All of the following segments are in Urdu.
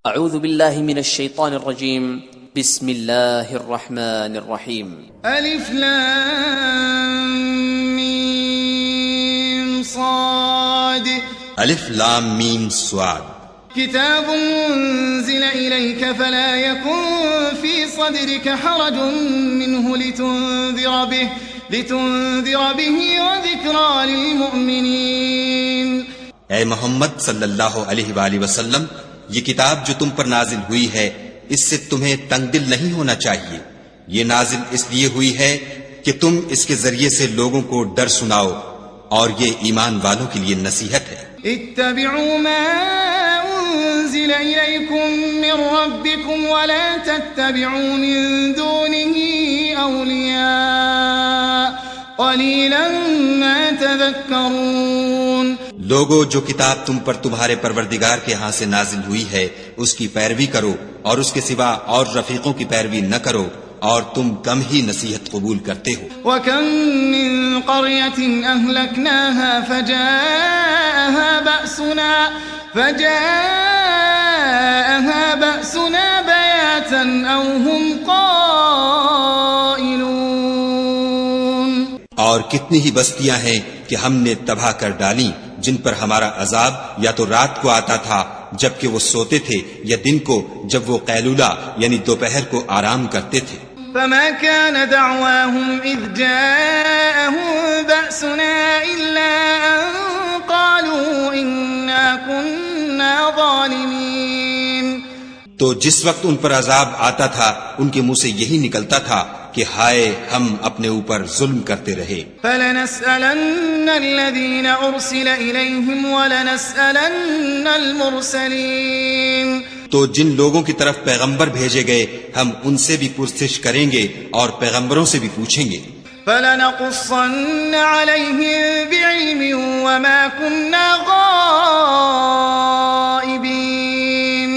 اعوذ باللہ من الشیطان الرجیم بسم اللہ الرحمن الرحیم الف لام میم صاد الف لام میم صاد كتاب أنزل إليك فلا يكن في صدرك حرج منه لتنذر به وذكرى للمؤمنين. اے محمد صلی اللہ علیہ وآلہ وسلم، یہ کتاب جو تم پر نازل ہوئی ہے اس سے تمہیں تنگ دل نہیں ہونا چاہیے. یہ نازل اس لیے ہوئی ہے کہ تم اس کے ذریعے سے لوگوں کو ڈر سناؤ، اور یہ ایمان والوں کے لیے نصیحت ہے. اتبعوا ما أنزل إليكم من ربكم ولا تتبعوا من دونه أولياء قليلا ما تذكرون. لوگو، جو کتاب تم پر تمہارے پروردگار کے ہاں سے نازل ہوئی ہے اس کی پیروی کرو، اور اس کے سوا اور رفیقوں کی پیروی نہ کرو، اور تم کم ہی نصیحت قبول کرتے ہو. وَكَم مِّن قَرْيَةٍ أَهْلَكْنَاهَا فَجَاءَهَا بَأْسُنَا بَيَاتًا أَوْ هُمْ قَائِلُونَ. اور کتنی ہی بستیاں ہیں کہ ہم نے تباہ کر ڈالیں جن پر ہمارا عذاب یا تو رات کو آتا تھا جبکہ وہ سوتے تھے، یا دن کو جب وہ قیلولہ یعنی دوپہر کو آرام کرتے تھے. فما كان دعواهم إذ جاءهم بأسنا إلا أن قالوا إنا كنا ظالمين. تو جس وقت ان پر عذاب آتا تھا ان کے منہ سے یہی نکلتا تھا کہ ہائے ہم اپنے اوپر ظلم کرتے رہے. فلنسألن الذين أرسل إليهم ولنسألن المرسلين. تو جن لوگوں کی طرف پیغمبر بھیجے گئے ہم ان سے بھی پرسش کریں گے اور پیغمبروں سے بھی پوچھیں گے. فلنقصن عليهم بعلم وما كنا غائبين.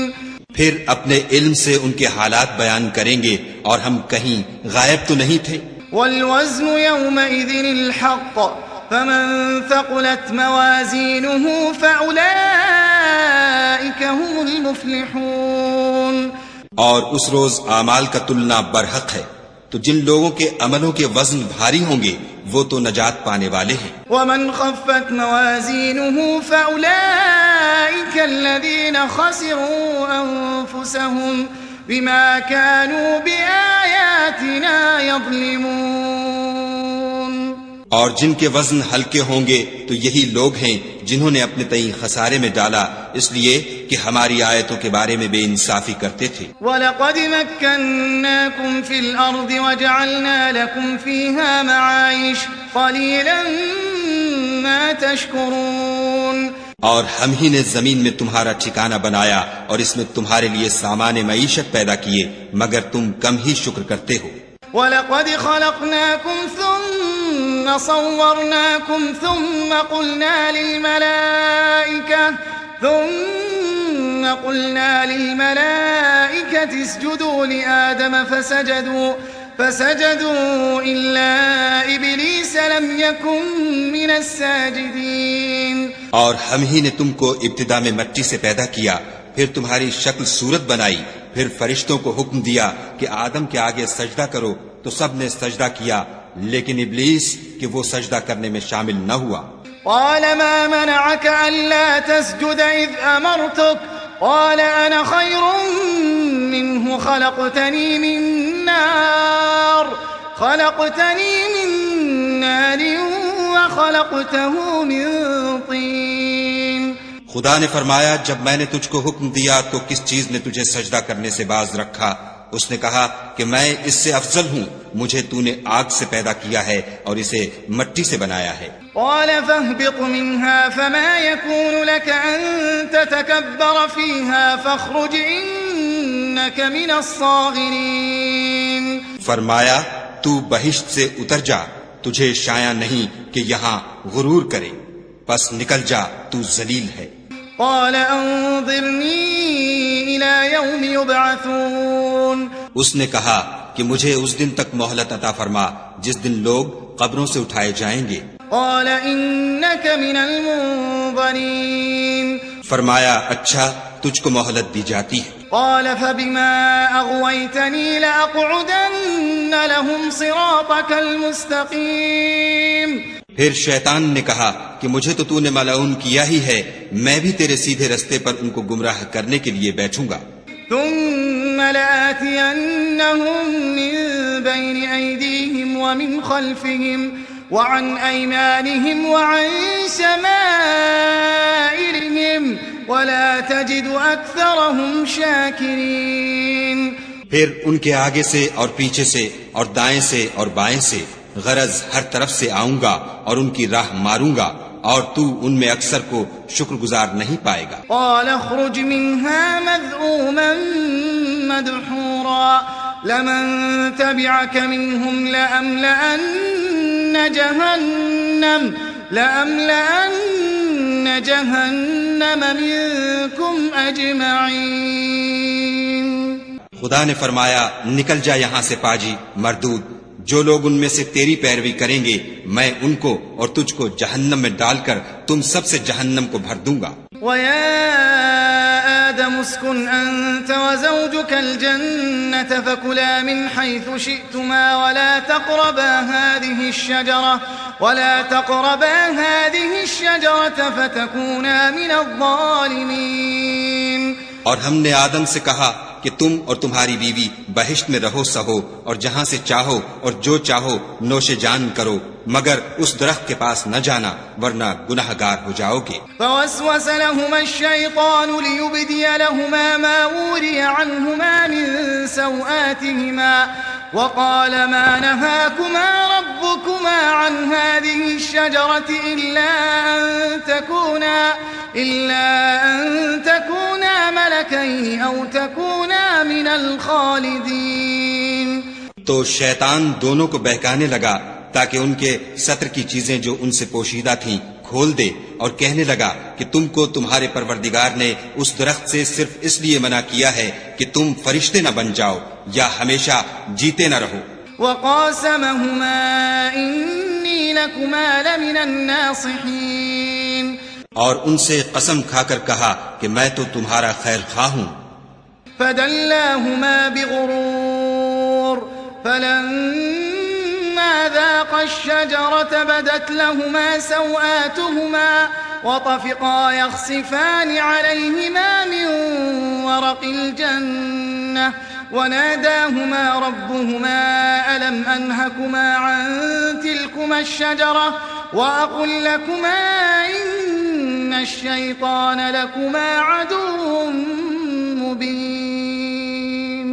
پھر اپنے علم سے ان کے حالات بیان کریں گے اور ہم کہیں غائب تو نہیں تھے. والوزن يومئذ الحق فمن ثقلت موازينه فأولئك هم المفلحون. اور اس روز اعمال کا تلنا برحق ہے، تو جن لوگوں کے عملوں کے وزن بھاری ہوں گے وہ تو نجات پانے والے ہیں. ومن خفت موازينه فأولئك الذين خسروا أنفسهم بما كانوا بآياتنا يظلمون. اور جن کے وزن ہلکے ہوں گے تو یہی لوگ ہیں جنہوں نے اپنے تئیں خسارے میں ڈالا اس لیے کہ ہماری آیتوں کے بارے میں بے انصافی کرتے تھے. وَلَقَدْ مَكَّنَّاكُمْ فِي الْأَرْضِ وَجَعَلْنَا لَكُمْ فِيهَا مَعَايِشَ قَلِيلًا مَا تَشْكُرُونَ. اور ہم ہی نے زمین میں تمہارا ٹھکانہ بنایا اور اس میں تمہارے لیے سامان معیشت پیدا کیے، مگر تم کم ہی شکر کرتے ہو. وَلَقَدْ خَلَقْنَاكُمْ ثُمَّ صَوَّرْنَاكُمْ ثُمَّ قُلْنَا لِلْمَلَائِكَةِ اسْجُدُوا لِآدَمَ فسجدوا إلا إبليس لم يكن من الساجدين. اور ہم ہی نے تم کو ابتدا میں مٹی سے پیدا کیا، پھر تمہاری شکل صورت بنائی، پھر فرشتوں کو حکم دیا کہ آدم کے آگے سجدہ کرو تو سب نے سجدہ کیا، لیکن ابلیس کہ وہ سجدہ کرنے میں شامل نہ ہوا. قال ما منعك ألا تسجد إذ أمرتك قال أنا خير منه خلقتني من نار وخلقته من طين. خدا نے فرمایا جب میں نے تجھ کو حکم دیا تو کس چیز نے تجھے سجدہ کرنے سے باز رکھا؟ اس نے کہا کہ میں اس سے افضل ہوں، مجھے تو نے آگ سے پیدا کیا ہے اور اسے مٹی سے بنایا ہے. قال فاهبط منها فما يكون لك أن تتكبر فيها فاخرج إنك من الصاغرين. فرمایا تو بہشت سے اتر جا، تجھے شایع نہیں کہ یہاں غرور کرے، پس نکل جا، تو ذلیل ہے. قال انظرني إلى يوم يبعثون. اس نے کہا کہ مجھے اس دن تک مہلت عطا فرما جس دن لوگ قبروں سے اٹھائے جائیں گے. قال إنك من المنظرين. فرمایا اچھا تجھ کو مہلت دی جاتی ہے. قال فبما أغويتني لأقعدن لهم صراطك المستقيم. پھر شیطان نے کہا کہ مجھے تو نے ملعون کیا ہی ہے، میں بھی تیرے سیدھے رستے پر ان کو گمراہ کرنے کے لیے بیٹھوں گا. ثم لآتينهم من بين أيديهم ومن خلفهم وعن أيمانهم وعن شمائلهم ولا تجد أكثرهم شاكرين. پھر ان کے آگے سے اور پیچھے سے اور دائیں سے اور بائیں سے، غرض ہر طرف سے آؤں گا اور ان کی راہ ماروں گا، اور تو ان میں اکثر کو شکر گزار نہیں پائے گا. قال اخرج منها مذءوما مدحورا لمن تبعك منهم لأملأن جهنم منكم أجمعين. خدا نے فرمایا نکل جا یہاں سے پاجی مردود، جو لوگ ان میں سے تیری پیروی کریں گے میں ان کو اور تجھ کو جہنم میں ڈال کر تم سب سے جہنم کو بھر دوں گا. وَيَا آدَمُ اسْكُنْ أَنْتَ وَزَوْجُكَ الْجَنَّةَ فَكُلَا مِنْ حَيْثُ شِئْتُمَا وَلَا تَقْرَبَا هَذِهِ الشَّجَرَةَ فَتَكُونَا مِنَ الظَّالِمِينَ. اور ہم نے آدم سے کہا کہ تم اور تمہاری بیوی بہشت میں رہو سہو اور جہاں سے چاہو اور جو چاہو نوش جان کرو، مگر اس درخت کے پاس نہ جانا ورنہ گناہ گار ہو جاؤ گے. فوسوس لهما الشيطان ليبدي لهما ما وري عنهما من سوآتهما وقال ما نهاكما ربكما عن هذه الشجرة إلا أن تكونا ملكين أو تكونا من الخالدين. تو شیطان دونوں کو بہکانے لگا تاکہ ان کے ستر کی چیزیں جو ان سے پوشیدہ تھیں کھول دے، اور کہنے لگا کہ تم کو تمہارے پروردگار نے اس درخت سے صرف اس لیے منع کیا ہے کہ تم فرشتے نہ بن جاؤ یا ہمیشہ جیتے نہ رہو. وقاسمهما إني لكما لمن الناصحين. اور ان سے قسم کھا کر کہا کہ میں تو تمہارا خیر خواہ ہوں. فدلاهما بغرور فلما ذاقا الشجرة بدت لهما سوآتهما وطفقا يخصفان عليهما من ورق الجنة وناداهما ربهما ألم أنهكما عن تلكما الشجرة وأقل لكما إن الشيطان لكما عدو مبين.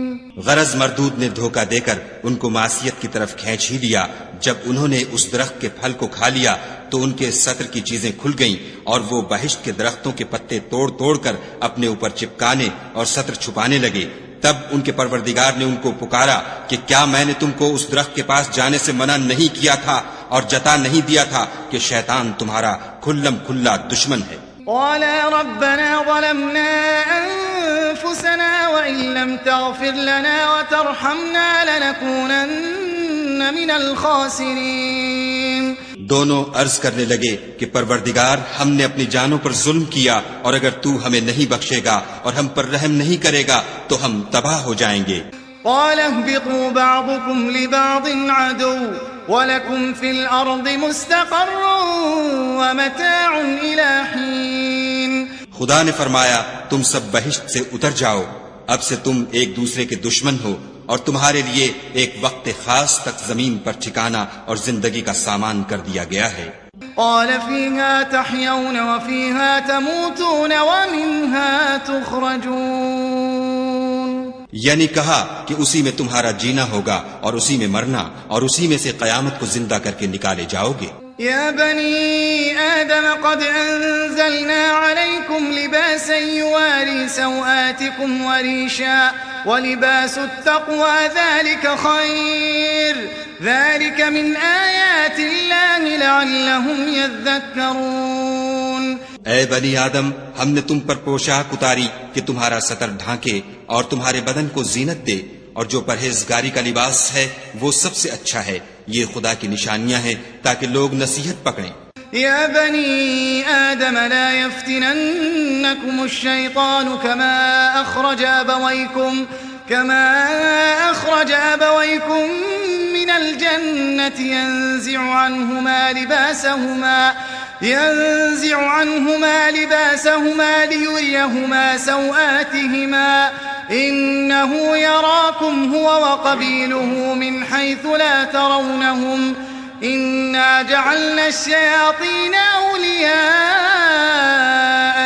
غرض مردود نے دھوکہ دے کر ان کو معصیت کی طرف کھینچ ہی لیا. جب انہوں نے اس درخت کے پھل کو کھا لیا تو ان کے سطر کی چیزیں کھل گئیں اور وہ بہشت کے درختوں کے پتے توڑ توڑ کر اپنے اوپر چپکانے اور سطر چھپانے لگے. تب ان کے پروردگار نے ان کو پکارا کہ کیا میں نے تم کو اس درخت کے پاس جانے سے منع نہیں کیا تھا اور جتا نہیں دیا تھا کہ شیطان تمہارا کھلم کھلا دشمن ہے. قالا ربنا ظلمنا أنفسنا وإن لم تغفر لنا وترحمنا لنكونن من الخاسرين. دونوں عرض کرنے لگے کہ پروردگار ہم نے اپنی جانوں پر ظلم کیا، اور اگر تو ہمیں نہیں بخشے گا اور ہم پر رحم نہیں کرے گا تو ہم تباہ ہو جائیں گے. قال اهبطوا بعضكم لبعض عدو وَلَكُمْ فِي الْأَرْضِ مُسْتَقَرٌّ وَمَتَاعٌ إِلَى حِينٍ. خدا نے فرمایا تم سب بہشت سے اتر جاؤ، اب سے تم ایک دوسرے کے دشمن ہو اور تمہارے لیے ایک وقت خاص تک زمین پر ٹھکانہ اور زندگی کا سامان کر دیا گیا ہے. قال فيها تحيون وفيها تموتون ومنها تخرجون. یعنی کہا کہ اسی میں تمہارا جینا ہوگا اور اسی میں مرنا اور اسی میں سے قیامت کو زندہ کر کے نکالے جاؤ گے. يا بني آدم قد أنزلنا عليكم لباسا يواري سوآتكم وريشا ولباس التقوى ذلك خير ذلك من آيات الله لعلهم يذكرون. اے بنی آدم ہم نے تم پر پوشاک اتاری کہ تمہارا ستر ڈھانکے اور تمہارے بدن کو زینت دے، اور جو پرہیزگاری کا لباس ہے وہ سب سے اچھا ہے. یہ خدا کی نشانیاں ہیں تاکہ لوگ نصیحت پکڑیں. يا بني آدم لا يفتننكم الشيطان كما أخرج أبويكم من الجنة ينزع عنهما لباسهما ليريهما سوآتهما إنه يراكم هو وقبيله من حيث لا ترونهم إنا جعلنا الشياطين أولياء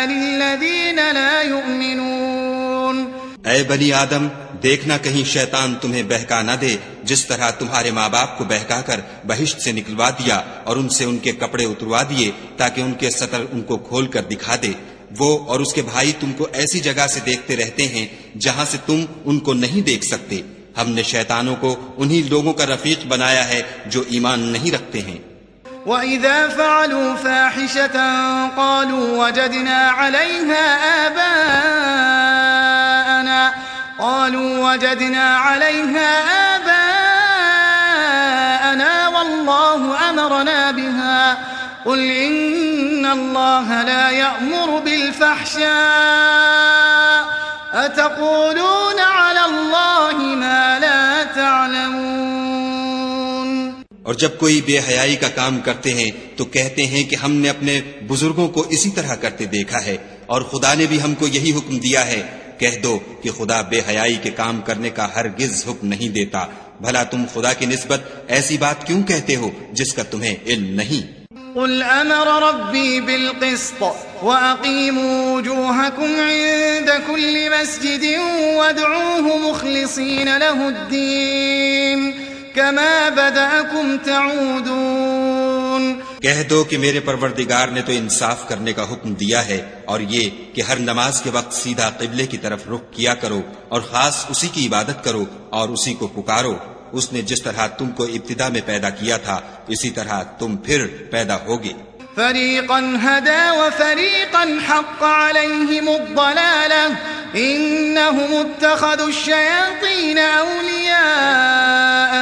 للذين لا يؤمنون. اے بنی آدم، دیکھنا کہیں شیطان تمہیں بہکا نہ دے، جس طرح تمہارے ماں باپ کو بہکا کر بہشت سے نکلوا دیا اور ان سے ان کے کپڑے اتروا دیے تاکہ ان کے سطر ان کو کھول کر دکھا دے. وہ اور اس کے بھائی تم کو ایسی جگہ سے دیکھتے رہتے ہیں جہاں سے تم ان کو نہیں دیکھ سکتے. ہم نے شیطانوں کو انہی لوگوں کا رفیق بنایا ہے جو ایمان نہیں رکھتے ہیں. وَإِذَا فَعَلُوا فَاحِشَةً قَالُوا وَجَدْنَا عَلَيْهَا آبَاءَنَا وَاللَّهُ أَمَرَنَا بِهَا قُلْ إِنَّ اللَّهَ لَا يَأْمُرُ بِالْفَحْشَاءِ أَتَقُولُونَ عَلَى اللَّهِ مَا لَا تَعْلَمُونَ. اور جب کوئی بے حیائی کا کام کرتے ہیں تو کہتے ہیں کہ ہم نے اپنے بزرگوں کو اسی طرح کرتے دیکھا ہے اور خدا نے بھی ہم کو یہی حکم دیا ہے. کہہ دو کہ خدا بے حیائی کے کام کرنے کا ہرگز حکم نہیں دیتا. بھلا تم خدا کی نسبت ایسی بات کیوں کہتے ہو جس کا تمہیں علم نہیں؟ قل امر ربی بالقسط واقیموا وجوہکم عند کل مسجد وادعوه مخلصین له الدین کما بدأکم تعودون. کہہ دو کہ میرے پروردگار نے تو انصاف کرنے کا حکم دیا ہے اور یہ کہ ہر نماز کے وقت سیدھا قبلے کی طرف رخ کیا کرو اور خاص اسی کی عبادت کرو اور اسی کو پکارو. اس نے جس طرح تم کو ابتدا میں پیدا کیا تھا اسی طرح تم پھر پیدا ہوگے. فریقا هدى وفریقا حق علیہم الضلالة انہم اتخذوا الشیاطین اولیاء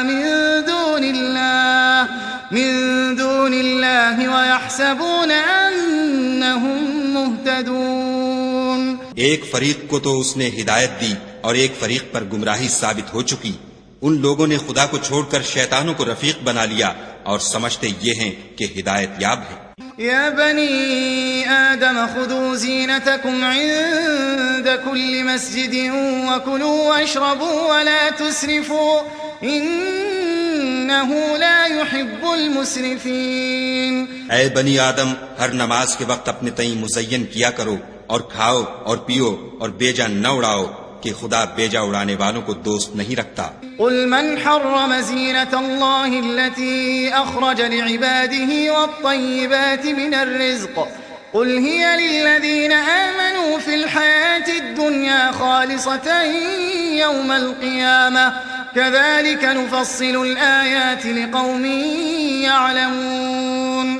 من دون اللہ ویحسبون انہم مہتدون. ایک فریق کو تو اس نے ہدایت دی اور ایک فریق پر گمراہی ثابت ہو چکی. ان لوگوں نے خدا کو چھوڑ کر شیطانوں کو رفیق بنا لیا اور سمجھتے یہ ہیں کہ ہدایت یاب ہے. یا بنی آدم خذوا زینتکم عند کل مسجد وکلوا واشربوا ولا تسرفوا انہ لا يحب المسرفین. اے بنی آدم، ہر نماز کے وقت اپنے تئیں مزین کیا کرو اور کھاؤ اور پیو اور بیجا نہ اڑاؤ کہ خدا بیجا اڑانے والوں کو دوست نہیں رکھتا. قل من حرم زینة اللہ التي اخرج لعباده والطیبات من الرزق قل هي للذین آمنوا في الحياة الدنيا خالصة يوم القيامة كذلك نفصل الآيات لقوم يعلمون.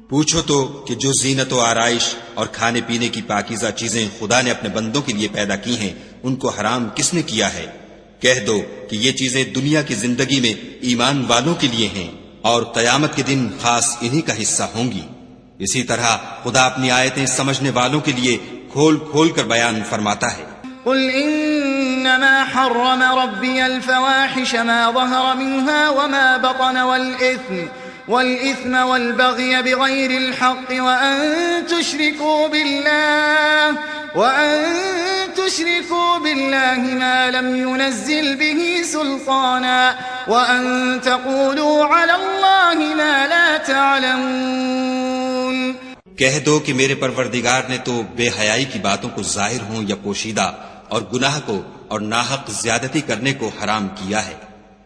پوچھو تو کہ جو زینت و آرائش اور کھانے پینے کی پاکیزہ چیزیں خدا نے اپنے بندوں کے لیے پیدا کی ہیں ان کو حرام کس نے کیا ہے؟ کہہ دو کہ یہ چیزیں دنیا کی زندگی میں ایمان والوں کے لیے ہیں اور قیامت کے دن خاص انہی کا حصہ ہوں گی. اسی طرح خدا اپنی آیتیں سمجھنے والوں کے لیے کھول کھول کر بیان فرماتا ہے. قل انما حرم ربی الفواحش ما ظهر منها وما بطن والإثم والبغي بغير الحق وأن تشركوا بالله ما لم ينزل به سلطانا وأن تقولوا على الله ما لا تعلمون. کہہ دو کہ میرے پروردگار نے تو بے حیائی کی باتوں کو ظاہر ہوں یا پوشیدہ اور گناہ کو اور ناحق زیادتی کرنے کو حرام کیا ہے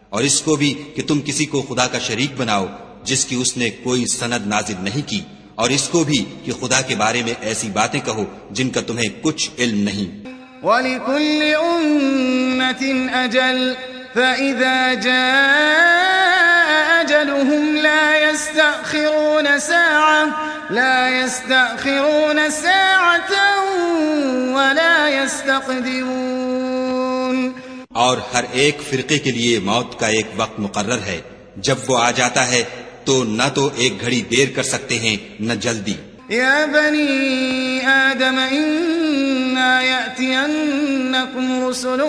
اور اس کو بھی کہ تم کسی کو خدا کا شریک بناؤ جس کی اس نے کوئی سند نازل نہیں کی اور اس کو بھی کہ خدا کے بارے میں ایسی باتیں کہو جن کا تمہیں کچھ علم نہیں. وَلِكُلِّ أُمَّةٍ أَجَلٌ فَإِذَا جَاءَ أَجَلُهُمْ لَا يَسْتَأْخِرُونَ سَاعَةً وَلَا يَسْتَقْدِمُونَ. اور ہر ایک فرقے کے لیے موت کا ایک وقت مقرر ہے، جب وہ آ جاتا ہے تو نہ تو ایک گھڑی دیر کر سکتے ہیں نہ جلدی. يا بني آدم إنا يأتينكم رسل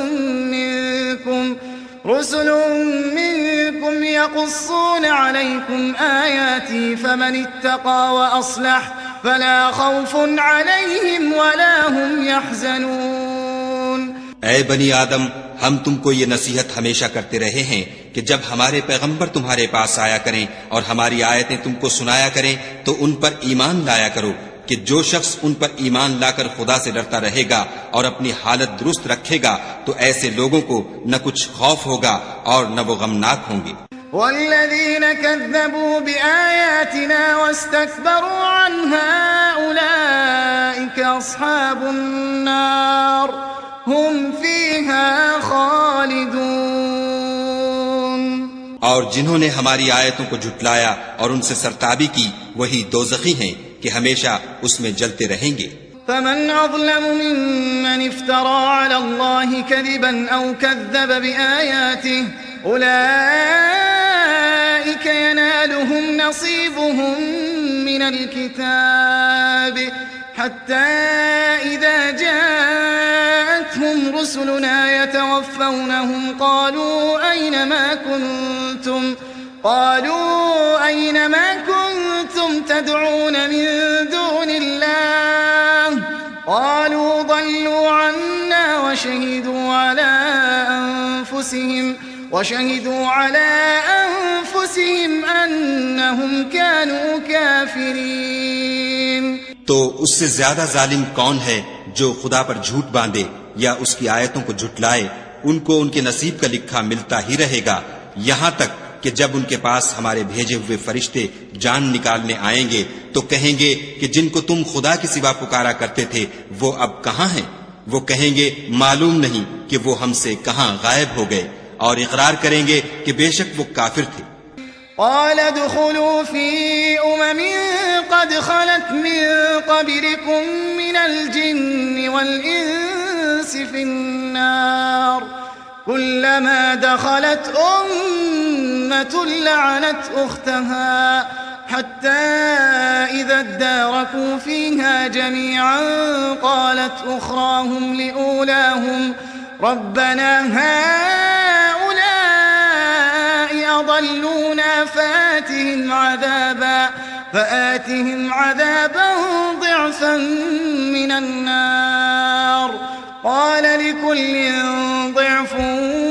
منكم يقصون عليكم آياتي فمن اتقى وأصلح فلا خوف عليهم ولا هم يحزنون. اے بنی آدم، ہم تم کو یہ نصیحت ہمیشہ کرتے رہے ہیں کہ جب ہمارے پیغمبر تمہارے پاس آیا کریں اور ہماری آیتیں تم کو سنایا کریں تو ان پر ایمان لایا کرو کہ جو شخص ان پر ایمان لا کر خدا سے ڈرتا رہے گا اور اپنی حالت درست رکھے گا تو ایسے لوگوں کو نہ کچھ خوف ہوگا اور نہ وہ غمناک ہوں گے. والذين كذبوا بآياتنا واستكبروا عنها أولئك أصحاب النار هم فيها خالدون. اور جنہوں نے ہماری آیتوں کو جھٹلایا اور ان سے سرتابی کی وہی دوزخی ہیں کہ ہمیشہ اس میں جلتے رہیں گے. فمن أظلم ممن افترى على الله كذبا أو كذب بآياته أولئك ينالهم نصيبهم من الكتاب حتى إذا جاءتهم رسلنا يتوفونهم قالوا أين ما كنتم تدعون من دون الله قالوا ضلوا عنا وشهدوا على أنفسهم أنهم كانوا كافرين. تو اس سے زیادہ ظالم کون ہے جو خدا پر جھوٹ باندھے یا اس کی آیتوں کو جھٹلائے؟ ان کو ان کے نصیب کا لکھا ملتا ہی رہے گا یہاں تک کہ جب ان کے پاس ہمارے بھیجے ہوئے فرشتے جان نکالنے آئیں گے تو کہیں گے کہ جن کو تم خدا کے سوا پکارا کرتے تھے وہ اب کہاں ہیں؟ وہ کہیں گے معلوم نہیں کہ وہ ہم سے کہاں غائب ہو گئے، اور اقرار کریں گے کہ بے شک وہ کافر تھے. قال ادخلوا في قد خلت من قبلكم من الجن والإنس في النار كلما دخلت أمة لعنت أختها حتى إذا اداركوا فيها جميعا قالت أخراهم لأولاهم ربنا هؤلاء أضلونا فآتهم عذابا ضعفا من النار قال لكل ضعف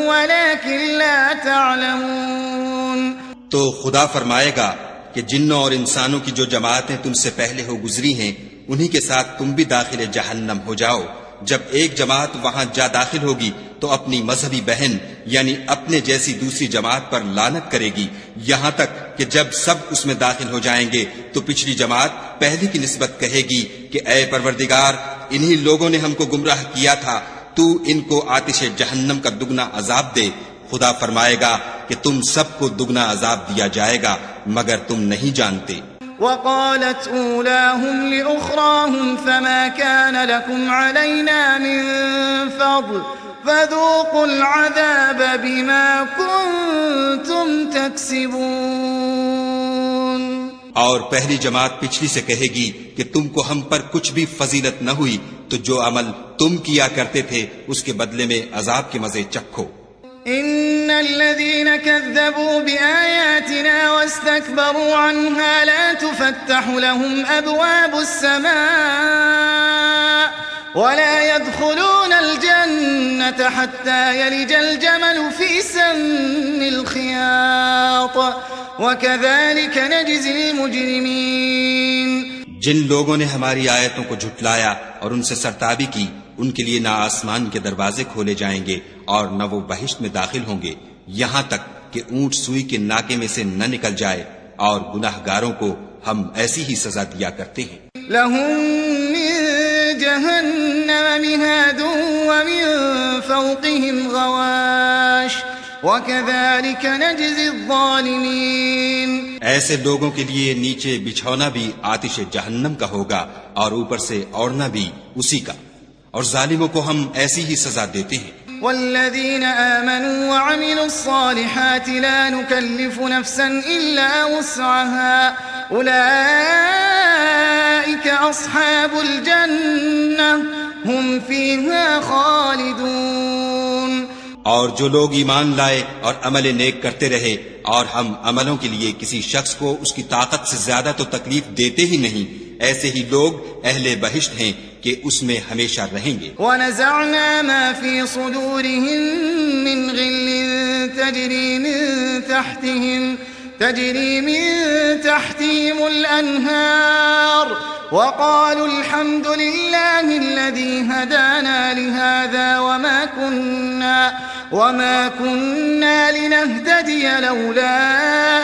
ولكن لا تعلمون. تو خدا فرمائے گا کہ جنوں اور انسانوں کی جو جماعتیں تم سے پہلے ہو گزری ہیں انہی کے ساتھ تم بھی داخل جہنم ہو جاؤ. جب ایک جماعت وہاں جا داخل ہوگی تو اپنی مذہبی بہن یعنی اپنے جیسی دوسری جماعت پر لعنت کرے گی، یہاں تک کہ جب سب اس میں داخل ہو جائیں گے تو پچھلی جماعت پہلی کی نسبت کہے گی کہ اے پروردگار، انہی لوگوں نے ہم کو گمراہ کیا تھا، تو ان کو آتش جہنم کا دگنا عذاب دے. خدا فرمائے گا کہ تم سب کو دگنا عذاب دیا جائے گا مگر تم نہیں جانتے. وقالت أولاهم لأخراهم فما كان لكم علينا من فضل فذوقوا العذاب بما كنتم تكسبون. اور پہلی جماعت پچھلی سے کہے گی کہ تم کو ہم پر کچھ بھی فضیلت نہ ہوئی تو جو عمل تم کیا کرتے تھے اس کے بدلے میں عذاب کے مزے چکھو. إن الذين كذبوا بآياتنا واستكبروا عنها لا تفتح لهم أبواب السماء ولا يدخلون الجنة حتى يلج الجمل في سم الخياط وكذلك نجزي المجرمين. جن لوگوں نے ہماری آیتوں کو جھٹلایا اور ان سے سرتابی کی ان کے لیے نہ آسمان کے دروازے کھولے جائیں گے اور نہ وہ بہشت میں داخل ہوں گے یہاں تک کہ اونٹ سوئی کے ناکے میں سے نہ نکل جائے، اور گناہ گاروں کو ہم ایسی ہی سزا دیا کرتے ہیں. لهم من جهنم مهاد ومن فوقهم غواش وكذلك نجزي الظالمين. ایسے لوگوں کے لیے نیچے بچھونا بھی آتش جہنم کا ہوگا اور اوپر سے اوڑھنا بھی اسی کا، اور ظالموں کو ہم ایسی ہی سزا دیتے ہیں. والذين آمنوا وعملوا الصالحات لا نكلف نفسا إلا وسعها أولئك أصحاب الجنة هم فيها خالدون. اور جو لوگ ایمان لائے اور عمل نیک کرتے رہے اور ہم عملوں کے لیے کسی شخص کو اس کی طاقت سے زیادہ تو تکلیف دیتے ہی نہیں، ایسے ہی لوگ اہل بہشت ہیں کہ اس میں ہمیشہ رہیں گے. وَنَزَعْنَا مَا فِي صُدُورِهِم مِّن غِلٍّ تَجْرِي مِن تَحْتِهِمُ الْأَنْهَارُ وَقَالُوا الْحَمْدُ لِلَّهِ الَّذِي هَدَانَا لِهَذَا وَمَا كُنَّا لِنَهْتَدِيَ لَوْلَا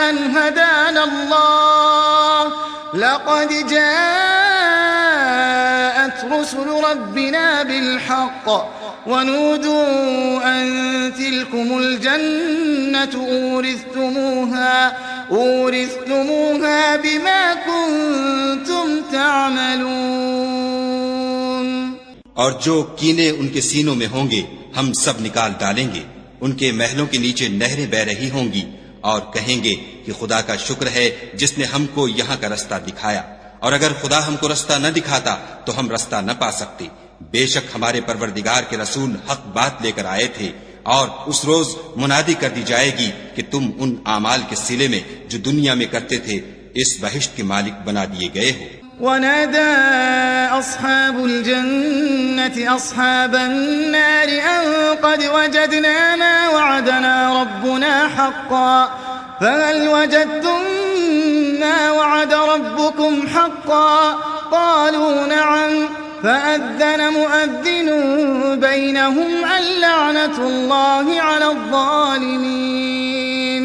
أَنْ هَدَانَا اللَّهُ لَقَدْ جَاءَتْ رُسُلُ رَبِّنَا بِالْحَقِّ وَنُودُوا أَن تِلْكُمُ الْجَنَّةُ أُورِثْتُمُوهَا بِمَا كُنتُمْ تَعْمَلُونَ. اور جو کینے ان کے سینوں میں ہوں گے ہم سب نکال ڈالیں گے. ان کے محلوں کے نیچے نہریں بہ رہی ہوں گی اور کہیں گے کہ خدا کا شکر ہے جس نے ہم کو یہاں کا رستہ دکھایا، اور اگر خدا ہم کو رستہ نہ دکھاتا تو ہم رستہ نہ پا سکتے. بے شک ہمارے پروردگار کے رسول حق بات لے کر آئے تھے، اور اس روز منادی کر دی جائے گی کہ تم ان اعمال کے صلے میں جو دنیا میں کرتے تھے اس بہشت کے مالک بنا دیے گئے ہو. ونادى أصحاب الجنة أصحاب النار أن قد وجدنا ما وعدنا ربنا حقا فهل وجدتم ما وعد ربكم حقا قالوا نعم فأذن مؤذن بينهم اللعنة الله على الظالمين.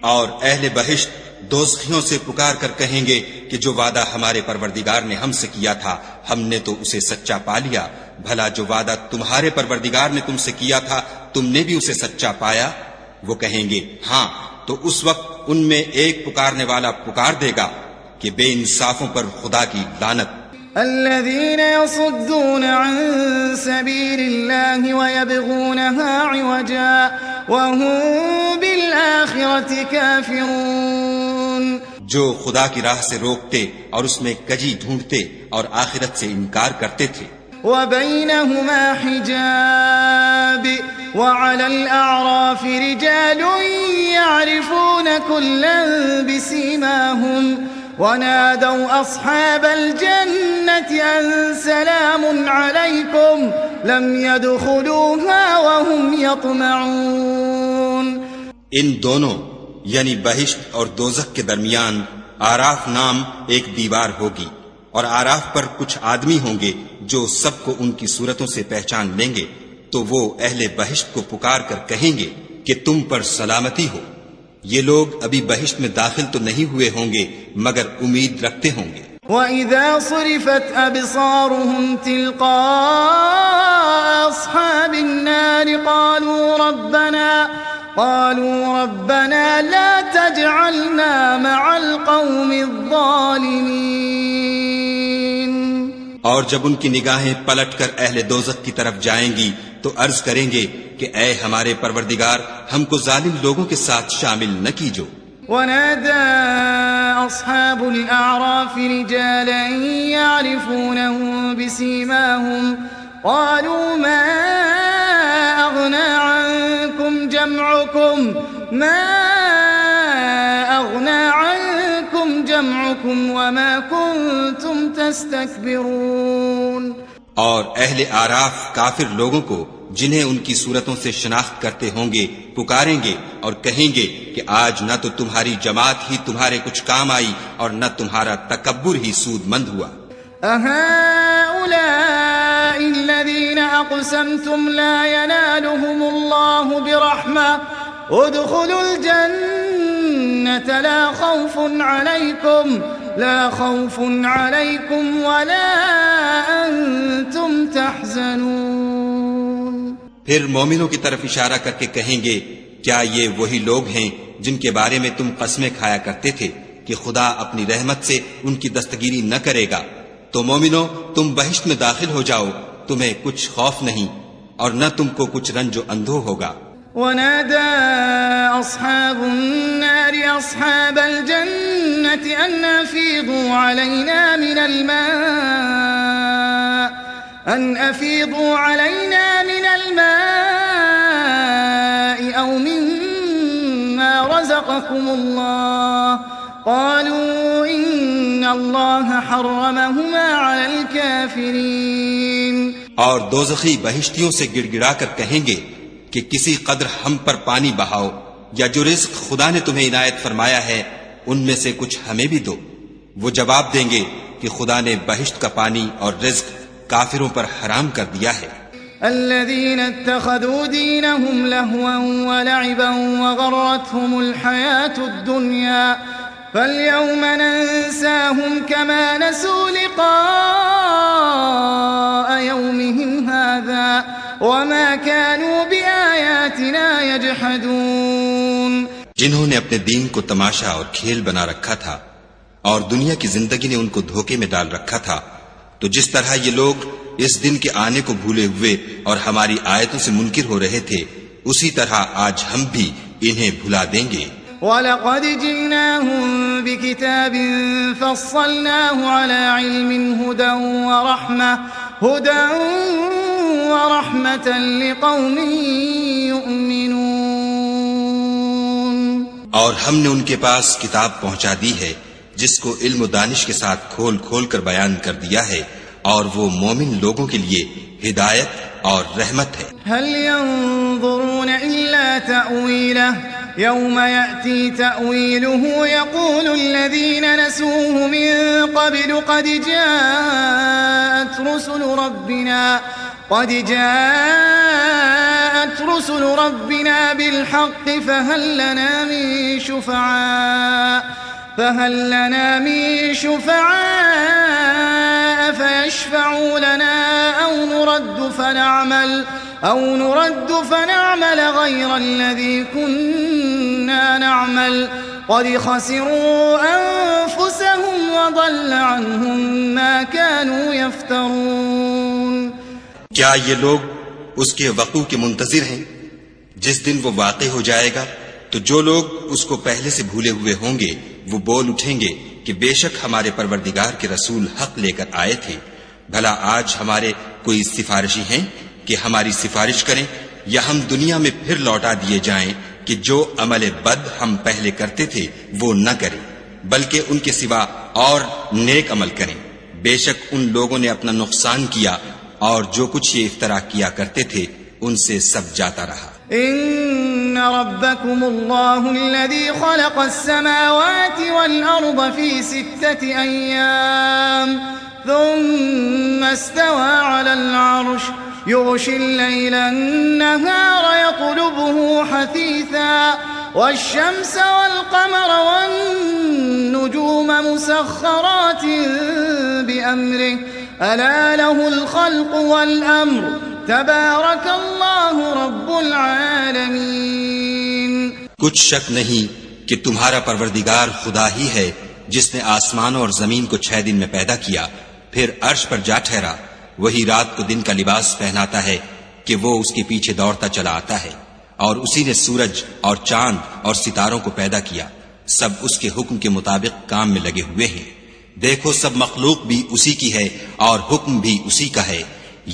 اور اہل بہشت دوزخیوں سے پکار کر کہیں گے کہ جو وعدہ ہمارے پروردگار نے ہم سے کیا تھا ہم نے تو اسے سچا پا لیا. بھلا جو وعدہ تمہارے پروردگار نے تم سے کیا تھا تم نے بھی اسے سچا پایا؟ وہ کہیں گے ہاں. تو اس وقت ان میں ایک پکارنے والا پکار دے گا کہ بے انصافوں پر خدا کی لعنت. الذين يصدون عن سبيل الله ويبغونها عوجا وهم بالآخرة كافرون. جو خدا کی راہ سے روکتے اور اس میں کجی ڈھونڈتے اور آخرت سے انکار کرتے تھے. وبينهما حجاب وعلى الأعراف رجال يعرفون كلا بسيماهم ونادوا أصحاب الجنة أن سلام عليكم لم يدخلوها وهم يطمعون. ان دونوں یعنی بہشت اور دوزخ کے درمیان آراف نام ایک دیوار ہوگی، اور آراف پر کچھ آدمی ہوں گے جو سب کو ان کی صورتوں سے پہچان لیں گے. تو وہ اہل بہشت کو پکار کر کہیں گے کہ تم پر سلامتی ہو. یہ لوگ ابھی بہشت میں داخل تو نہیں ہوئے ہوں گے مگر امید رکھتے ہوں گے. وَإِذَا صُرِفَتْ أَبْصَارُهُمْ تِلْقَاءَ أَصْحَابِ النَّارِ قَالُوا رَبَّنَا لَا تَجْعَلْنَا مَعَ الْقَوْمِ الظَّالِمِينَ. اور جب ان کی نگاہیں پلٹ کر اہل دوزخ کی طرف جائیں گی تو عرض کریں گے کہ اے ہمارے پروردگار ہم کو ظالم لوگوں کے ساتھ شامل نہ کیجو. ونادى أصحاب الأعراف رجالا يعرفونهم بسيماهم قالوا ما أغنى عنكم جمعكم وما كنتم تستكبرون. اور اہل آراف کافر لوگوں کو جنہیں ان کی صورتوں سے شناخت کرتے ہوں گے پکاریں گے اور کہیں گے کہ آج نہ تو تمہاری جماعت ہی تمہارے کچھ کام آئی اور نہ تمہارا تکبر ہی سود مند ہوا. أهؤلاء الذين أقسمتم لا ينالهم الله برحمة ادخلوا الجنة لا خوف عليكم ولا أنتم تحزنون. پھر مومنوں کی طرف اشارہ کر کے کہیں گے کیا یہ وہی لوگ ہیں جن کے بارے میں تم قسمیں کھایا کرتے تھے کہ خدا اپنی رحمت سے ان کی دستگیری نہ کرے گا؟ تو مومنوں تم بہشت میں داخل ہو جاؤ، تمہیں کچھ خوف نہیں اور نہ تم کو کچھ رنج و اندھو ہوگا۔ ونادى أصحاب النار أصحاب الجنة أن أفيضوا علينا من الماء أو مما رزقكم الله قالوا إن الله حرمهما على الكافرين۔ اور دوزخی بہشتیوں سے گڑ گڑا کر کہیں گے کہ کسی قدر ہم پر پانی بہاؤ، یا جو رزق خدا نے تمہیں عنایت فرمایا ہے ان میں سے کچھ ہمیں بھی دو۔ وہ جواب دیں گے کہ خدا نے بہشت کا پانی اور رزق کافروں پر حرام کر دیا ہے۔ الذين اتخذوا دينهم لهوا ولعبا وغرتهم الحياة الدنيا فاليوم ننساهم كما نسوا لقاء يومهم هذا وما كانوا بآياتنا يجحدون۔ جنہوں نے اپنے دین کو تماشا اور کھیل بنا رکھا تھا اور دنیا کی زندگی نے ان کو دھوکے میں ڈال رکھا تھا، تو جس طرح یہ لوگ اس دن کے آنے کو بھولے ہوئے اور ہماری آیتوں سے منکر ہو رہے تھے، اسی طرح آج ہم بھی انہیں بھلا دیں گے۔ وَلَقَدْ جِئْنَاهُمْ بِكِتَابٍ فَصَّلْنَاهُ عَلَى عِلْمٍ هُدًى وَرَحْمَةً لِقَوْمٍ يُؤْمِنُونَ۔ اور ہم نے ان کے پاس کتاب پہنچا دی ہے جس کو علم و دانش کے ساتھ کھول کھول کر بیان کر دیا ہے، اور وہ مومن لوگوں کے لیے ہدایت اور رحمت ہے۔ هل ينظرون إلا تأويله يوم يأتي تأويله يقول الذين نسوه من قبل قد جاءت رسل ربنا بالحق فهل لنا من شفعاء فيشفعوا لنا أو نرد فنعمل غير الذي كنا نعمل قد خسروا أنفسهم وضل عنهم ما كانوا يفترون۔ کیا یہ لوگ اس کے وقوع کے منتظر ہیں جس دن وہ واقع ہو جائے گا؟ تو جو لوگ اس کو پہلے سے بھولے ہوئے ہوں گے وہ بول اٹھیں گے کہ بے شک ہمارے پروردگار کے رسول حق لے کر آئے تھے، بھلا آج ہمارے کوئی سفارشی ہیں کہ ہماری سفارش کریں، یا ہم دنیا میں پھر لوٹا دیے جائیں کہ جو عمل بد ہم پہلے کرتے تھے وہ نہ کریں بلکہ ان کے سوا اور نیک عمل کریں۔ بے شک ان لوگوں نے اپنا نقصان کیا اور جو کچھ یہ افترا کیا کرتے تھے ان سے سب جاتا رہا۔ إن ربكم الله الذي خلق السماوات والأرض في 6 أيام ثم استوى على العرش يغشي الليل النهار يطلبه حثيثا والشمس والقمر والنجوم مسخرات بأمره ألا له الخلق والأمر تبارك الله رب العالمين۔ کچھ شک نہیں کہ تمہارا پروردگار خدا ہی ہے جس نے آسمانوں اور زمین کو 6 دن میں پیدا کیا، پھر عرش پر جا ٹھہرا۔ وہی رات کو دن کا لباس پہناتا ہے کہ وہ اس کے پیچھے دوڑتا چلا آتا ہے، اور اسی نے سورج اور چاند اور ستاروں کو پیدا کیا، سب اس کے حکم کے مطابق کام میں لگے ہوئے ہیں۔ دیکھو سب مخلوق بھی اسی کی ہے اور حکم بھی اسی کا ہے،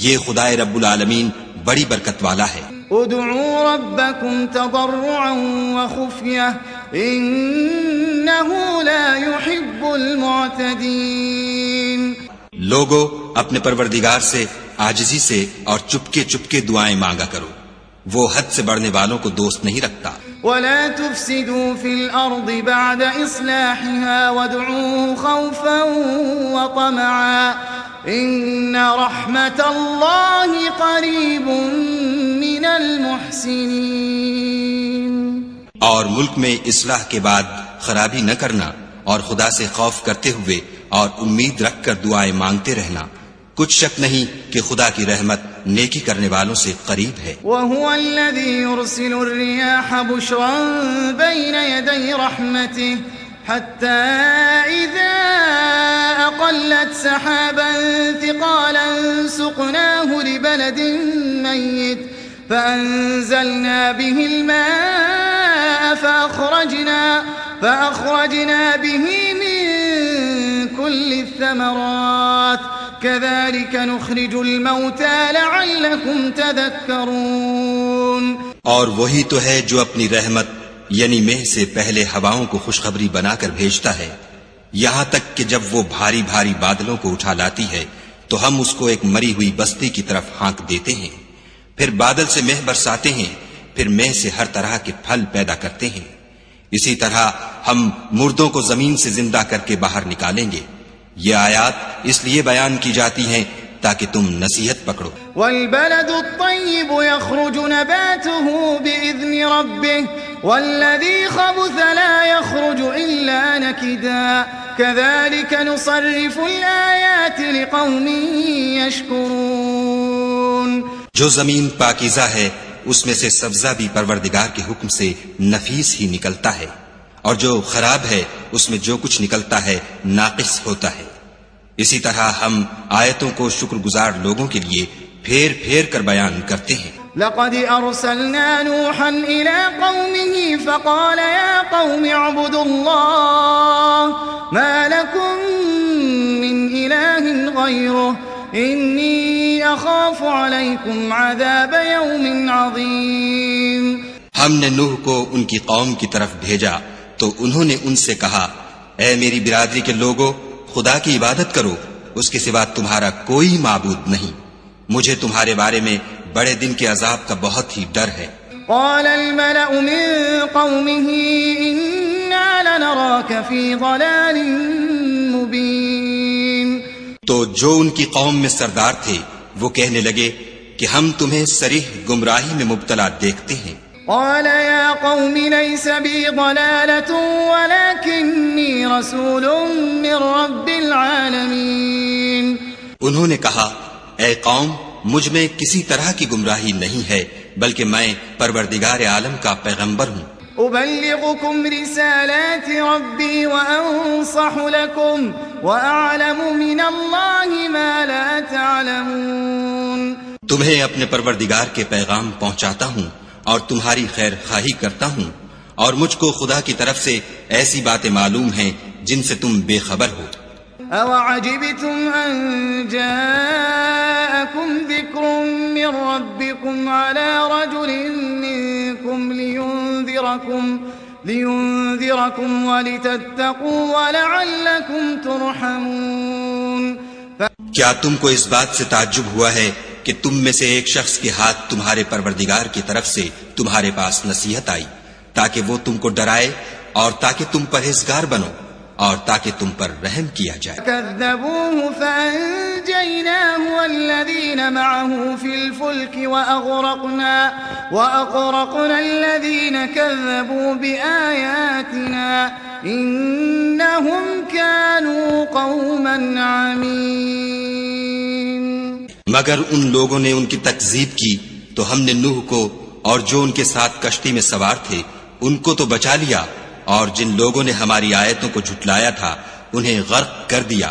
یہ خدائے رب العالمین بڑی برکت والا ہے۔ ادعوا ربكم تضرعا وخفية إنه لا يحب المعتدين۔ لوگو اپنے پروردگار سے عاجزی سے اور چپکے چپکے دعائیں مانگا کرو، وہ حد سے بڑھنے والوں کو دوست نہیں رکھتا۔ ولا تفسدوا في الأرض بعد إصلاحها وادعوه خوفا وطمعا إن رحمة الله قريب من المحسنين۔ اور ملک میں اصلاح کے بعد خرابی نہ کرنا، اور خدا سے خوف کرتے ہوئے اور امید رکھ کر دعائیں مانگتے رہنا، کچھ شک نہیں کہ خدا کی رحمت نیکی کرنے والوں سے قریب ہے۔ وَهُوَ الَّذِي يُرْسِلُ الرِّيَاحَ بُشْرًا بَيْنَ يَدَيْ رَحْمَتِهِ حَتَّى إِذَا أَقَلَّتْ فأظلت سحابا ثقالا سقناه لبلد ميت فأنزلنا به الماء فأخرجنا به من كل الثمرات كذلك نخرج الموتى لعلكم تذكرون. اور وہی تو ہے جو اپنی رحمت یعنی مہ سے پہلے ہواؤں کو خوشخبری بنا کر بھیجتا ہے، یہاں تک کہ جب وہ بھاری بھاری بادلوں کو اٹھا لاتی ہے تو ہم اس کو ایک مری ہوئی بستی کی طرف ہانک دیتے ہیں، پھر بادل سے مہ برساتے ہیں، پھر مہ سے ہر طرح کے پھل پیدا کرتے ہیں. اسی طرح ہم مردوں کو زمین سے زندہ کر کے باہر نکالیں گے. یہ آیات اس لیے بیان کی جاتی ہیں تاکہ تم نصیحت پکڑو. والبلد الطيب يخرج نباته بإذن ربه والذي خبث لا يخرج إلا نكدا كذلك نصرف الآيات لقوم يشكرون. جو زمین پاکیزہ ہے اس میں سے سبزہ بھی پروردگار کے حکم سے نفیس ہی نکلتا ہے، اور جو خراب ہے اس میں جو کچھ نکلتا ہے ناقص ہوتا ہے. اسی طرح ہم آیتوں کو شکر گزار لوگوں کے لیے پھیر پھیر کر بیان کرتے ہیں. لقد أرسلنا نوحا إلى قومه فقال يا قوم اعبدوا الله ما لكم من إله غيره إني أخاف عليكم عذاب يوم عظيم. ہم نے نوح کو ان کی قوم کی طرف بھیجا تو انہوں نے ان سے کہا، اے میری برادری کے لوگوں، خدا کی عبادت کرو، اس کے سوا تمہارا کوئی معبود نہیں، مجھے تمہارے بارے میں بڑے دن کے عذاب کا بہت ہی ڈر ہے. قال الملأ من قومه إنا لنراك في ضلال مبين. تو جو ان کی قوم میں سردار تھے وہ کہنے لگے کہ ہم تمہیں صریح گمراہی میں مبتلا دیکھتے ہیں. قال يا قوم ليس بي ضلالة ولكني رسول من رب العالمين. انہوں نے کہا، اے قوم، مجھ میں کسی طرح کی گمراہی نہیں ہے بلکہ میں پروردگار عالم کا پیغمبر ہوں. أبلغكم رسالات ربي وأنصح لكم وأعلم من الله ما لا تعلمون. تمہیں اپنے پروردگار کے پیغام پہنچاتا ہوں اور تمہاری خیر خواہی کرتا ہوں، اور مجھ کو خدا کی طرف سے ایسی باتیں معلوم ہیں جن سے تم بے خبر ہو. أَوَعَجِبْتُمْ أَن جَاءَكُمْ ذِكْرٌ مِّن رَّبِّكُمْ عَلَى رَجُلٍ مِّنكُمْ لِيُنذِرَكُمْ وَلِتَتَّقُوا وَلَعَلَّكُمْ تُرْحَمُونَ. کیا تم کو اس بات سے تعجب ہوا ہے کہ تم میں سے ایک شخص کے ہاتھ تمہارے پروردگار کی طرف سے تمہارے پاس نصیحت آئی تاکہ وہ تم کو ڈرائے اور تاکہ تم پرہیزگار بنو اور تاکہ تم پر رحم کیا جائے. كذبوه فأنجيناه والذين معه في الفلك وأغرقنا الذين كذبوا بآياتنا إنهم كانوا قوما عمين. مگر ان لوگوں نے ان کی تکذیب کی تو ہم نے نوح کو اور جو ان کے ساتھ کشتی میں سوار تھے ان کو تو بچا لیا، اور جن لوگوں نے ہماری آیتوں کو جھٹلایا تھا انہیں غرق کر دیا.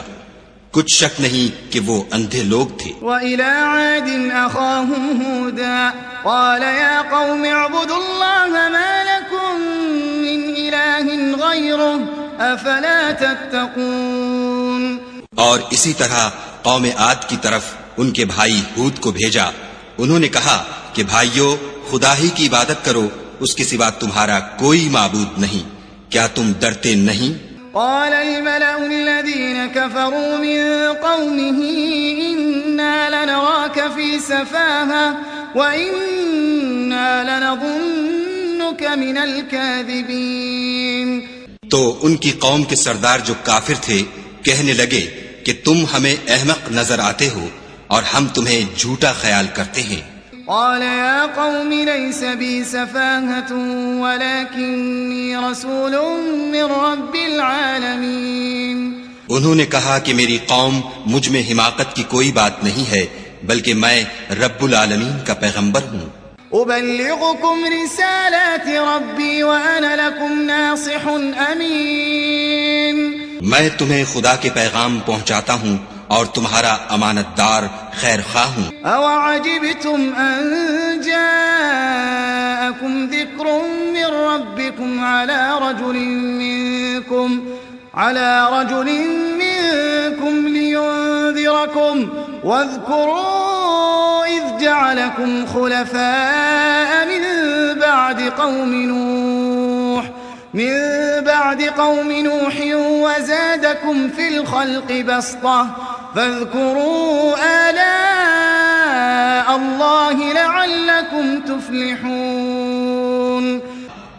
کچھ شک نہیں کہ وہ اندھے لوگ تھے. وَإِلَىٰ عَادٍ أَخَاهُمْ هُودًا قَالَ يَا قَوْمِ اعْبُدُوا اللَّهَ مَا لَكُم مِّنْ إِلَٰهٍ غَيْرُهُ أَفَلَا تَتَّقُونَ. اور اسی طرح قوم عاد کی طرف ان کے بھائی ہود کو بھیجا. انہوں نے کہا کہ بھائیو، خدا ہی کی عبادت کرو، اس کے سوا تمہارا کوئی معبود نہیں، کیا تم ڈرتے نہیں؟ قال الملأ الذين كفروا من قومه إنا لنراك في سفاهة وإنا لنظنك من الكاذبين. تو ان کی قوم کے سردار جو کافر تھے کہنے لگے کہ تم ہمیں احمق نظر آتے ہو اور ہم تمہیں جھوٹا خیال کرتے ہیں. قال يا قوم ليس بي سفاهة ولكني رسول من رب العالمين. انہوں نے کہا کہ میری قوم مجھ میں حماقت کی کوئی بات نہیں ہے بلکہ میں رب العالمین کا پیغمبر ہوں. أبلغكم رسالات ربي وأنا لكم ناصح أمين. میں تمہیں خدا کے پیغام پہنچاتا ہوں اور تمہارا امانت دار خیر خواہ ہوں. أَوَعَجِبْتُمْ أَن جَاءَكُمْ ذِكْرٌ مِّن رَّبِّكُمْ عَلَى رَجُلٍ مِّنكُمْ لِيُنذِرَكُمْ وَاذْكُرُوا إِذْ جَعَلَكُمْ خُلَفَاءَ مِن بعد قوم نوح وزادكم في الخلق بسطة فاذكروا آلاء الله لعلكم تفلحون.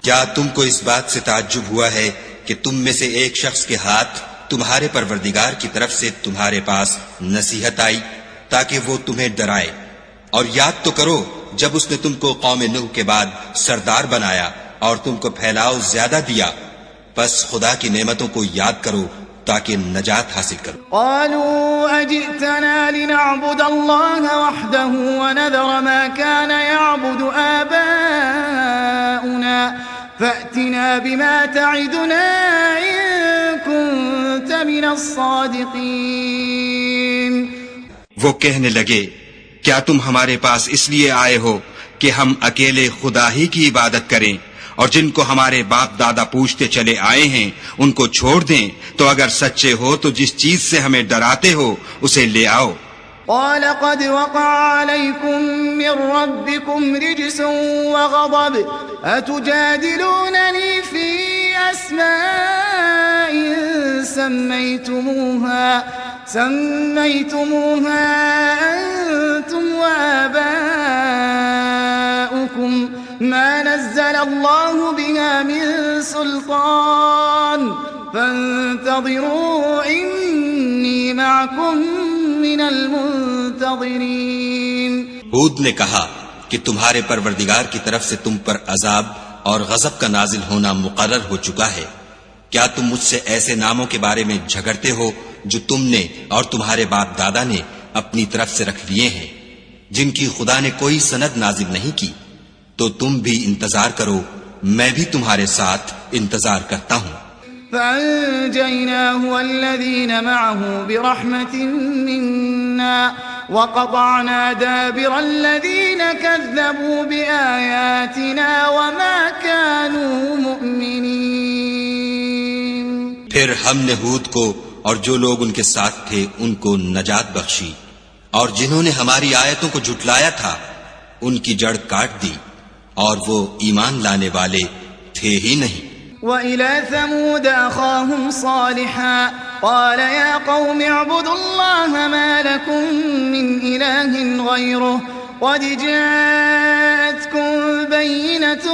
کیا تم کو اس بات سے تعجب ہوا ہے کہ تم میں سے ایک شخص کے ہاتھ تمہارے پروردگار کی طرف سے تمہارے پاس نصیحت آئی تاکہ وہ تمہیں ڈرائے؟ اور یاد تو کرو جب اس نے تم کو قوم نوح کے بعد سردار بنایا اور تم کو پھیلاؤ زیادہ دیا. پس خدا کی نعمتوں کو یاد کرو تاکہ نجات حاصل کرو. قالوا أجئتنا لنعبد الله وحده ونذر ما كان يعبد آباؤنا فأتنا بما تعدنا إن كنت من الصادقين. وہ کہنے لگے کیا تم ہمارے پاس اس لیے آئے ہو کہ ہم اکیلے خدا ہی کی عبادت کریں اور جن کو ہمارے باپ دادا پوچھتے چلے آئے ہیں ان کو چھوڑ دیں؟ تو اگر سچے ہو تو جس چیز سے ہمیں ڈراتے ہو اسے لے آؤ. قال قد وقع عليكم من ربكم رجس وغضب أتجادلونني في أسماء سميتموها أنتم وآباؤكم ما نزل الله بها من سلطان فانتظروا إني معكم من المنتظرين. ہود نے کہا کہ تمہارے پروردگار کی طرف سے تم پر عذاب اور غضب کا نازل ہونا مقرر ہو چکا ہے. کیا تم مجھ سے ایسے ناموں کے بارے میں جھگڑتے ہو جو تم نے اور تمہارے باپ دادا نے اپنی طرف سے رکھ لیے ہیں جن کی خدا نے کوئی سند نازل نہیں کی؟ تو تم بھی انتظار کرو، میں بھی تمہارے ساتھ انتظار کرتا ہوں. فأنجيناه والذين معه برحمة منا وقطعنا دابر الذين كذبوا بآياتنا وما كانوا مؤمنين. پھر ہم نے ہود کو اور جو لوگ ان کے ساتھ تھے ان کو نجات بخشی، اور جنہوں نے ہماری آیتوں کو جھٹلایا تھا ان کی جڑ کاٹ دی، اور وہ ایمان لانے والے تھے ہی نہیں. وَإِلَى ثَمُودَ أَخَاهُمْ صَالِحًا قَالَ يَا قَوْمِ اعْبُدُوا اللَّهَ مَا لَكُمْ مِنْ إِلَٰهٍ غَيْرُهُ قَدْ جَاءَتْكُمْ بَيِّنَةٌ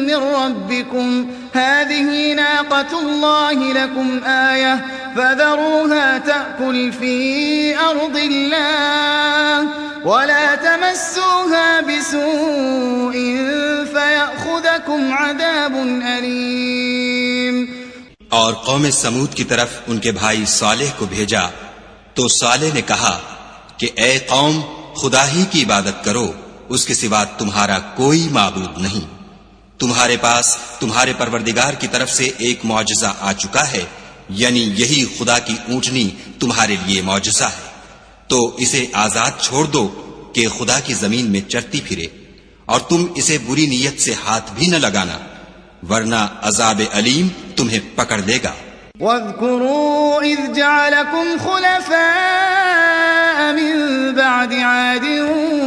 مِّن رَّبِّكُمْ هَٰذِهِ نَاقَةُ اللَّهِ لَكُمْ آيَةً فَذَرُوهَا تَأْكُلْ فِي أَرْضِ اللَّهِ وَلَا تَمَسُّوهَا بِسُوءٍ فَيَأْخُذَكُمْ عَذَابٌ أَلِيمٌ. اور قوم سمود کی طرف ان کے بھائی صالح کو بھیجا تو صالح نے کہا کہ اے قوم خدا ہی کی عبادت کرو، اس کے سوا تمہارا کوئی معبود نہیں. تمہارے پاس تمہارے پروردگار کی طرف سے ایک معجزہ آ چکا ہے، یعنی یہی خدا کی اونٹنی تمہارے لیے معجزہ ہے، تو اسے آزاد چھوڑ دو کہ خدا کی زمین میں چرتی پھرے، اور تم اسے بری نیت سے ہاتھ بھی نہ لگانا ورنہ عذاب علیم تمہیں پکڑ لے گا. واذكروا إذ جعلكم خلفاء من بعد عاد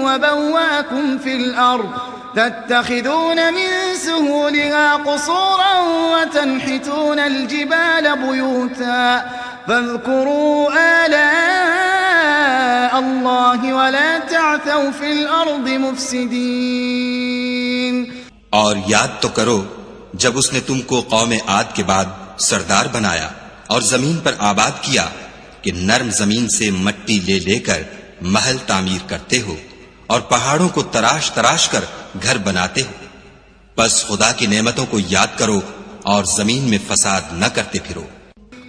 وبواكم في الأرض تتخذون من سهولها قصورا وتنحتون الجبال بيوتا فاذكروا آلاء الله ولا تعثوا في الأرض مفسدين. اور یاد تو کرو جب اس نے تم کو قوم عاد کے بعد سردار بنایا اور زمین پر آباد کیا کہ نرم زمین سے مٹی لے لے کر محل تعمیر کرتے ہو اور پہاڑوں کو تراش تراش کر گھر بناتے ہو. بس خدا کی نعمتوں کو یاد کرو اور زمین میں فساد نہ کرتے پھرو.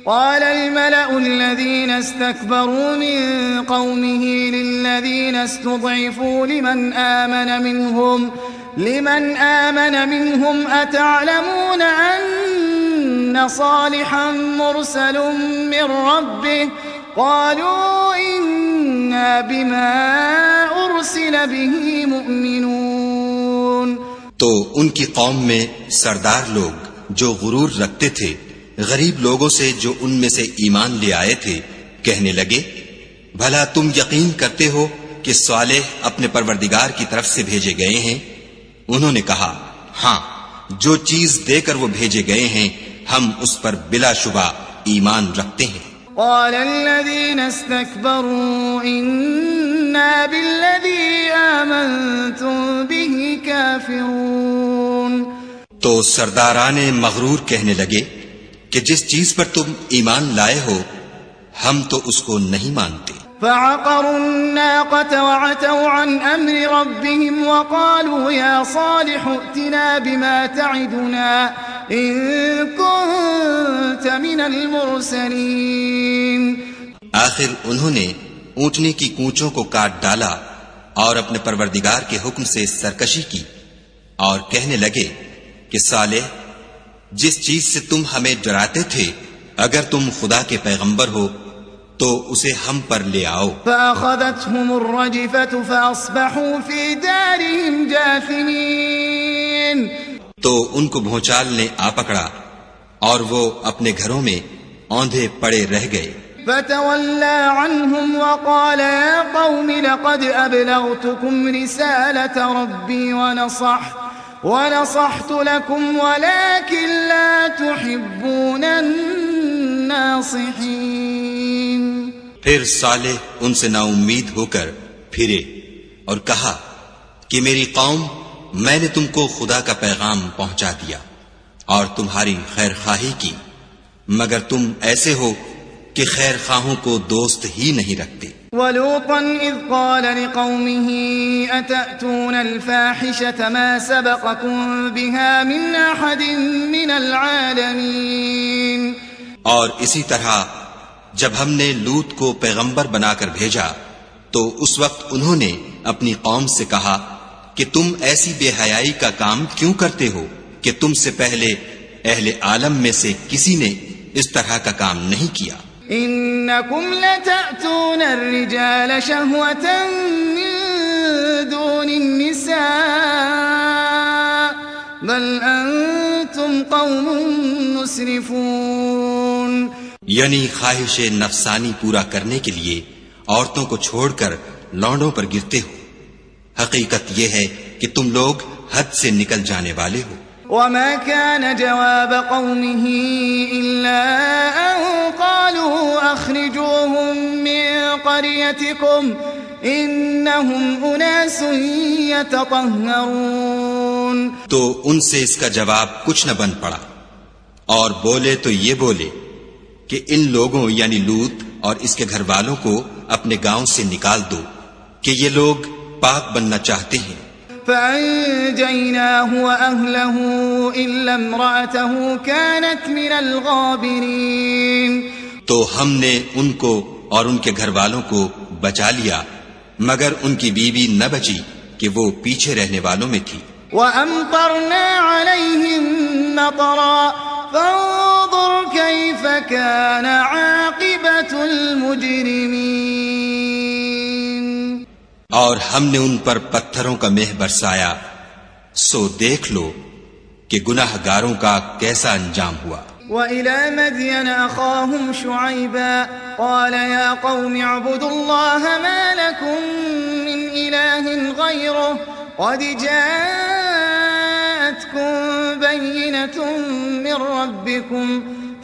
قال الملأ الذين استكبروا من قومه للذين استضعفوا لمن آمن منهم أتعلمون أن إن صالحا مرسل من ربه قالوا إنا بما أرسل به مؤمنون. تو ان کی قوم میں سردار لوگ جو غرور رکھتے تھے غریب لوگوں سے جو ان میں سے ایمان لے آئے تھے کہنے لگے بھلا تم یقین کرتے ہو کہ صالح اپنے پروردگار کی طرف سے بھیجے گئے ہیں؟ انہوں نے کہا ہاں، جو چیز دے کر وہ بھیجے گئے ہیں ہم اس پر بلا شبہ ایمان رکھتے ہیں. قال الذين استكبروا إنا بالذي آمنتم به كافرون. تو سرداران مغرور کہنے لگے کہ جس چیز پر تم ایمان لائے ہو ہم تو اس کو نہیں مانتے. فعقروا الناقة وعتوا عن أمر ربهم وقالوا يا صالح ائتنا بما تعدنا إن كنت من المرسلين. آخر انہوں نے اونٹنی کی کونچوں کو کاٹ ڈالا اور اپنے پروردگار کے حکم سے سرکشی کی اور کہنے لگے کہ صالح جس چیز سے تم ہمیں ڈراتے تھے اگر تم خدا کے پیغمبر ہو تو اسے ہم پر لے آؤ. فأخذتهم الرجفة فأصبحوا في دارهم جاثمين. تو ان کو بھونچال نے آ پکڑا اور وہ اپنے گھروں میں اوندھے پڑے رہ گئے. فتولى عنهم وقال يا قوم لقد أبلغتكم رسالة ربي ونصحت لكم ولكن لا تحبون الناصحين. پھر صالح ان سے نا امید ہو کر پھرے اور کہا کہ میری قوم میں نے تم کو خدا کا پیغام پہنچا دیا اور تمہاری خیر خواہی کی مگر تم ایسے ہو کہ خیر خواہوں کو دوست ہی نہیں رکھتے. وَلُوطًا إِذْ قَالَ لِقَوْمِهِ أَتَأْتُونَ الْفَاحِشَةَ مَا سَبَقَكُمْ بِهَا مِنْ أَحَدٍ مِنَ الْعَالَمِينَ. اور اسی طرح جب ہم نے لوط کو پیغمبر بنا کر بھیجا تو اس وقت انہوں نے اپنی قوم سے کہا کہ تم ایسی بے حیائی کا کام کیوں کرتے ہو کہ تم سے پہلے اہل عالم میں سے کسی نے اس طرح کا کام نہیں کیا. انکم لتأتون الرجال شہوة من دون النساء بل انتم قوم مسرفون. یعنی خواہش نفسانی پورا کرنے کے لیے عورتوں کو چھوڑ کر لونڈوں پر گرتے ہو. حقیقت یہ ہے کہ تم لوگ حد سے نکل جانے والے ہو. وما كان جواب قومه إلا أن قالوا أخرجوهم من قريتكم إنهم أناس يتطهرون. تو ان سے اس کا جواب کچھ نہ بن پڑا اور بولے تو یہ بولے کہ ان لوگوں یعنی لوط اور اس کے گھر والوں کو اپنے گاؤں سے نکال دو کہ یہ لوگ پاک بننا چاہتے ہیں. فأنجيناه وأهله إلا امرأته كانت من الغابرين. تو ہم نے ان کو اور ان کے گھر والوں کو بچا لیا مگر ان کی بیوی نہ بچی کہ وہ پیچھے رہنے والوں میں تھی. وأمطرنا عليهم مطرا فانظر كيف كان عاقبة المجرمين. اور ہم نے ان پر پتھروں کا مہ برسایا سو دیکھ لو کہ گناہ گاروں کا کیسا انجام ہوا. وَإِلَى مَدْيَنَ أَخَاهُمْ شُعَيْبًا قَالَ يَا قَوْمِ اعْبُدُوا اللَّهَ مَا لَكُمْ مِنْ إِلَٰهٍ غَيْرُهُ قَدْ جَاءَتْكُمْ بَيِّنَةٌ مِّن رَّبِّكُمْ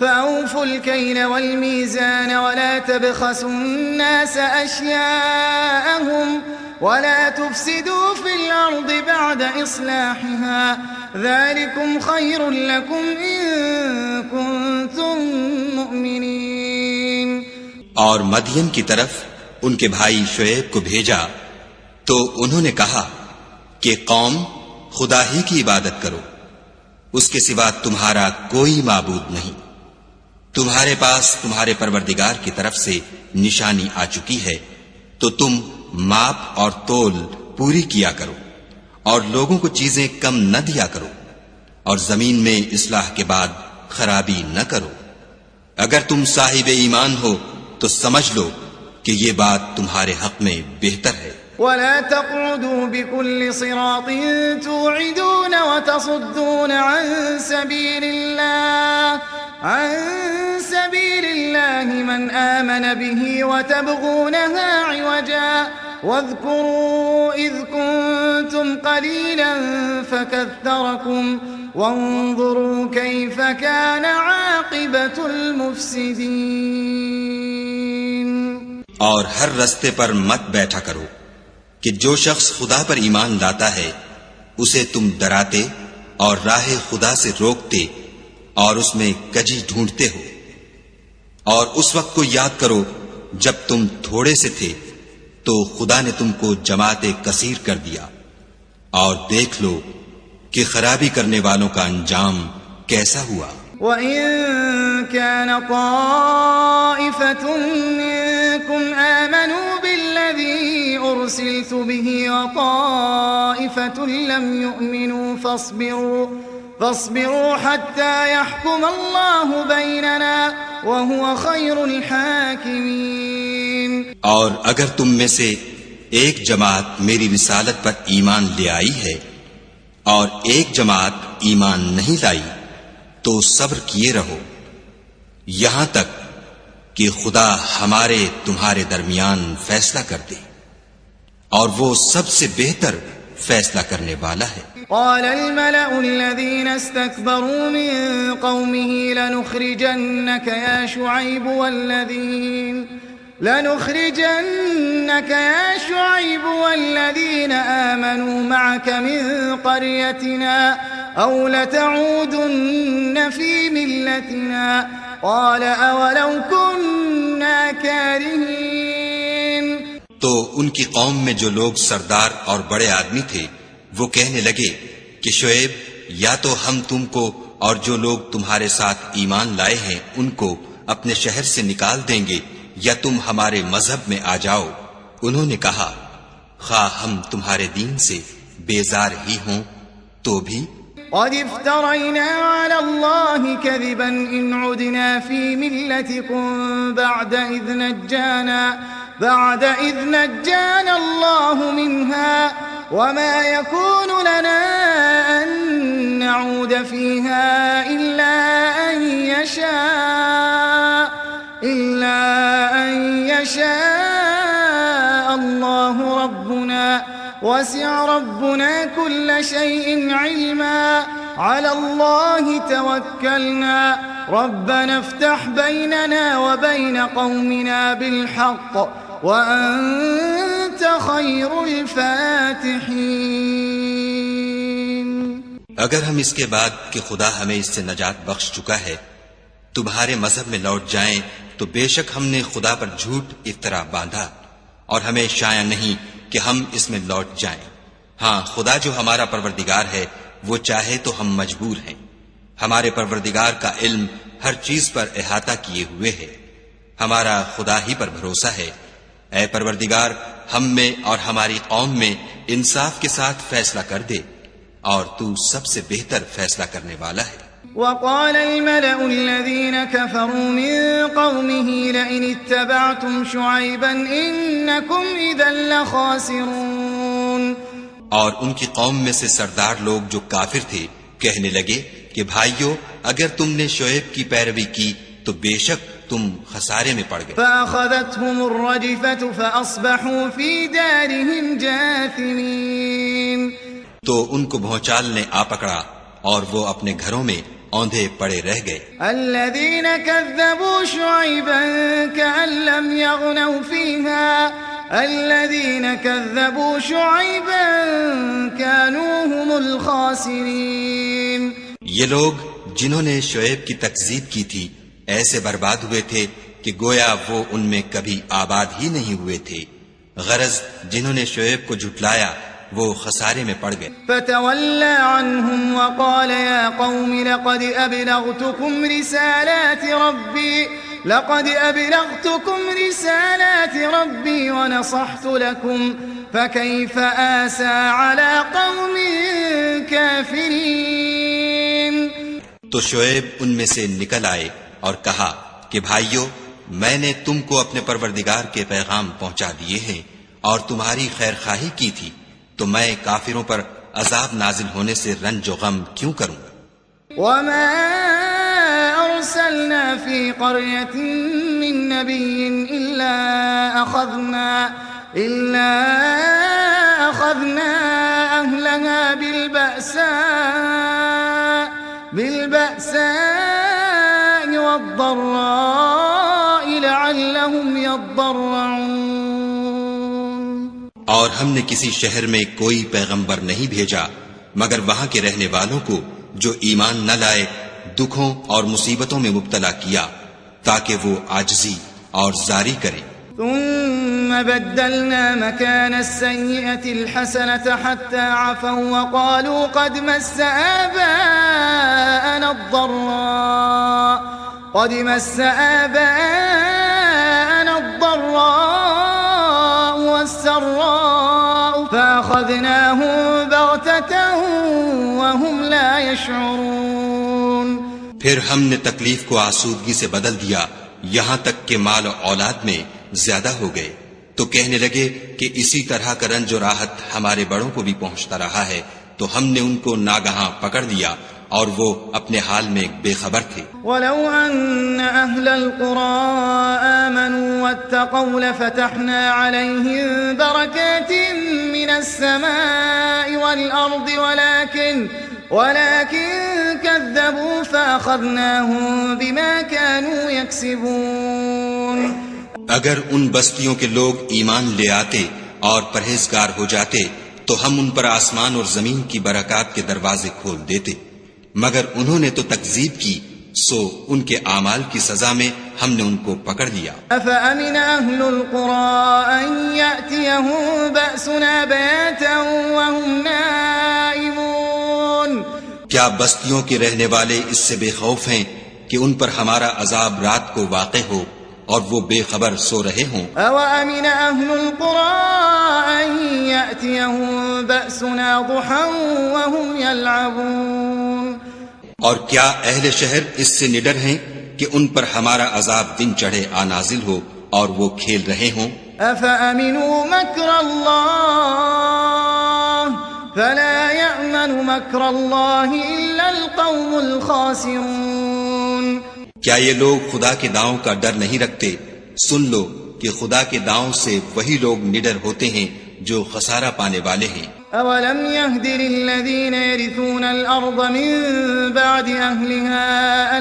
فَأَوْفُوا الْكَيْلَ وَالْمِيزَانَ وَلَا تَبْخَسُوا النَّاسَ أَشْيَاءَهُمْ وَلَا تُفْسِدُوا فِي الْأَرْضِ بَعْدَ إِصْلَاحِهَا ذَلِكُمْ خَيْرٌ لَكُمْ إِن كُنتُم مُّؤْمِنِينَ. اور مدین کی طرف ان کے بھائی شعیب کو بھیجا تو انہوں نے کہا کہ قوم خدا ہی کی عبادت کرو، اس کے سوا تمہارا کوئی معبود نہیں. تمہارے پاس تمہارے پروردگار کی طرف سے نشانی آ چکی ہے تو تم ماپ اور تول پوری کیا کرو اور لوگوں کو چیزیں کم نہ دیا کرو اور زمین میں اصلاح کے بعد خرابی نہ کرو. اگر تم صاحب ایمان ہو تو سمجھ لو کہ یہ بات تمہارے حق میں بہتر ہے. ولا تقعدوا بكل صراط توعدون وتصدون عن سبيل الله من آمن به وتبغونها عوجا واذكروا إذ كنتم قليلا فكثركم وانظروا كيف كان عاقبة المفسدين. اور ہر رستے پر مت بیٹھا کرو کہ جو شخص خدا پر ایمان لاتا ہے اسے تم ڈراتے اور راہ خدا سے روکتے اور اس میں کجی ڈھونڈتے ہو. اور اس وقت کو یاد کرو جب تم تھوڑے سے تھے تو خدا نے تم کو جماعت کثیر کر دیا. اور دیکھ لو کہ خرابی کرنے والوں کا انجام کیسا ہوا. وَإِن كَانَ طَائِفَةٌ مِّنكُمْ آمَنُوا بِالَّذِي أُرْسِلْتُ بِهِ وَطَائِفَةٌ لَّمْ يُؤْمِنُوا فاصبروا حتى يحكم الله بيننا وهو خير الحاكمين. اور اگر تم میں سے ایک جماعت میری رسالت پر ایمان لے آئی ہے اور ایک جماعت ایمان نہیں لائی تو صبر کیے رہو یہاں تک کہ خدا ہمارے تمہارے درمیان فیصلہ کر دے اور وہ سب سے بہتر فیصلہ کرنے والا ہے. قال الملأ الذين استكبروا من قومه لنخرجنك يا شعيب والذين آمنوا معك من قريتنا أو لتعودن في ملتنا قال أولو كنا كارهين. تو ان کی قوم میں جو لوگ سردار اور بڑے آدمی تھے وہ کہنے لگے کہ شعیب یا تو ہم تم کو اور جو لوگ تمہارے ساتھ ایمان لائے ہیں ان کو اپنے شہر سے نکال دیں گے یا تم ہمارے مذہب میں آ جاؤ. انہوں نے کہا خواہ ہم تمہارے دین سے بیزار ہی ہوں تو بھی قد افترينا على الله كذبا إن عدنا في ملتكم بعد إذ نجانا الله منها وما يكون لنا أن نعود فيها إلا أن يشاء الله ربنا وسع ربنا كل شيء علما على الله توكلنا ربنا افتح بيننا وبين قومنا بالحق وأنت خير الفاتحين. اگر ہم اس کے بعد کہ خدا ہمیں اس سے نجات بخش چکا ہے تمہارے مذہب میں لوٹ جائیں تو بے شک ہم نے خدا پر جھوٹ افطرا باندھا اور ہمیں شایع نہیں کہ ہم اس میں لوٹ جائیں. ہاں خدا جو ہمارا پروردگار ہے وہ چاہے تو ہم مجبور ہیں. ہمارے پروردگار کا علم ہر چیز پر احاطہ کیے ہوئے ہے. ہمارا خدا ہی پر بھروسہ ہے. اے پروردگار ہم میں اور ہماری قوم میں انصاف کے ساتھ فیصلہ کر دے اور تو سب سے بہتر فیصلہ کرنے والا ہے. وقال الملأ الذين كفروا من قومه لئن اتبعتم شعيبا إنكم إذا لخاسرون. اور ان کی قوم میں سے سردار لوگ جو کافر تھے کہنے لگے کہ بھائیو اگر تم نے شعیب کی پیروی کی تو بے شک تم خسارے میں پڑ گئے. فأخذتهم الرجفة فأصبحوا في دارهم جاثمين. تو ان کو بھونچال نے آ پکڑا اور وہ اپنے گھروں میں اوندھے پڑے رہ گئے. الذين كذبوا شعيبا كأن لم يغنوا فيها الذين كذبوا شعيبا كانوا هم الخاسرين. یہ لوگ جنہوں نے شعیب کی تکذیب کی تھی ایسے برباد ہوئے تھے کہ گویا وہ ان میں کبھی آباد ہی نہیں ہوئے تھے. غرض جنہوں نے شعیب کو جھٹلایا وہ خسارے میں پڑ گئے. فتولى عنهم وقال يا قوم لقد أبلغتكم رسالات ربي ونصحت لكم فكيف آسى على قوم كافرين. تو شعیب ان میں سے نکل آئے اور کہا کہ بھائیو، میں نے تم کو اپنے پروردگار کے پیغام پہنچا دیے ہیں اور تمہاری خیر خواہی کی تھی، تو میں کافروں پر عذاب نازل ہونے سے رنج و غم کیوں کروں؟ وما أرسلنا في قرية من نبي إلا أخذنا أهلها بالبأساء والضراء لعلهم يضرعون۔ اور ہم نے کسی شہر میں کوئی پیغمبر نہیں بھیجا مگر وہاں کے رہنے والوں کو جو ایمان نہ لائے دکھوں اور مصیبتوں میں مبتلا کیا تاکہ وہ عاجزی اور زاری کریں۔ ثم بدلنا مكان السيئة الحسنة حتى عفوا وقالوا قد مس آباءنا الضراء والسراء فأخذناهم بغتة وهم لا يشعرون۔ پھر ہم نے تکلیف کو آسودگی سے بدل دیا یہاں تک کہ مال و اولاد میں زیادہ ہو گئے، تو کہنے لگے کہ اسی طرح کا رنج و راحت ہمارے بڑوں کو بھی پہنچتا رہا ہے، تو ہم نے ان کو ناگہاں پکڑ لیا اور وہ اپنے حال میں بے خبر تھے۔ وَلَوْ أَنَّ أَهْلَ الْقُرَىٰ آمَنُوا وَاتَّقَوْا لَفَتَحْنَا عَلَيْهِمْ بَرَكَاتٍ مِّنَ السَّمَاءِ وَالْأَرْضِ وَلَكِن كَذَّبُوا فَأَخَذْنَاهُمْ بِمَا كَانُوا يَكْسِبُونَ۔ اگر ان بستیوں کے لوگ ایمان لے آتے اور پرہیزگار ہو جاتے تو ہم ان پر آسمان اور زمین کی برکات کے دروازے کھول دیتے، مگر انہوں نے تو تکذیب کی، سو ان کے اعمال کی سزا میں ہم نے ان کو پکڑ لیا۔ أَفَأَمِنَ أَهْلُ الْقُرَىٰ أَن يَأْتِيَهُم بَأْسُنَا بَيَاتًا وَهُمْ نَائِمُونَ؟ کیا بستیوں کے رہنے والے اس سے بے خوف ہیں کہ ان پر ہمارا عذاب رات کو واقع ہو اور وہ بے خبر سو رہے ہوں؟ أَوَأَمِنَ أَهْلُ الْقُرَىٰ أَن يَأْتِيَهُم بَأْسُنَا ضُحًى وَهُمْ يَلْعَبُونَ؟ اور کیا اہل شہر اس سے نڈر ہیں کہ ان پر ہمارا عذاب دن چڑھے نازل ہو اور وہ کھیل رہے ہوں؟ أَفَأَمِنُوا مَكْرَ اللَّهِ فَلَا يَأْمَنُ مَكْرَ اللَّهِ إِلَّا الْقَوْمُ الْخَاسِرُونَ۔ کیا یہ لوگ خدا کے داؤں کا ڈر نہیں رکھتے؟ سن لو کہ خدا کے داؤں سے وہی لوگ نڈر ہوتے ہیں جو خسارہ پانے والے ہیں۔ أَوَلَمْ يَهْدِ لِلَّذِينَ يَرِثُونَ الْأَرْضَ مِن بَعْدِ أَهْلِهَا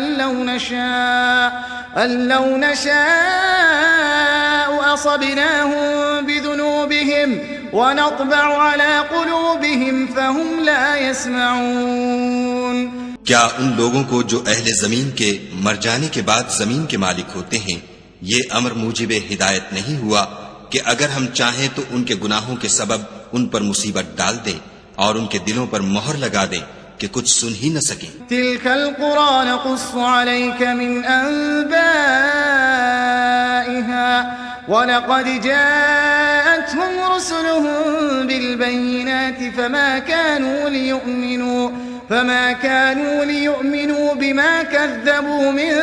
أَن لَّوْ نَشَاءُ أَصَبْنَاهُم بِذُنُوبِهِمْ وَنَطْبَعُ عَلَىٰ قُلُوبِهِمْ فَهُمْ لَا يَسْمَعُونَ۔ کیا ان لوگوں کو جو اہل زمین کے مر جانے کے بعد زمین کے مالک ہوتے ہیں یہ امر موجب ہدایت نہیں ہوا کہ اگر ہم چاہیں تو ان کے گناہوں کے سبب ان پر مصیبت ڈال دیں اور ان کے دلوں پر مہر لگا دیں کہ کچھ سن ہی نہ سکیں؟ تِلْكَ الْقُرَىٰ نَقُصُّ عَلَيْكَ مِنْ أَنبَائِهَا وَلَقَدْ جَاءَتْهُمْ رُسُلُهُم بِالْبَيِّنَاتِ فما كانوا ليؤمنوا بما كذبوا من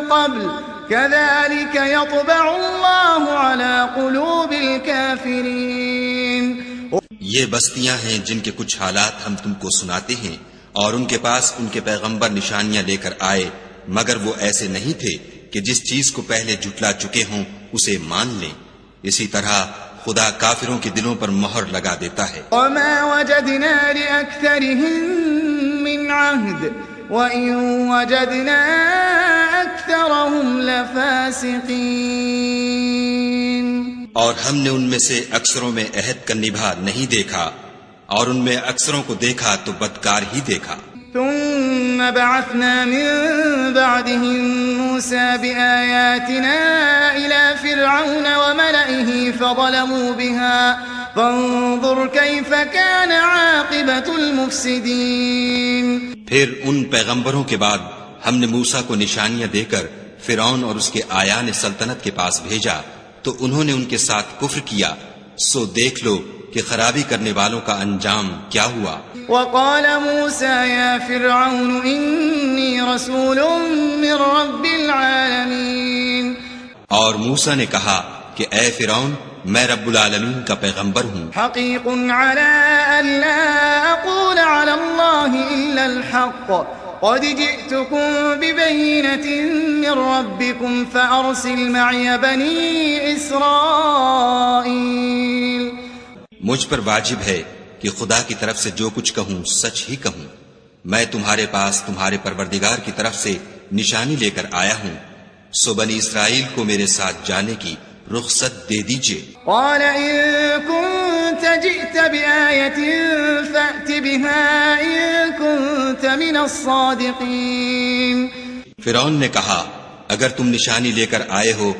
قبل كذلك يطبع الله على قلوب الكافرين۔ یہ بستیاں ہیں جن کے کچھ حالات ہم تم کو سناتے ہیں اور ان کے پاس ان کے پیغمبر نشانیاں لے کر آئے، مگر وہ ایسے نہیں تھے کہ جس چیز کو پہلے جھٹلا چکے ہوں اسے مان لیں۔ اسی طرح خدا کافروں کے دلوں پر مہر لگا دیتا ہے۔ وما وجدنا لأكثرهم من عهد وإن وجدنا أكثرهم لفاسقين۔ اور ہم نے ان میں سے اکثروں میں عہد کا نبھا نہیں دیکھا اور ان میں اکثروں کو دیکھا تو بدکار ہی دیکھا۔ ثم بعثنا من بعدهم موسى بآياتنا إلى فرعون وملئه فظلموا بها فانظر كيف كان عاقبة المفسدين۔ پھر ان پیغمبروں کے بعد ہم نے موسیٰ کو نشانیاں دے کر فرعون اور اس کے آیان سلطنت کے پاس بھیجا تو انہوں نے ان کے ساتھ کفر کیا، سو دیکھ لو کہ خرابی کرنے والوں کا انجام کیا ہوا۔ وقال موسى يا فرعون إني رسول من رب العالمين، اور موسیٰ نے کہا کہ اے فرعون، میں رب العالمین کا پیغمبر ہوں، حقيق على أن لا أقول على الله إلا الحق، قد جئتكم ببينة من ربكم فأرسل معي بني إسرائيل۔ مجھ پر واجب ہے کہ خدا کی طرف سے جو کچھ کہوں سچ ہی کہوں، میں تمہارے پاس تمہارے پروردگار کی طرف سے نشانی لے کر آیا ہوں، سو بنی اسرائیل کو میرے ساتھ جانے کی رخصت دے دیجئے۔ قال إن كنت جئت بآية فأت بها إن كنت من الصادقين۔ فرعون نے کہا اگر تم نشانی لے کر آئے ہو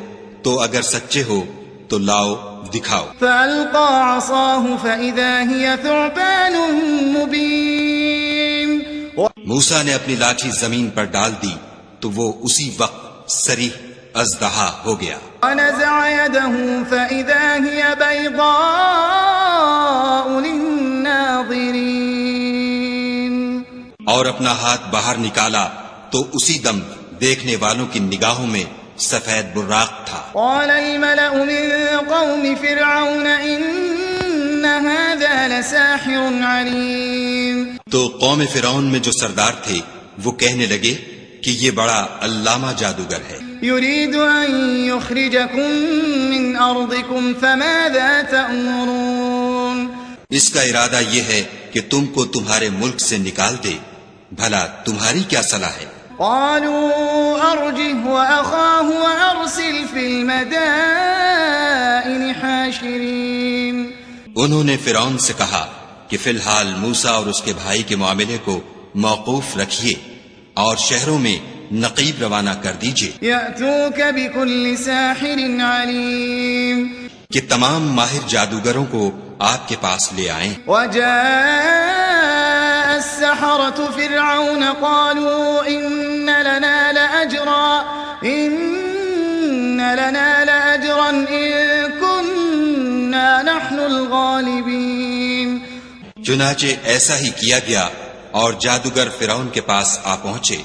تو اگر سچے ہو تو لاؤ دکھاؤ۔ فألقى عصاه فإذا هي ثعبان مبين۔ موسیٰ نے اپنی لاٹھی زمین پر ڈال دی تو وہ اسی وقت صریح اژدہا ہو گیا۔ ونزع يده فإذا هي بيضاء للناظرين۔ اور اپنا ہاتھ باہر نکالا تو اسی دم دیکھنے والوں کی نگاہوں میں سفید براق تھا۔ قال الملأ من قوم فرعون إن هذا لساحر عليم۔ تو قوم فرعون میں جو سردار تھے وہ کہنے لگے کہ یہ بڑا علامہ جادوگر ہے، يريد أن يخرجكم من أرضكم فماذا تأمرون۔ اس کا ارادہ یہ ہے کہ تم کو تمہارے ملک سے نکال دے، بھلا تمہاری کیا صلاح ہے؟ قالوا أرجه وأخاه وأرسل في المدائن حاشرين۔ انہوں نے فرعون سے کہا کہ فی الحال موسیٰ اور اس کے بھائی کے معاملے کو موقوف رکھیے اور شہروں میں نقیب روانہ کر دیجئے يأتوك بكل ساحر عليم۔ کہ تمام ماہر جادوگروں کو آپ کے پاس لے آئیں۔ وجاء السحرة فرعون قالوا إن لنا لأجرا إن كنا نحن الغالبين۔ چنانچہ ایسا ہی کیا گیا اور جادوگر فرعون کے پاس آ پہنچے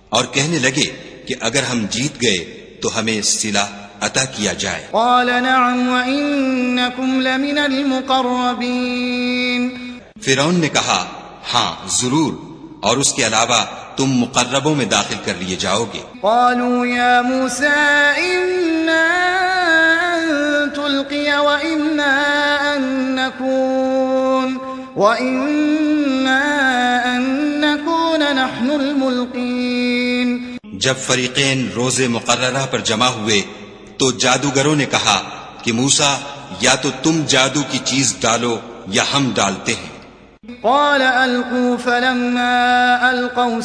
اور کہنے لگے کہ اگر ہم جیت گئے تو ہمیں صلہ عطا کیا جائے۔ قال نعم وإنكم لمن المقربين۔ فرعون نے کہا ہاں ضرور، اور اس کے علاوہ تم مقربوں میں داخل کر لیے جاؤ گے۔ قالوا يا موسى إما أن تلقي وإما أن نكون نحن الملقين۔ جب فریقین روز مقررہ پر جمع ہوئے تو جادوگروں نے کہا کہ موسیٰ یا تو تم جادو کی چیز ڈالو یا ہم ڈالتے ہیں۔ قال ألقوا فلما ألقوا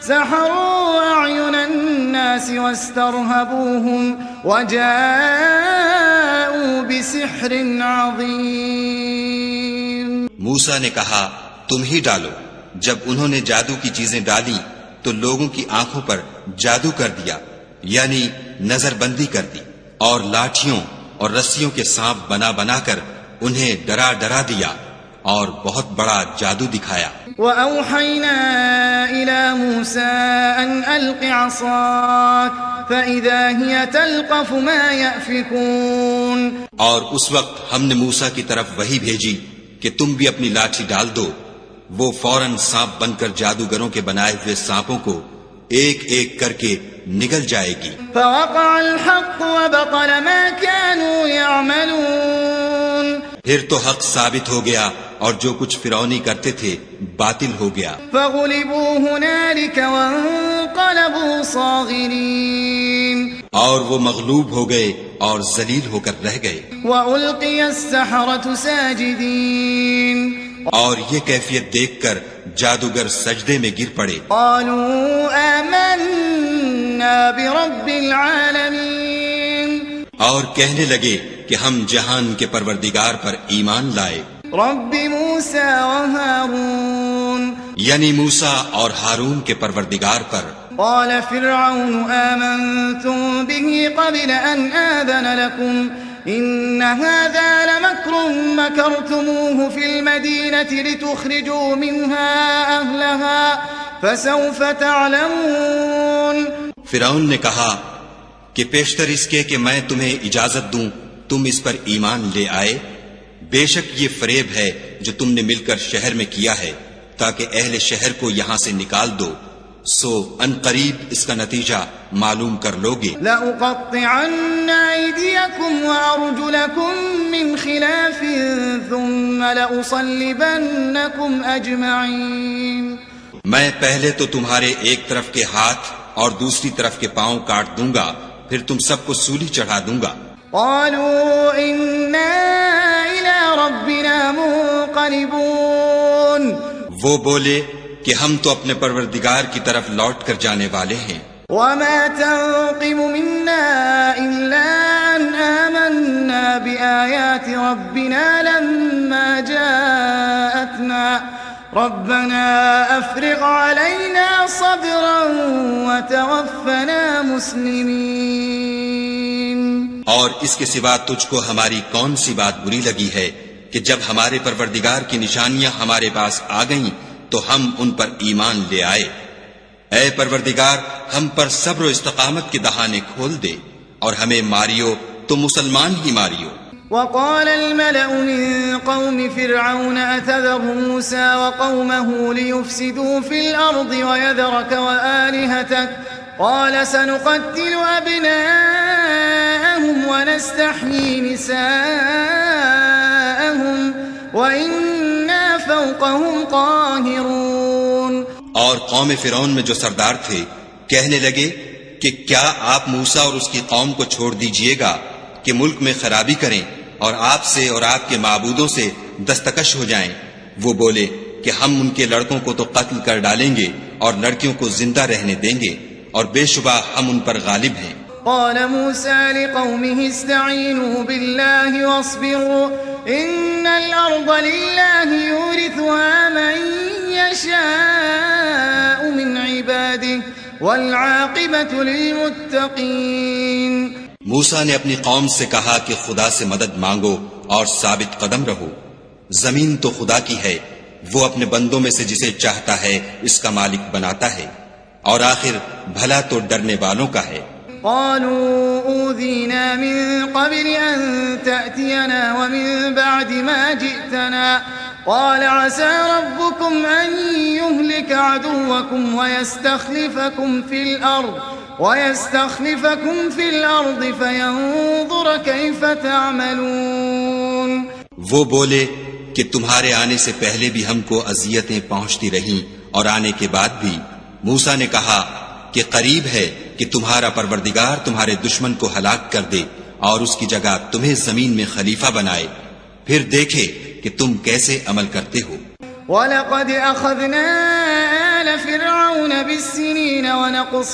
سحروا أعين الناس واسترهبوهم وجاءوا بسحر عظيم۔ موسیٰ نے کہا تم ہی ڈالو۔ جب انہوں نے جادو کی چیزیں ڈالی تو لوگوں کی آنکھوں پر جادو کر دیا، یعنی نظر بندی کر دی، اور لاٹھیوں اور رسیوں کے سانپ بنا بنا کر انہیں ڈرا ڈرا دیا اور بہت بڑا جادو دکھایا۔ وأوحينا إلى موسى أن ألق عصاك فإذا هي تلقف ما يأفكون۔ اور اس وقت ہم نے موسیٰ کی طرف وحی بھیجی کہ تم بھی اپنی لاٹھی ڈال دو، وہ فوراً سانپ بن کر جادوگروں کے بنائے ہوئے سانپوں کو ایک ایک کر کے نگل جائے گی۔ فوقع الحق وبطل ما كانوا يعملون۔ پھر تو حق ثابت ہو گیا اور جو کچھ فرعونی کرتے تھے باطل ہو گیا۔ فغلبوا هنالك وانقلبوا صاغرين۔ اور وہ مغلوب ہو گئے اور ذلیل ہو کر رہ گئے۔ وألقي السحرة ساجدين۔ اور یہ کیفیت دیکھ کر جادوگر سجدے میں گر پڑے۔ قالوا آمنا برب العالمین۔ اور کہنے لگے کہ ہم جہان کے پروردگار پر ایمان لائے، رب موسیٰ وہارون، یعنی موسیٰ اور ہارون کے پروردگار پر۔ قال فرعون آمنتم به قبل أن آذن لكم إن هذا لمكر مكرتموه في المدينة لتخرجوا منها أهلها فسوف تعلمون. فرعون نے کہا کہ پیشتر اس کے کہ میں تمہیں اجازت دوں تم اس پر ایمان لے آئے، بے شک یہ فریب ہے جو تم نے مل کر شہر میں کیا ہے تاکہ اہل شہر کو یہاں سے نکال دو، سو ان قریب اس کا نتیجہ معلوم کر لوگے. لأقطعن أيديكم وأرجلكم من خلاف ثم لأصلبنكم أجمعين. میں پہلے تو تمہارے ایک طرف کے ہاتھ اور دوسری طرف کے پاؤں کاٹ دوں گا، پھر تم سب کو سولی چڑھا دوں گا. قالوا إنا إلى ربنا منقلبون. وہ بولے کہ ہم تو اپنے پروردگار کی طرف لوٹ کر جانے والے ہیں. وما تنقم منا إلا أن آمنا بآيات ربنا لما جاءتنا ربنا أفرغ علينا صبرا وتوفنا مسلمين. اور اس کے سوا تجھ کو ہماری کون سی بات بری لگی ہے کہ جب ہمارے پروردگار کی نشانیاں ہمارے پاس آ گئیں تو ہم ان پر ایمان لے آئے. اے پروردگار ہم پر صبر و استقامت کے دہانے کھول دے اور ہمیں ماریو تو مسلمان ہی ماریو. وقال الملأ من قوم فرعون أتذر موسى وقومه ليفسدوا في الأرض ويذرك وآلهتك قال سنقتل أبناءهم ونستحيي نساءهم وإنا فوقهم قاهرون. اور قوم فرعون میں جو سردار تھے کہنے لگے کہ کیا آپ موسیٰ اور اس کی قوم کو چھوڑ دیجئے گا کہ ملک میں خرابی کریں اور آپ سے اور آپ کے معبودوں سے دستکش ہو جائیں. وہ بولے کہ ہم ان کے لڑکوں کو تو قتل کر ڈالیں گے اور لڑکیوں کو زندہ رہنے دیں گے اور بے شبہ ہم ان پر غالب ہیں. قال موسى لقومه استعينوا بالله واصبروا إن الأرض لله يورثها من يشاء من عباده والعاقبة للمتقين. موسیٰ نے اپنی قوم سے کہا کہ خدا سے مدد مانگو اور ثابت قدم رہو. زمین تو خدا کی ہے، وہ اپنے بندوں میں سے جسے چاہتا ہے اس کا مالک بناتا ہے، اور آخر بھلا تو ڈرنے والوں کا ہے. قالوا أوذينا من قبل أن تأتينا ومن بعد ما جئتنا قال عسى ربكم أن يهلك عدوكم ويستخلفكم في الأرض فينظر كيف تعملون. وہ بولے کہ تمہارے آنے سے پہلے بھی ہم کو اذیتیں پہنچتی رہیں اور آنے کے بعد بھی. موسیٰ نے کہا کہ قریب ہے کہ تمہارا پروردگار تمہارے دشمن کو ہلاک کر دے اور اس کی جگہ تمہیں زمین میں خلیفہ بنائے، پھر دیکھے کہ تم کیسے عمل کرتے ہو. وَلَقَدْ أَخَذْنَا آلَ فِرْعَوْنَ بِالسِّنِينَ وَنَقْصٍ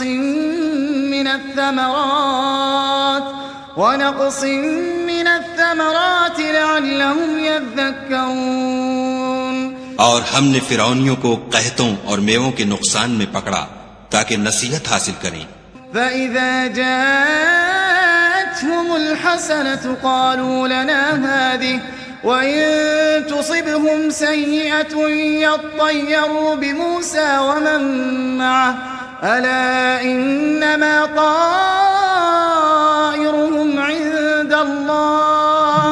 مِّنَ الثَّمَرَاتِ لَعَلَّهُمْ يَذَّكَّرُونَ. اور ہم نے فرعونیوں کو قحطوں اور میووں کے نقصان میں پکڑا تاکہ نصیحت حاصل کریں. فَإِذَا جَاءَتْهُمُ الْحَسَنَةُ قَالُوا لَنَا هَٰذِهِ وَإِن تُصِبْهُمْ سَيِّئَةٌ يَطَّيَّرُوا بِمُوسَىٰ وَمَن مَّعَهُ أَلَا إِنَّمَا طَائِرُهُمْ عِندَ اللَّهِ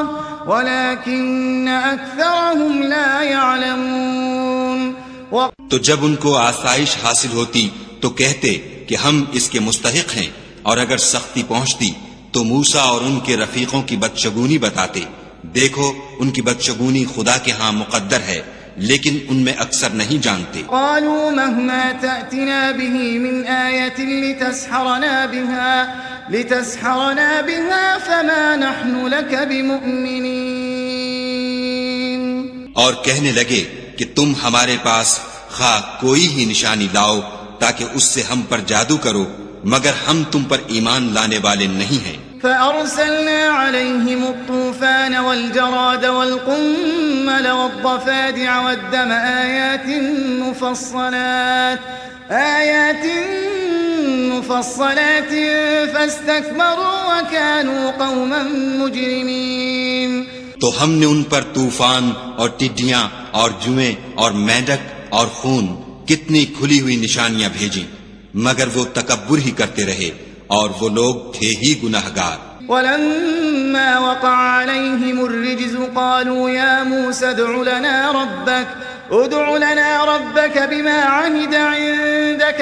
وَلَٰكِنَّ أَكْثَرَهُمْ لَا يَعْلَمُونَ. تو جب ان کو آسائش حاصل ہوتی تو کہتے کہ ہم اس کے مستحق ہیں، اور اگر سختی پہنچتی تو موسیٰ اور ان کے رفیقوں کی بدشگونی بتاتے. دیکھو ان کی بدشگونی خدا کے ہاں مقدر ہے، لیکن ان میں اکثر نہیں جانتے. قالوا مهما تأتنا به من آية لتسحرنا بها فما نحن لك بمؤمنين. اور کہنے لگے کہ تم ہمارے پاس خواہ کوئی ہی نشانی لاؤ تاکہ اس سے ہم پر جادو کرو، مگر ہم تم پر ایمان لانے والے نہیں ہیں. فأرسلنا عليهم الطوفان والجراد والقمل والضفادع والدم آيات مفصلات فاستكبروا وكانوا قوما مجرمين. تو ہم نے ان پر طوفان اور ٹڈیاں اور جوئیں اور مینڈک اور خون کتنی کھلی ہوئی نشانیاں بھیجیں، مگر وہ تکبر ہی کرتے رہے اور وہ لوگ تھے ہی گناہگار. ولما وقع عليهم الرجز قالوا يا موسى ادع لنا ربك بما عهد عندك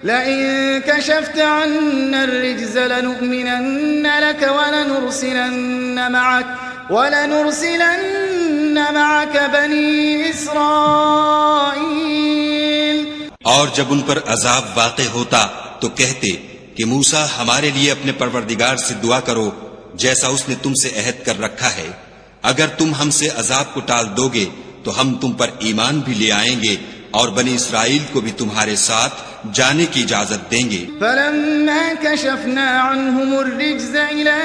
لئن كشفت عنا الرجز لنؤمنن لك ولنرسلن معك بني إسرائيل. اور جب ان پر عذاب واقع ہوتا تو کہتے کہ موسیٰ ہمارے لیے اپنے پروردگار سے دعا کرو جیسا اس نے تم سے عہد کر رکھا ہے. اگر تم ہم سے عذاب کو ٹال دو گے تو ہم تم پر ایمان بھی لے آئیں گے اور بنی اسرائیل کو بھی تمہارے ساتھ جانے کی اجازت دیں گے. فلما كشفنا عنهم الرجز إلى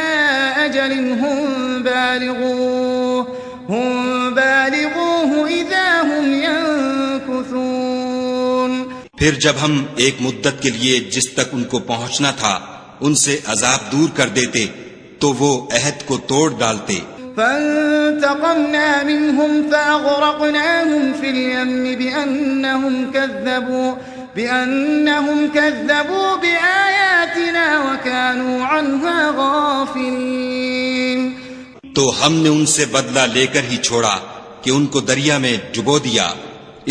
أجل هم بالغوه إذا هم ينكثون. پھر جب ہم ایک مدت کے لیے جس تک ان کو پہنچنا تھا ان سے عذاب دور کر دیتے تو وہ عہد کو توڑ ڈالتے. فانتقمنا منهم فأغرقناهم في اليم بأنهم كذبوا بآياتنا وكانوا عنها غافلين. تو ہم نے ان سے بدلہ لے کر ہی چھوڑا کہ ان کو دریا میں ڈبو دیا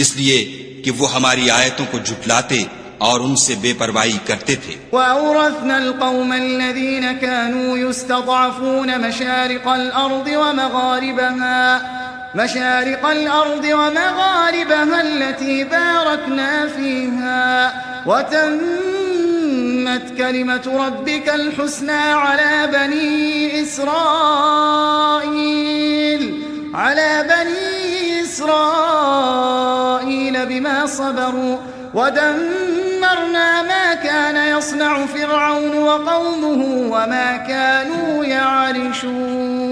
اس لیے کہ وہ ہماری آیتوں کو جھٹلاتے اور ان سے بے پرواہی کرتے تھے. وَأَوْرَثْنَا الْقَوْمَ الَّذِينَ كَانُوا يُسْتَضْعَفُونَ مَشَارِقَ الْأَرْضِ وَمَغَارِبَهَا الَّتِي بَارَكْنَا فِيهَا وَتَمَّتْ كَلِمَةُ رَبِّكَ الْحُسْنَى عَلَى بَنِي إِسْرَائِيلَ بِمَا صَبَرُوا ودمرنا ما كان يصنع فرعون وقومه وما كانوا يعرشون.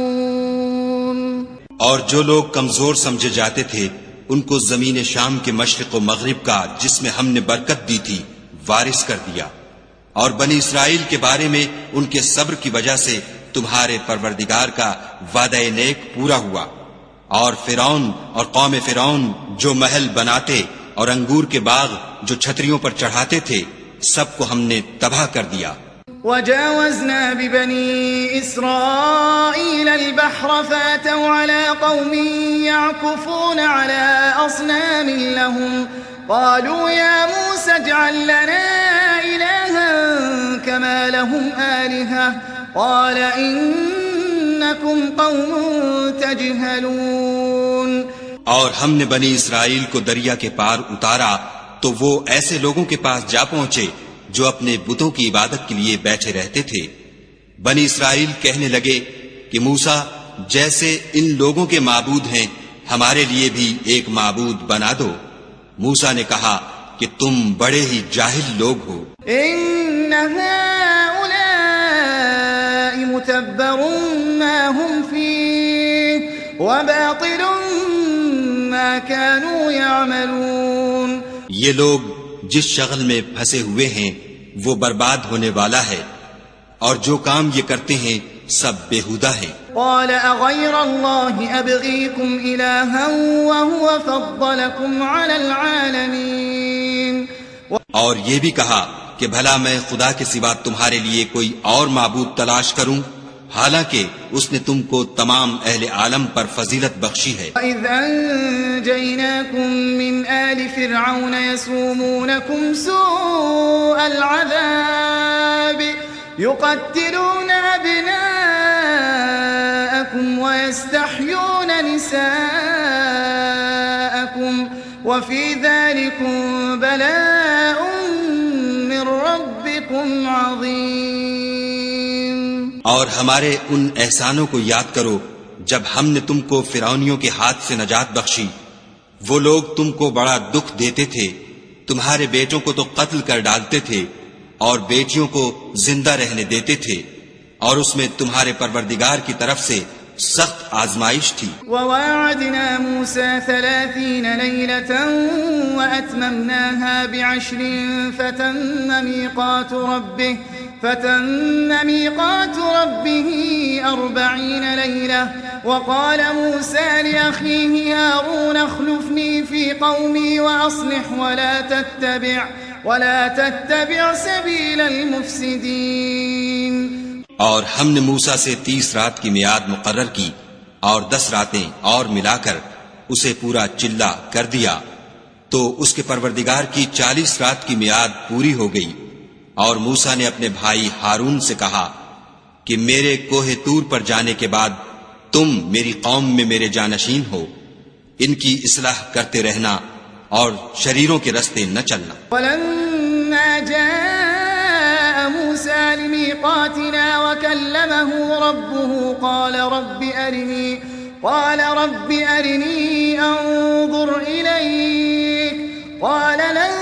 اور جو لوگ کمزور سمجھے جاتے تھے ان کو زمین شام کے مشرق و مغرب کا جس میں ہم نے برکت دی تھی وارث کر دیا. اور بنی اسرائیل کے بارے میں ان کے صبر کی وجہ سے تمہارے پروردگار کا وعدہ نیک پورا ہوا. اور فرعون اور قوم فرعون جو محل بناتے اور انگور کے باغ جو چھتریوں پر چڑھاتے تھے سب کو ہم نے تباہ کر دیا. وجاوزنا ببني إسرائيل البحر فاتوا على قوم يعكفون على أصنام لهم قالوا يا موسى اجعل لنا إلها كما لهم آلهة قال إنكم قوم تجهلون. اور ہم نے بنی اسرائیل کو دریا کے پار اتارا تو وہ ایسے لوگوں کے پاس جا پہنچے جو اپنے بتوں کی عبادت کے لیے بیٹھے رہتے تھے. بنی اسرائیل کہنے لگے کہ موسیٰ جیسے ان لوگوں کے معبود ہیں ہمارے لیے بھی ایک معبود بنا دو. موسیٰ نے کہا کہ تم بڑے ہی جاہل لوگ ہو. ان هؤلاء متبر ما هم فيه وباطل ما كانوا يعملون. یہ لوگ جس شغل میں پھنسے ہوئے ہیں وہ برباد ہونے والا ہے اور جو کام یہ کرتے ہیں سب بےہودہ ہیں. قال اغير الله ابغيكم الها وهو فضلكم على العالمين. اور یہ بھی کہا کہ بھلا میں خدا کے سوا تمہارے لیے کوئی اور معبود تلاش کروں حالانکہ اس نے تم کو تمام اہل عالم پر فضیلت بخشی ہے. وَإِذْ أَنْجَيْنَاكُمْ مِنْ آلِ فِرْعَوْنَ يَسُومُونَكُمْ سُوءَ الْعَذَابِ يُقَتِّلُونَ أَبْنَاءَكُمْ وَيَسْتَحْيُونَ نِسَاءَكُمْ وَفِي ذَلِكُمْ بَلَاءٌ مِّن رَبِّكُمْ عَظِيمٌ. اور ہمارے ان احسانوں کو یاد کرو جب ہم نے تم کو فرعونیوں کے ہاتھ سے نجات بخشی. وہ لوگ تم کو بڑا دکھ دیتے تھے، تمہارے بیٹوں کو تو قتل کر ڈالتے تھے اور بیٹیوں کو زندہ رہنے دیتے تھے، اور اس میں تمہارے پروردگار کی طرف سے سخت آزمائش تھی. وواعدنا موسى 30 ليلة وأتممناها ب10 فتم ميقات ربه 40 ليلة. وقال موسى لأخيه هارون اخلفني في قومي وأصلح ولا تتبع سبيل المفسدين. اور ہم نے موسیٰ سے 30 رات کی میعاد مقرر کی اور 10 راتیں اور ملا کر اسے پورا چلا کر دیا، تو اس کے پروردگار کی 40 رات کی میعاد پوری ہو گئی. اور موسیٰ نے اپنے بھائی ہارون سے کہا کہ میرے کوہ طور پر جانے کے بعد تم میری قوم میں میرے جانشین ہو، ان کی اصلاح کرتے رہنا اور شریروں کے رستے نہ چلنا. ولما جاء موسى لميقاتنا وكلمه ربه قال رب أرني أنظر إليك قال لن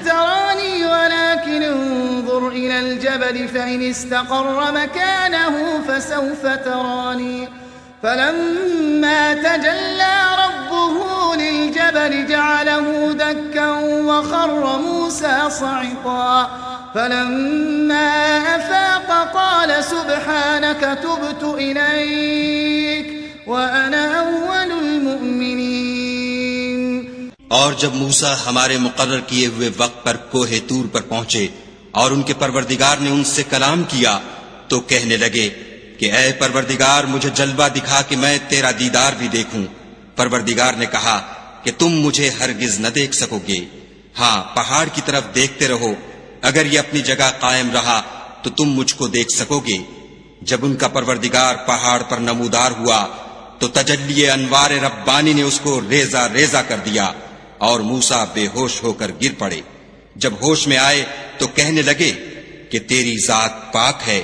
تراني ولكن انظر إلى الجبل فإن استقر مكانه فسوف تراني. فلما تجلى ربه للجبل جعله دكا وخر موسى صعقا. فلما أفاق قال سبحانك تبت إليك وأنا أول المؤمنين. اور جب موسیٰ ہمارے مقرر کیے ہوئے وقت پر کوہ طور پر پہنچے اور ان کے پروردگار نے ان سے کلام کیا تو کہنے لگے کہ اے پروردگار مجھے جلوہ دکھا کہ میں تیرا دیدار بھی دیکھوں. پروردگار نے کہا کہ تم مجھے ہرگز نہ دیکھ سکو گے، ہاں پہاڑ کی طرف دیکھتے رہو، اگر یہ اپنی جگہ قائم رہا تو تم مجھ کو دیکھ سکو گے. جب ان کا پروردگار پہاڑ پر نمودار ہوا تو تجلی انوار ربانی نے اس کو ریزہ ریزہ کر دیا اور موسیٰ بے ہوش ہو کر گر پڑے. جب ہوش میں آئے تو کہنے لگے کہ تیری ذات پاک ہے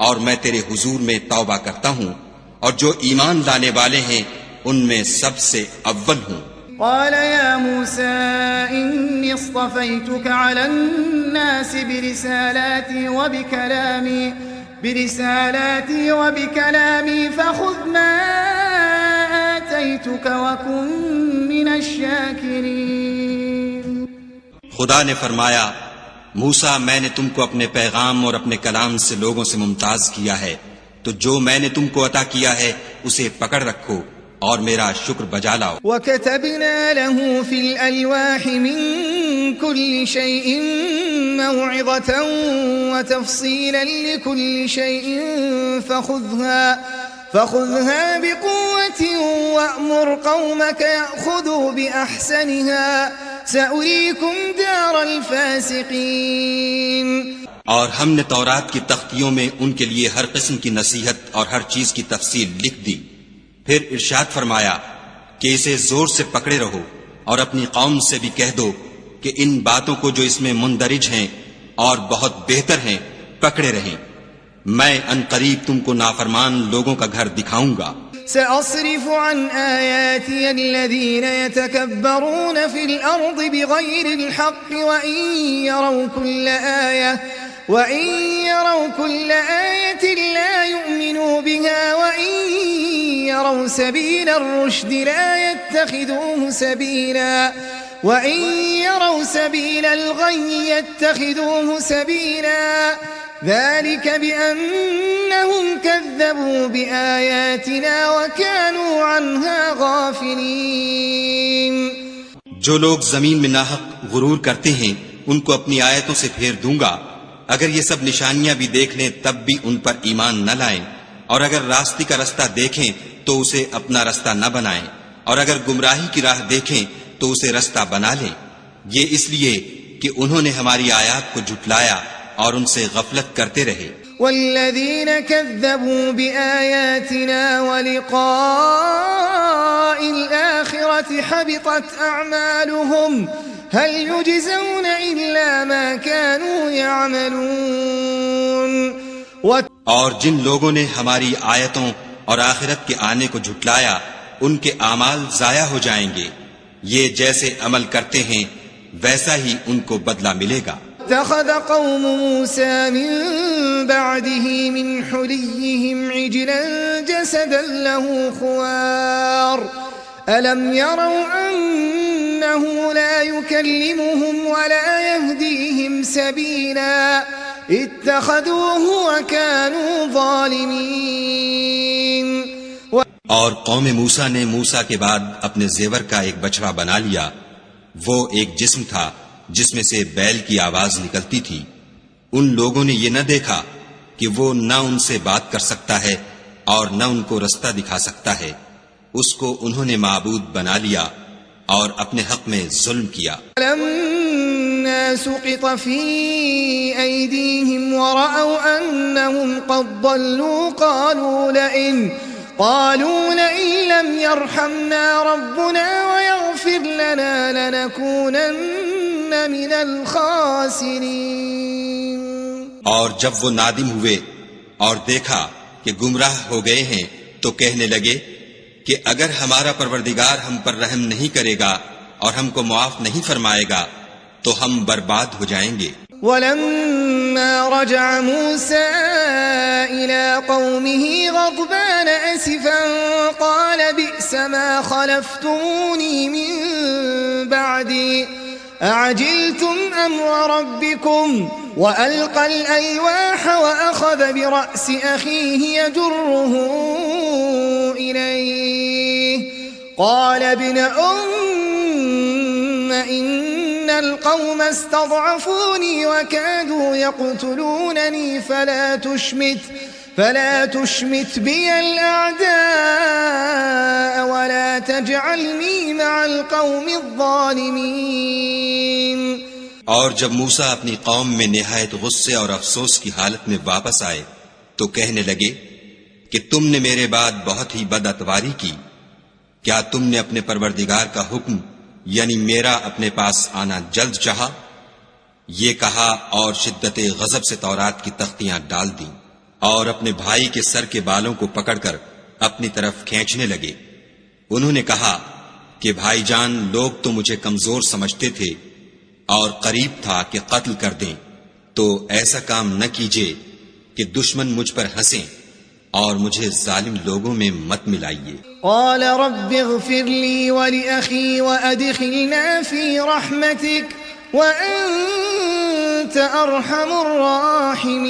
اور میں تیرے حضور میں توبہ کرتا ہوں، اور جو ایمان لانے والے ہیں ان میں سب سے اول ہوں. قال يا موسى إني اصطفيتك على الناس برسالاتي وبكلامي فخذ ما آتيتك وكن من الشاكرين. خدا نے فرمایا موسیٰ میں نے تم کو اپنے پیغام اور اپنے کلام سے لوگوں سے ممتاز کیا ہے، تو جو میں نے تم کو عطا کیا ہے اسے پکڑ رکھو اور میرا شکر بجا لاؤ. وَكَتَبْنَا لَهُ فِي الْأَلْوَاحِ مِنْ كُلِّ شَيْءٍ مَوْعِظَةً وَتَفْصِيلًا لِكُلِّ شَيْءٍ فَخُذْهَا بِقُوَّةٍ وَأْمُرْ قَوْمَكَ يَأْخُذُوا بِأَحْسَنِهَا سَأُرِيكُمْ دَارَ الْفَاسِقِينَ. اور ہم نے تورات کی تختیوں میں ان کے لیے ہر قسم کی نصیحت اور ہر چیز کی تفصیل لکھ دی. پھر ارشاد فرمایا کہ اسے زور سے پکڑے رہو اور اپنی قوم سے بھی کہہ دو کہ ان باتوں کو جو اس میں مندرج ہیں اور بہت بہتر ہیں پکڑے رہیں. میں ان قریب تم کو نافرمان لوگوں کا گھر دکھاؤں گا. سأصرف عن آياتي الذين يتكبرون في الأرض بغير الحق وإن يروا كل آية لا يؤمنوا بها وإن يروا سبيل الرشد لا يتخذوه سبيلا وإن يروا سبيل الغي يتخذوه سبيلا ذلك بأنهم كذبوا بآياتنا وكانوا عنها غافلين. جو لوگ زمین میں ناحق غرور کرتے ہیں ان کو اپنی آیتوں سے پھیر دوں گا. اگر یہ سب نشانیاں بھی دیکھ لیں تب بھی ان پر ایمان نہ لائیں، اور اگر راستے کا رستہ دیکھیں تو اسے اپنا رستہ نہ بنائیں، اور اگر گمراہی کی راہ دیکھیں تو اسے رستہ بنا لیں. یہ اس لیے کہ انہوں نے ہماری آیات کو جھٹلایا اور ان سے غفلت کرتے رہے. والذین كذبوا بآیاتنا ولقاء الآخرة حبطت أعمالهم هل يجزون إلا ما كانوا يعملون. اور جن لوگوں نے ہماری آیتوں اور آخرت کے آنے کو جھٹلایا ان کے اعمال ضائع ہو جائیں گے. یہ جیسے عمل کرتے ہیں ویسا ہی ان کو بدلہ ملے گا. اتخذ قوم موسى من بعده من حليهم عجلا جسدا له خوار ألم يروا أنه لا يكلمهم ولا يهديهم سبيلا اتخذوه وكانوا ظالمين. اور قوم موسیٰ نے موسیٰ کے بعد اپنے زیور کا ایک بچڑا بنا لیا. وہ ایک جسم تھا جس میں سے بیل کی آواز نکلتی تھی. ان لوگوں نے یہ نہ دیکھا کہ وہ نہ ان سے بات کر سکتا ہے اور نہ ان کو رستہ دکھا سکتا ہے. اس کو انہوں نے معبود بنا لیا اور اپنے حق میں ظلم کیا. لما سقط في أيديهم ورأوا أنهم قد ضلوا قالوا لئن لم يرحمنا ربنا ويغفر لنا لنكونن من الخاسرين. اور جب وہ نادم ہوئے اور دیکھا کہ گمراہ ہو گئے ہیں تو کہنے لگے کہ اگر ہمارا پروردگار ہم پر رحم نہیں کرے گا اور ہم کو معاف نہیں فرمائے گا تو ہم برباد ہو جائیں گے. ولما رجع موسى إلى قومه غضبان أسفا قال بئس ما خلفتموني من بعدي أعجلتم أمر ربكم وألقى الألواح وأخذ برأس أخيه يجره إليه قال ابن إن القوم استضعفوني وكادوا يقتلونني فلا تشمت بي الأعداء ولا تجعلني مع القوم الظالمين. اور جب موسیٰ اپنی قوم میں نہایت غصے اور افسوس کی حالت میں واپس آئے تو کہنے لگے کہ تم نے میرے بعد بہت ہی بد اتواری کی. کیا تم نے اپنے پروردگار کا حکم یعنی میرا اپنے پاس آنا جلد چاہا؟ یہ کہا اور شدت غضب سے تورات کی تختیاں ڈال دیں اور اپنے بھائی کے سر کے بالوں کو پکڑ کر اپنی طرف کھینچنے لگے. انہوں نے کہا کہ بھائی جان لوگ تو مجھے کمزور سمجھتے تھے اور قریب تھا کہ قتل کر دیں، تو ایسا کام نہ کیجیے کہ دشمن مجھ پر ہنسیں اور مجھے ظالم لوگوں میں مت ملائیے. قال رب اغفر لي ولأخي وأدخلنا في رحمتك وأنت أرحم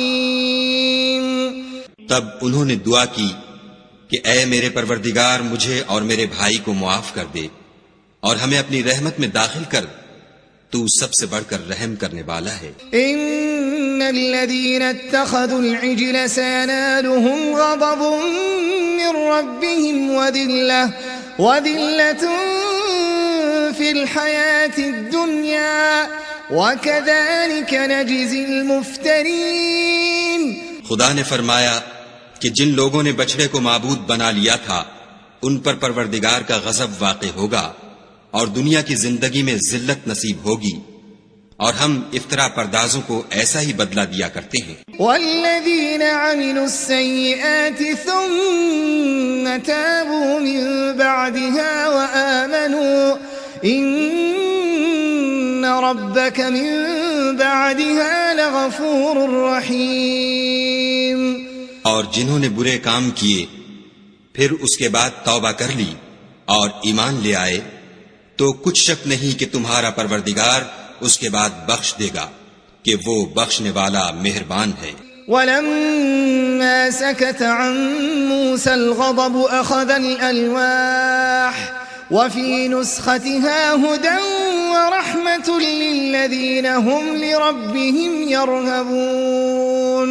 الراحمين. تب انہوں نے دعا کی کہ اے میرے پروردگار مجھے اور میرے بھائی کو معاف کر دے اور ہمیں اپنی رحمت میں داخل کر، تو سب سے بڑھ کر رحم کرنے والا ہے. ان الذين اتخذوا العجل سينالهم غضب من ربهم وذلة في الحياة الدنيا وكذلك نجزي المفترين. خدا نے فرمایا کہ جن لوگوں نے بچڑے کو معبود بنا لیا تھا ان پر پروردگار کا غضب واقع ہوگا اور دنیا کی زندگی میں ذلت نصیب ہوگی، اور ہم افترا پردازوں کو ایسا ہی بدلہ دیا کرتے ہیں. والذین عملوا السیئات ثم تابوا من بعدها وآمنوا ان ربک من بعدها لغفور رحیم. اور جنہوں نے برے کام کیے پھر اس کے بعد توبہ کر لی اور ایمان لے آئے تو کچھ شک نہیں کہ تمہارا پروردگار اس کے بعد بخش دے گا کہ وہ بخشنے والا مہربان ہے. ولما سكت عن موسى الغضب أخذ الألواح وفي نسختها هدى ورحمة للذين هم لربهم يرهبون.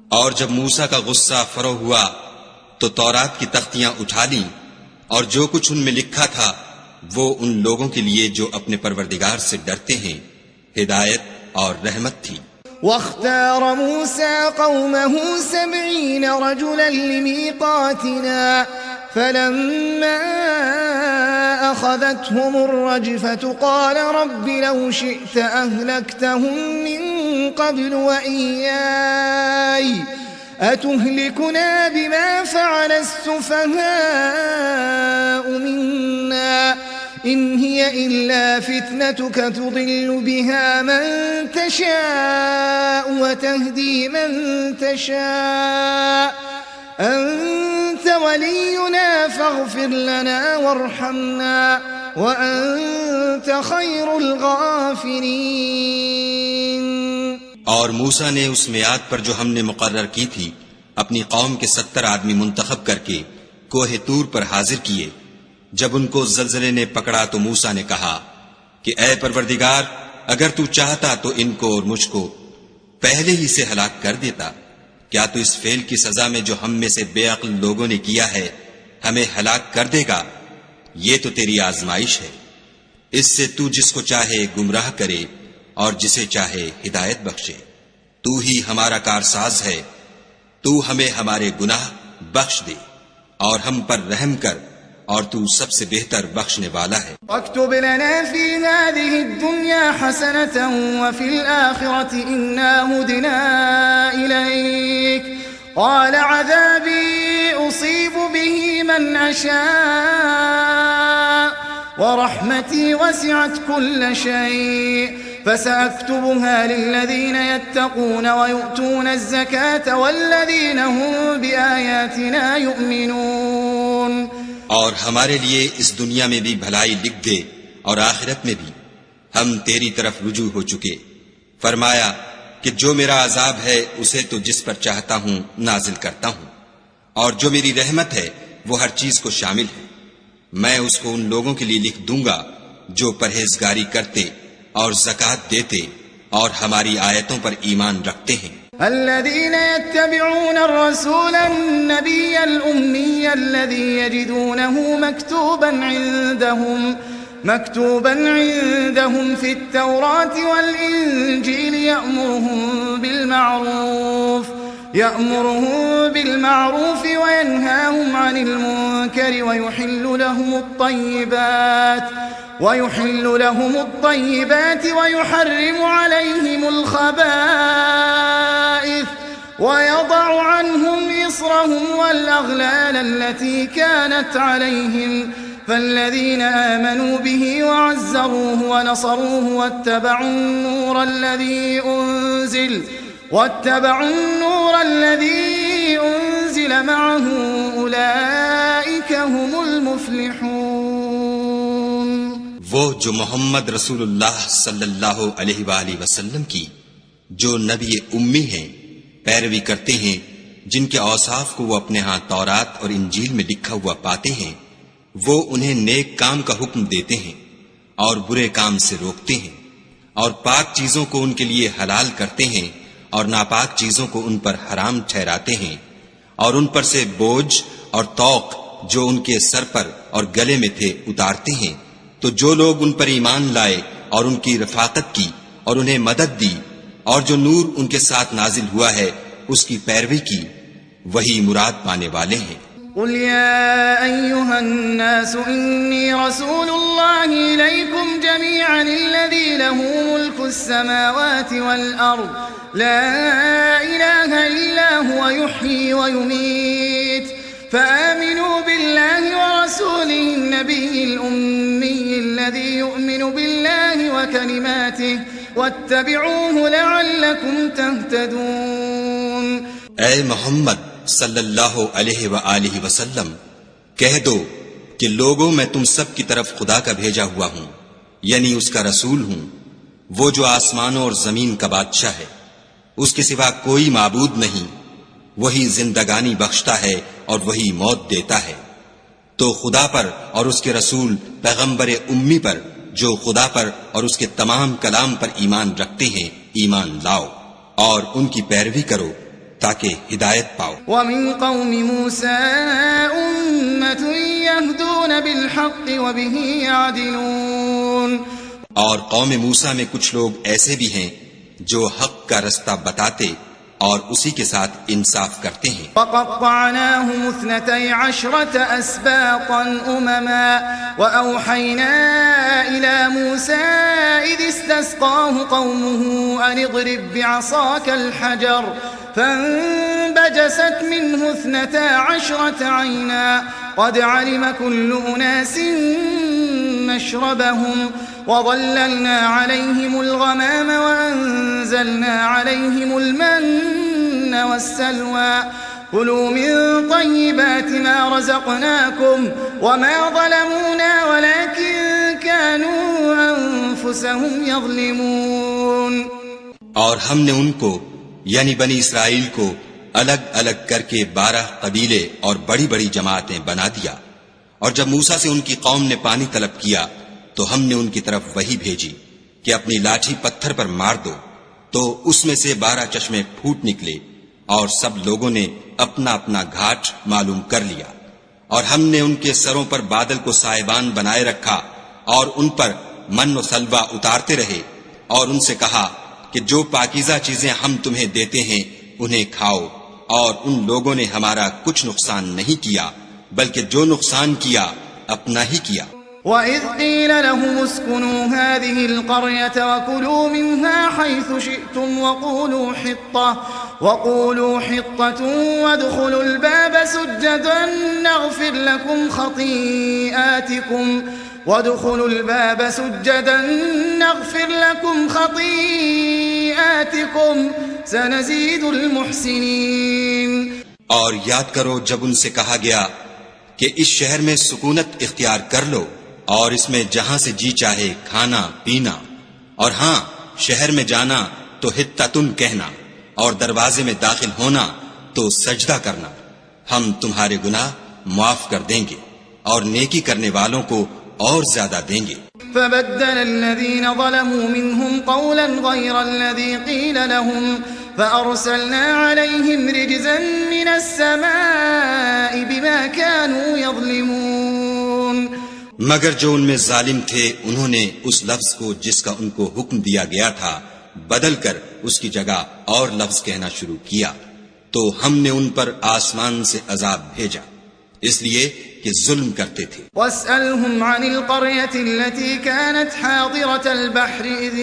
اور جب موسیٰ کا غصہ فرو ہوا تو تورات کی تختیاں اٹھا لیں اور جو کچھ ان میں لکھا تھا وہ ان لوگوں کے لیے جو اپنے پروردگار سے ڈرتے ہیں ہدایت اور رحمت تھی. واختار موسى قومه 70 رجلا لميقاتنا فلما أخذتهم الرجفة قال رب لو شئت أهلكتهم من قبل وإياي أتهلكنا بما فعل السفهاء منا إن هي إلا فتنتك تضل بها من تشاء وتهدي من تشاء أنت ولينا فاغفر لنا وارحمنا وأنت خير الغافرين. اور موسیٰ نے اس میعاد پر جو ہم نے مقرر کی تھی اپنی قوم کے 70 آدمی منتخب کر کے کوہ طور پر حاضر کیے. جب ان کو زلزلے نے پکڑا تو موسیٰ نے کہا کہ اے پروردگار، اگر تو چاہتا تو ان کو اور مجھ کو پہلے ہی سے ہلاک کر دیتا. کیا تو اس فعل کی سزا میں جو ہم میں سے بے عقل لوگوں نے کیا ہے ہمیں ہلاک کر دے گا؟ یہ تو تیری آزمائش ہے. اس سے تو جس کو چاہے گمراہ کرے اور جسے چاہے ہدایت بخشے. تو ہی ہمارا کارساز ہے، تو ہمیں ہمارے گناہ بخش دے اور ہم پر رحم کر، اور تو سب سے بہتر بخشنے والا ہے. واكتب لنا في هذه الدنيا حسنة وفي الآخرة إنا هدنا إليك قال عذابي أصيب به من أشاء ورحمتي وسعت كل شيء فسأكتبها للذين يتقون ويؤتون الزكاة والذين هم بآياتنا يؤمنون. اور ہمارے لیے اس دنیا میں بھی بھلائی لکھ دے اور آخرت میں بھی. ہم تیری طرف رجوع ہو چکے. فرمایا کہ جو میرا عذاب ہے اسے تو جس پر چاہتا ہوں نازل کرتا ہوں، اور جو میری رحمت ہے وہ ہر چیز کو شامل ہے. میں اس کو ان لوگوں کے لیے لکھ دوں گا جو پرہیزگاری کرتے اور زکوٰۃ دیتے اور ہماری آیتوں پر ایمان رکھتے ہیں. الذين يتبعون الرسول النبي الأمي الذي يجدونه مكتوبا عندهم في التوراة والإنجيل يأمرهم بالمعروف وينهاهم عن المنكر ويحل لهم الطيبات ويحرم عليهم الخبائث ويضع عنهم إصرهم والأغلال التي كانت عليهم فالذين آمنوا به وعزروه ونصروه واتبعوا النور الذي أنزل معه أولئك هم المفلحون. وہ جو محمد رسول اللہ صلی اللہ علیہ وآلہ وسلم کی جو نبی امی ہیں پیروی کرتے ہیں، جن کے اوصاف کو وہ اپنے ہاں تورات اور انجیل میں لکھا ہوا پاتے ہیں، وہ انہیں نیک کام کا حکم دیتے ہیں اور برے کام سے روکتے ہیں، اور پاک چیزوں کو ان کے لیے حلال کرتے ہیں اور ناپاک چیزوں کو ان پر حرام ٹھہراتے ہیں، اور ان پر سے بوجھ اور طوق جو ان کے سر پر اور گلے میں تھے اتارتے ہیں. تو جو لوگ ان پر ایمان لائے اور ان کی رفاقت کی اور انہیں مدد دی اور جو نور ان کے ساتھ نازل ہوا ہے اس کی پیروی کی، وہی مراد پانے والے ہیں. قل يا أيها الناس إني رسول الله إليكم جميعا الذي له ملك السماوات والأرض لا إله إلا هو يحيي ويميت فآمنوا بالله ورسوله النبي الأمي الذي يؤمن بالله وكلماته واتبعوه لعلكم تهتدون. اے محمد صلی اللہ علیہ وآلہ وسلم، کہہ دو کہ لوگوں میں تم سب کی طرف خدا کا بھیجا ہوا ہوں، یعنی اس کا رسول ہوں، وہ جو آسمانوں اور زمین کا بادشاہ ہے، اس کے سوا کوئی معبود نہیں، وہی زندگانی بخشتا ہے اور وہی موت دیتا ہے. تو خدا پر اور اس کے رسول پیغمبر امی پر جو خدا پر اور اس کے تمام کلام پر ایمان رکھتے ہیں ایمان لاؤ اور ان کی پیروی کرو تاکہ ہدایت پاؤ. ومن قوم موسى أمة يهدون بالحق وبه يعدلون. اور قوم موسیٰ میں کچھ لوگ ایسے بھی ہیں جو حق کا رستہ بتاتے اور اسی کے ساتھ انصاف کرتے ہیں. وقطعناهم 12 أسباطا أمما وأوحينا إلى موسى إذ استسقاه قومه أن اضرب بعصاك الحجر فانبجست منه 12 عينا قد علم كل أناس مشربهم وظللنا عليهم الغمام وأنزلنا عليهم المن والسلوى كلوا من طيبات ما رزقناكم وما ظلمونا ولكن كانوا أنفسهم يظلمون. اور ہم نے ان کو یعنی بنی اسرائیل کو الگ الگ کر کے 12 قبیلے اور بڑی بڑی جماعتیں بنا دیا. اور جب موسیٰ سے ان کی قوم نے پانی طلب کیا تو ہم نے ان کی طرف وحی بھیجی کہ اپنی لاٹھی پتھر پر مار دو، تو اس میں سے 12 چشمے پھوٹ نکلے اور سب لوگوں نے اپنا اپنا گھاٹ معلوم کر لیا. اور ہم نے ان کے سروں پر بادل کو سائبان بنائے رکھا اور ان پر من و سلوہ اتارتے رہے، اور ان سے کہا کہ جو پاکیزہ چیزیں ہم تمہیں دیتے ہیں انہیں کھاؤ. اور ان لوگوں نے ہمارا کچھ نقصان نہیں کیا بلکہ جو نقصان کیا اپنا ہی کیا. وَإِذْ قِيلَ لَهُمُ اسْكُنُوا هَٰذِهِ الْقَرْيَةَ وَكُلُوا مِنْهَا حَيْثُ شِئْتُمْ وَقُولُوا حِطَّةٌ وَادْخُلُوا الْبَابَ سُجَّدًا نَغْفِرْ لَكُمْ خَطِيئَاتِكُمْ سَنَزِيدُ الْمُحْسِنِينَ. اور یاد کرو جب ان سے کہا گیا کہ اس شہر میں سکونت اختیار کر لو اور اس میں جہاں سے جی چاہے کھانا پینا، اور ہاں شہر میں جانا تو حتتن کہنا، اور دروازے میں داخل ہونا تو سجدہ کرنا، ہم تمہارے گناہ معاف کر دیں گے اور نیکی کرنے والوں کو اور زیادہ دیں گے. فبدل الذين ظلموا منهم قولا غير الذي قيل لهم فأرسلنا عليهم رجزا من السماء بما كانوا يظلمون. مگر جو ان میں ظالم تھے انہوں نے اس لفظ کو جس کا ان کو حکم دیا گیا تھا بدل کر اس کی جگہ اور لفظ کہنا شروع کیا، تو ہم نے ان پر آسمان سے عذاب بھیجا اس لیے کہ ظلم کرتے تھے. وَاسْأَلْهُمْ عَنِ الْقَرْيَةِ الَّتِي كَانَتْ حَاضِرَةَ الْبَحْرِ إِذْ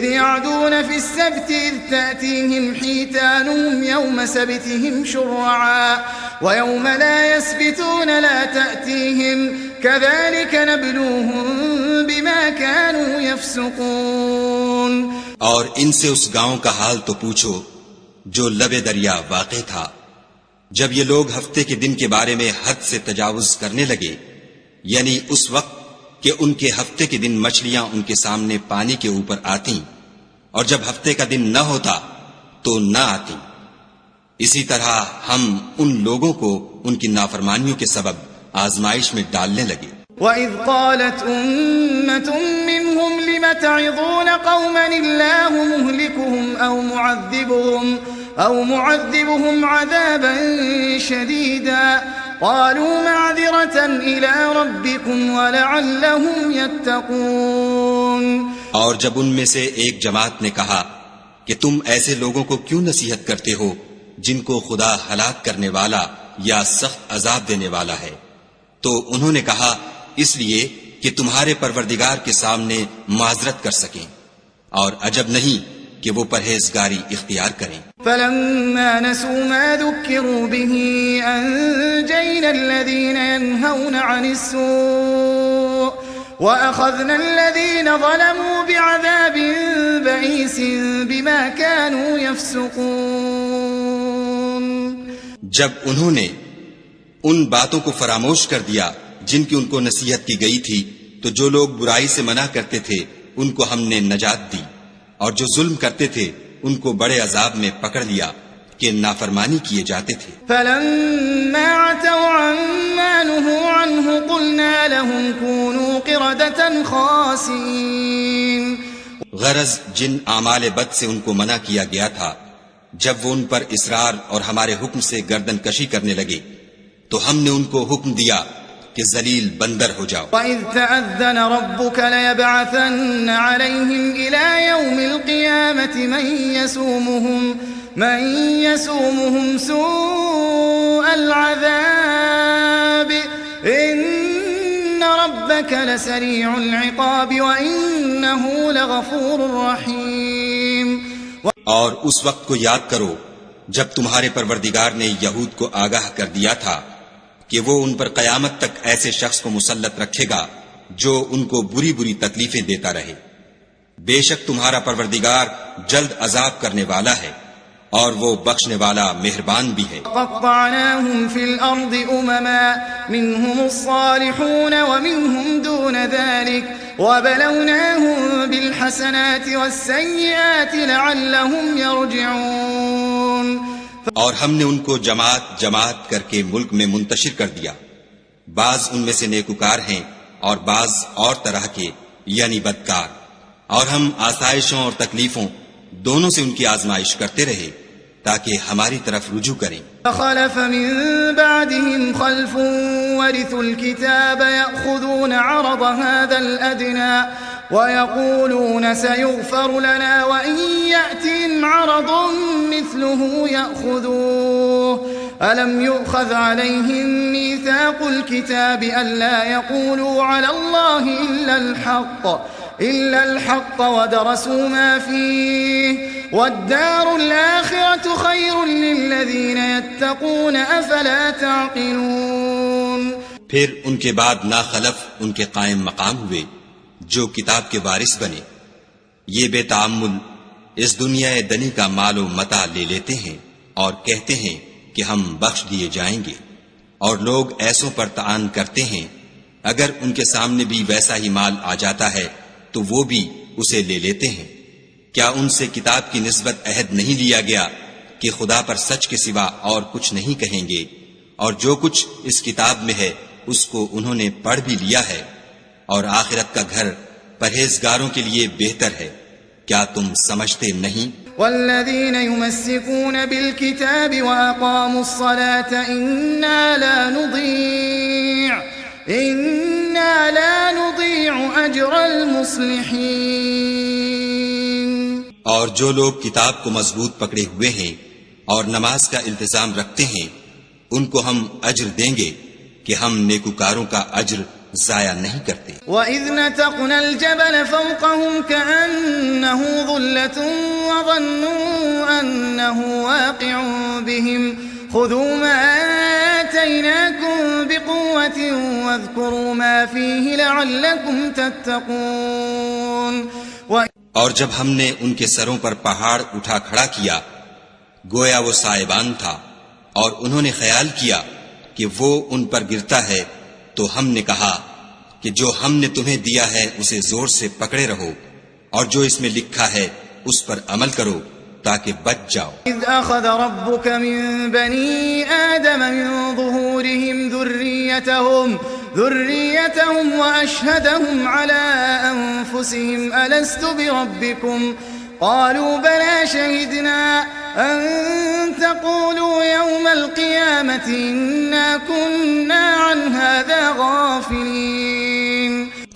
يَعْدُونَ فِي السَّبْتِ إِذْ تَأْتِيهِمْ حِيتَانُهُمْ يَوْمَ سَبْتِهِمْ شُرَّعًا وَيَوْمَ لَا يَسْبِتُونَ لَا تَأْتِيهِمْ كَذَلِكَ نَبْلُوهُمْ بِمَا كَانُوا يَفْسُقُونَ. اور ان سے اس گاؤں کا حال تو پوچھو جو لبے دریا واقع تھا. جب یہ لوگ ہفتے کے دن کے بارے میں حد سے تجاوز کرنے لگے، یعنی اس وقت کہ ان کے ہفتے کے دن مچھلیاں ان کے سامنے پانی کے اوپر آتیں، اور جب ہفتے کا دن نہ ہوتا تو نہ آتیں، اسی طرح ہم ان لوگوں کو ان کی نافرمانیوں کے سبب آزمائش میں ڈالنے لگے. وَإِذْ قَالَتْ أُمَّةٌ مِّنْهُمْ لِمَ تَعِظُونَ قَوْمًا اللَّهُ مُهْلِكُهُمْ أَوْ مُعَذِّبُهُمْ عَذَابًا شَدِيدًا قَالُوا مَعْذِرَةً إِلَىٰ رَبِّكُمْ وَلَعَلَّهُمْ يَتَّقُونَ. اور جب ان میں سے ایک جماعت نے کہا کہ تم ایسے لوگوں کو کیوں نصیحت کرتے ہو جن کو خدا ہلاک کرنے والا یا سخت عذاب دینے والا ہے، تو انہوں نے کہا اس لیے کہ تمہارے پروردگار کے سامنے معذرت کر سکیں، اور عجب نہیں کہ وہ پرہیزگاری اختیار کریں. فَلَمَّا نَسُوا مَا ذُكِّرُوا بِهِ أَنجَيْنَا الَّذِينَ يَنْهَوْنَ عَنِ السُّوءِ وَأَخَذْنَا الَّذِينَ ظَلَمُوا بِعَذَابٍ بَئِيسٍ بِمَا كَانُوا يَفْسُقُونَ. جب انہوں نے ان باتوں کو فراموش کر دیا جن کی ان کو نصیحت کی گئی تھی، تو جو لوگ برائی سے منع کرتے تھے ان کو ہم نے نجات دی، اور جو ظلم کرتے تھے ان کو بڑے عذاب میں پکڑ لیا کہ نافرمانی کیے جاتے تھے. فَلَمَّا عَتَوْا عَمَّا نُهُوا عَنْهُ قُلْنَا لَهُمْ كُونُوا قِرَدَةً خَاسِئِينَ. غرض جن اعمال بد سے ان کو منع کیا گیا تھا، جب وہ ان پر اصرار اور ہمارے حکم سے گردن کشی کرنے لگے تو ہم نے ان کو حکم دیا کہ ذلیل بندر ہو جاؤ. وَإِذْ تَأَذَّنَ رَبُّكَ لَيَبْعَثَنَّ عَلَيْهِمْ إِلَى يَوْمِ الْقِيَامَةِ مَنْ يَسُومُهُمْ سُوءَ الْعَذَابِ إِنَّ رَبَّكَ لَسَرِيعُ الْعِقَابِ وَإِنَّهُ لَغَفُورٌ رَحِيمٌ. اور اس وقت کو یاد کرو جب تمہارے پروردگار نے یہود کو آگاہ کر دیا تھا کہ وہ ان پر قیامت تک ایسے شخص کو مسلط رکھے گا جو ان کو بری بری تکلیفیں دیتا رہے۔ بے شک تمہارا پروردگار جلد عذاب کرنے والا ہے اور وہ بخشنے والا مہربان بھی ہے۔ قطعناهم في الأرض أمما منهم الصالحون ومنهم دون ذلك وبلوناهم بالحسنات والسيئات لعلهم يرجعون۔ اور ہم نے ان کو جماعت جماعت کر کے ملک میں منتشر کر دیا، بعض ان میں سے نیکوکار ہیں اور بعض اور طرح کے یعنی بدکار، اور ہم آسائشوں اور تکلیفوں دونوں سے ان کی آزمائش کرتے رہے تاکہ ہماری طرف رجوع کریں۔ فخلف من بعدهم خلف ورثوا الكتاب يأخذون عرض هذا الأدنى ويقولون سيغفر لنا وإن يأتهم عرض مثله يأخذوه ألم يؤخذ عليهم ميثاق الكتاب ألا يقولوا على الله إلا الحق ودرسوا ما فيه والدار الآخرة خير للذين يتقون أفلا تعقلون۔ پھر ان کے بعد ناخلف ان کے قائم مقام ہوئے جو کتاب کے وارث بنے، یہ بے تعمل اس دنیا دنی کا مال و متاع لے لیتے ہیں اور کہتے ہیں کہ ہم بخش دیے جائیں گے، اور لوگ ایسوں پر طعن کرتے ہیں اگر ان کے سامنے بھی ویسا ہی مال آ جاتا ہے تو وہ بھی اسے لے لیتے ہیں۔ کیا ان سے کتاب کی نسبت عہد نہیں لیا گیا کہ خدا پر سچ کے سوا اور کچھ نہیں کہیں گے، اور جو کچھ اس کتاب میں ہے اس کو انہوں نے پڑھ بھی لیا ہے، اور آخرت کا گھر پرہیزگاروں کے لیے بہتر ہے، کیا تم سمجھتے نہیں؟ والذين يمسكون بالكتاب وأقاموا الصلاة إنا لا نضيع أجر المصلحين۔ اور جو لوگ کتاب کو مضبوط پکڑے ہوئے ہیں اور نماز کا التزام رکھتے ہیں ان کو ہم اجر دیں گے کہ ہم نیکوکاروں کا اجر ضائع نہیں کرتے۔ وَإِذْ نَتَقْنَا الْجَبَلَ فَوْقَهُمْ كَأَنَّهُ ظُلَّةٌ وَظَنُّوا أَنَّهُ وَاقِعٌ بِهِمْ خُذُوا مَا آتَيْنَاكُمْ بِقُوَّةٍ وَاذْكُرُوا مَا فِيهِ لَعَلَّكُمْ تَتَّقُونَ۔ اور جب ہم نے ان کے سروں پر پہاڑ اٹھا کھڑا کیا گویا وہ سائبان تھا، اور انہوں نے خیال کیا کہ وہ ان پر گرتا ہے، تو ہم نے کہا کہ جو ہم نے تمہیں دیا ہے اسے زور سے پکڑے رہو، اور جو اس میں لکھا ہے اس پر عمل کرو تاکہ بچ جاؤ۔ اذ اخذ ربك من بني آدم من ظهورهم ذريتهم واشهدهم على انفسهم الست بربكم قالوا بلى شهدنا ان تقولوا يوم القيامة انا كنا عن هذا غافلين۔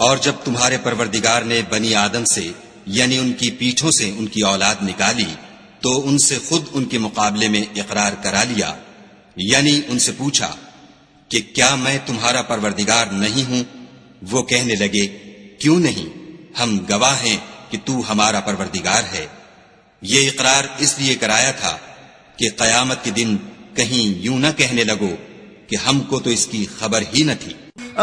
اور جب تمہارے پروردگار نے بنی آدم سے یعنی ان کی پیٹھوں سے ان کی اولاد نکالی تو ان سے خود ان کے مقابلے میں اقرار کرا لیا، یعنی ان سے پوچھا کہ کیا میں تمہارا پروردگار نہیں ہوں؟ وہ کہنے لگے کیوں نہیں، ہم گواہ ہیں کہ تو ہمارا پروردگار ہے۔ یہ اقرار اس لیے کرایا تھا کہ قیامت کے دن کہیں یوں نہ کہنے لگو کہ ہم کو تو اس کی خبر ہی نہ تھی۔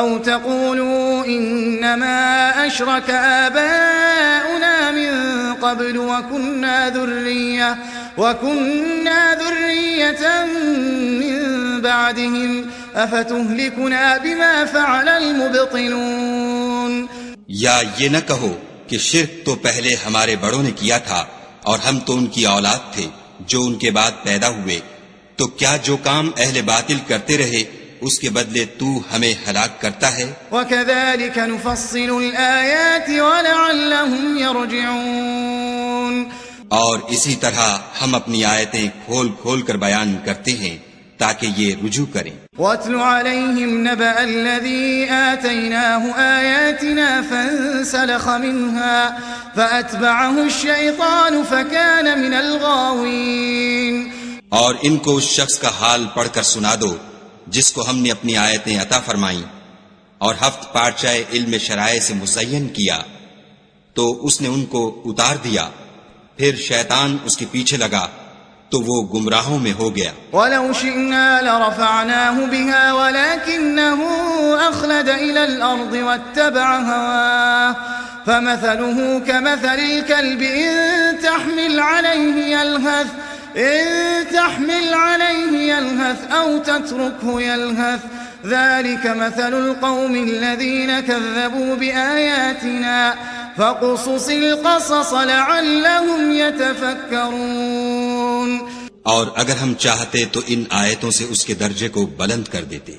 او تقولوا انما اشرك آباؤنا من قبل وكنا ذرية من بعدهم افتهلكنا بما فعل المبطلون۔ یا یہ نہ کہو کہ شرک تو پہلے ہمارے بڑوں نے کیا تھا اور ہم تو ان کی اولاد تھے جو ان کے بعد پیدا ہوئے، تو کیا جو کام اہل باطل کرتے رہے اس کے بدلے تو ہمیں ہلاک کرتا ہے؟ وَكَذَلِكَ نُفَصِّلُ الْآيَاتِ وَلَعَلَّهُمْ يَرْجِعُونَ۔ اور اسی طرح ہم اپنی آیتیں کھول کھول کر بیان کرتے ہیں تاکہ یہ رجوع کریں۔ وَاتْلُ عَلَيْهِمْ نَبَأَ الَّذِي آتَيْنَاهُ آيَاتِنَا فَانسَلَخَ مِنْهَا فَأَتْبَعَهُ الشَّيْطَانُ فَكَانَ مِنَ الْغَاوِينَ۔ اور ان کو اس شخص کا حال پڑھ کر سنا دو جس کو ہم نے اپنی آیتیں عطا فرمائیں اور ہفت پارچائے علم شرائع سے مزین کیا، تو اس نے ان کو اتار دیا، پھر شیطان اس کے پیچھے لگا تو وہ گمراہوں میں ہو گیا. وَلَوْ شِئْنَا لَرَفَعْنَاهُ بِهَا وَلَكِنَّهُ أَخْلَدَ إِلَى الْأَرْضِ وَاتَّبَعَ هَوَاهُ فَمَثَلُهُ كَمَثَلِ الْكَلْبِ إِن تَحْمِلْ عَلَيْهِ يَلْهَثْ أَوْ تَتْرُكْهُ يَلْهَث ذَلِكَ مَثَلُ الْقَوْمِ الَّذِينَ كَذَّبُوا بِآيَاتِنَا فَقُصُصِ الْقَصَصَ لَعَلَّهُمْ يَتَفَكَّرُونَ. اور اگر ہم چاہتے تو ان آیتوں سے اس کے درجے کو بلند کر دیتے،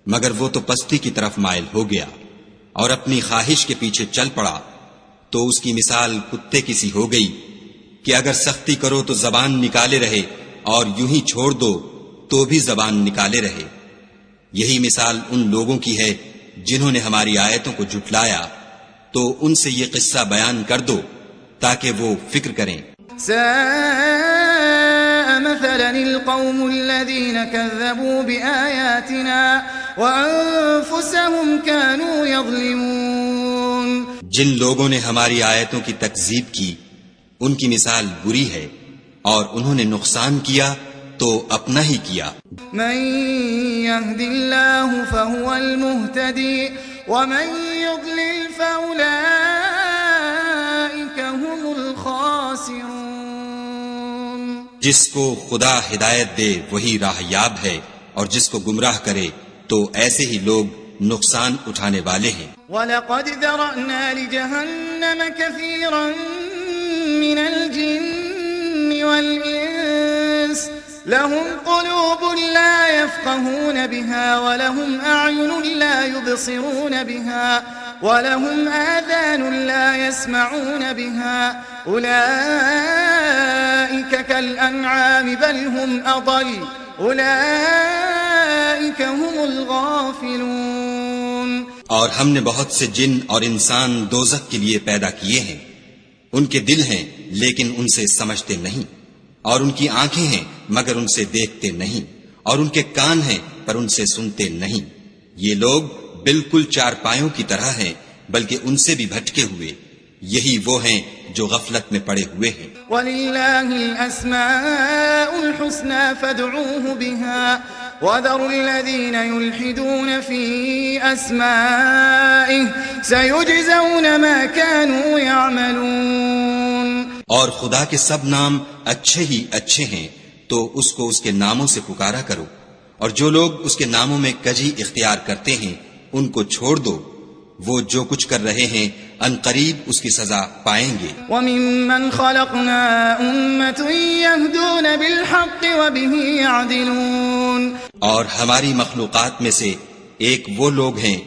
مگر وہ تو پستی کی طرف مائل ہو گیا اور اپنی خواہش کے پیچھے چل پڑا. تو اس کی مثال کتے کی سی ہو گئی کہ اگر سختی کرو تو زبان نکالے رہے اور یوں ہی چھوڑ دو تو بھی زبان نکالے رہے. یہی مثال ان لوگوں کی ہے جنہوں نے ہماری آیتوں کو جھٹلایا. تو ان سے یہ قصہ بیان کر دو تاکہ وہ فکر کریں. ساء مثلا القوم الذين كذبوا بآياتنا وأنفسهم كانوا يظلمون. جن لوگوں نے ہماری آیتوں کی تکذیب کی ان کی مثال بری ہے اور انہوں نے نقصان کیا تو اپنا ہی کیا. من يهد الله فهو المهتدي ومن يضلل فأولئك هم الخاسرون. جس کو خدا ہدایت دے وہی راہ یاب ہے اور جس کو گمراہ کرے تو ایسے ہی لوگ نقصان اٹھانے والے ہیں. وَلَقَدْ ذَرَأْنَا لِجَهَنَّمَ كَثِيرًا مِنَ الْجِنِّ وَالْإِنسِ لَهُمْ قُلُوبٌ لَا يَفْقَهُونَ بِهَا وَلَهُمْ أَعْيُنٌ لَا يُبْصِرُونَ بِهَا وَلَهُمْ آذَانٌ لَا يَسْمَعُونَ بِهَا أُولَئِكَ كَالْأَنْعَامِ بَلْ هُمْ أَضَلُّ أُولَئِكَ هُمُ الْغَافِلُونَ. اور ہم نے بہت سے جن اور انسان دوزخ کے لیے پیدا کیے ہیں. ان کے دل ہیں لیکن ان سے سمجھتے نہیں، اور ان کی آنکھیں ہیں مگر ان سے دیکھتے نہیں، اور ان کے کان ہیں پر ان سے سنتے نہیں. یہ لوگ بالکل چارپایوں کی طرح ہیں بلکہ ان سے بھی بھٹکے ہوئے. یہی وہ ہیں جو غفلت میں پڑے ہوئے ہیں. وَلِلَّهِ الْأَسْمَاءُ الْحُسْنَى فَادْعُوهُ بِهَا وَذَرُوا الَّذِينَ يُلْحِدُونَ فِي أَسْمَائِهِ سَيُجْزَوْنَ مَا كَانُوا يَعْمَلُونَ. اور خدا کے سب نام اچھے ہی اچھے ہیں تو اس کو اس کے ناموں سے پکارا کرو، اور جو لوگ اس کے ناموں میں کجی اختیار کرتے ہیں ان کو چھوڑ دو. وہ جو کچھ کر رہے ہیں ان قریب اس کی سزا پائیں گے. وَمِمَّنْ خَلَقْنَا أُمَّةٌ يَهْدُونَ بِالْحَقِّ وَبِهِ يَعْدِلُونَ. اور ہماری مخلوقات میں سے ایک وہ لوگ ہیں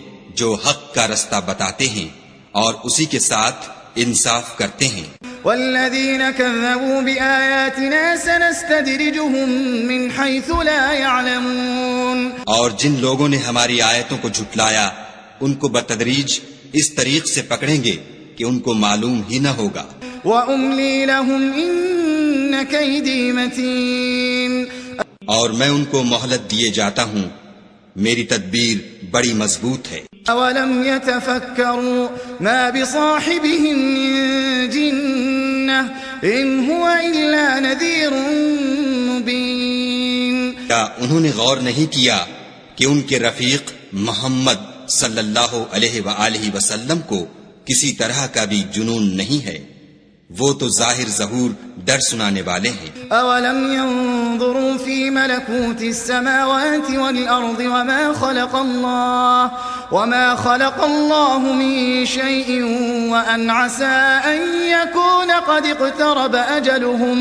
جو حق کا رستہ بتاتے ہیں اور اسی کے ساتھ انصاف کرتے ہیں. وَالَّذِينَ كَذَّبُوا بِآيَاتِنَا سَنَسْتَدْرِجُهُم مِّنْ حَيْثُ لَا يَعْلَمُونَ. اور جن لوگوں نے ہماری آیتوں کو جھٹلایا ان کو بتدریج اس طریق سے پکڑیں گے کہ ان کو معلوم ہی نہ ہوگا. وَأُمْلِي لَهُمْ إِنَّ كَيْدِي مَتِينٌ. اور میں ان کو مہلت دیے جاتا ہوں، میری تدبیر بڑی مضبوط ہے. أَوَلَمْ يَتَفَكَّرُوا مَا بِصَاحِبِهِم مِّن جِنَّةٍ إِنْ هُوَ إِلَّا نَذِيرٌ مُّبِينٌ. کیا انہوں نے غور نہیں کیا کہ ان کے رفیق محمد صلی اللہ علیہ وآلہ وسلم کو کسی طرح کا بھی جنون نہیں ہے، وہ تو ظاہر ظہور ڈر سنانے والے ہیں. أَوَلَمْ يَنظُرُوا فِي مَلَكُوتِ السَّمَاوَاتِ وَالْأَرْضِ وَمَا خَلَقَ اللَّهُ مِن شَيْءٍ وَأَنْ عَسَىٰ أَن يَكُونَ قَدِ اقْتَرَبَ أَجَلُهُمْ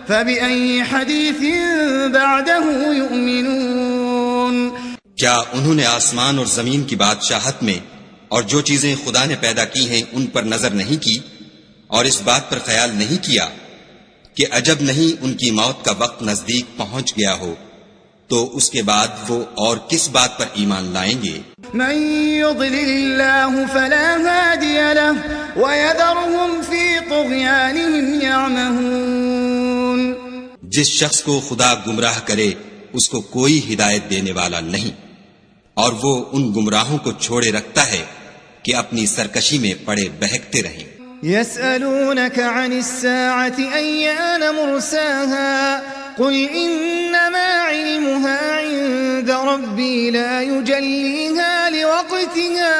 فَبِأَيِّ حَدِيثٍ بَعْدَهُ يُؤْمِنُونَ. کیا انہوں نے آسمان اور زمین کی بادشاہت میں اور جو چیزیں خدا نے پیدا کی ہیں ان پر نظر نہیں کی اور اس بات پر خیال نہیں کیا کہ عجب نہیں ان کی موت کا وقت نزدیک پہنچ گیا ہو تو اس کے بعد وہ اور کس بات پر ایمان لائیں گے؟ من يضلل الله فلا هادي له ويذرهم في طغيانهم يعمهون. جس شخص کو خدا گمراہ کرے اس کو کوئی ہدایت دینے والا نہیں، اور وہ ان گمراہوں کو چھوڑے رکھتا ہے کہ اپنی سرکشی میں پڑے بہکتے رہیں. يسألونك عن الساعة أيان مرساها قل إنما علمها عند ربي لا يجليها لوقتها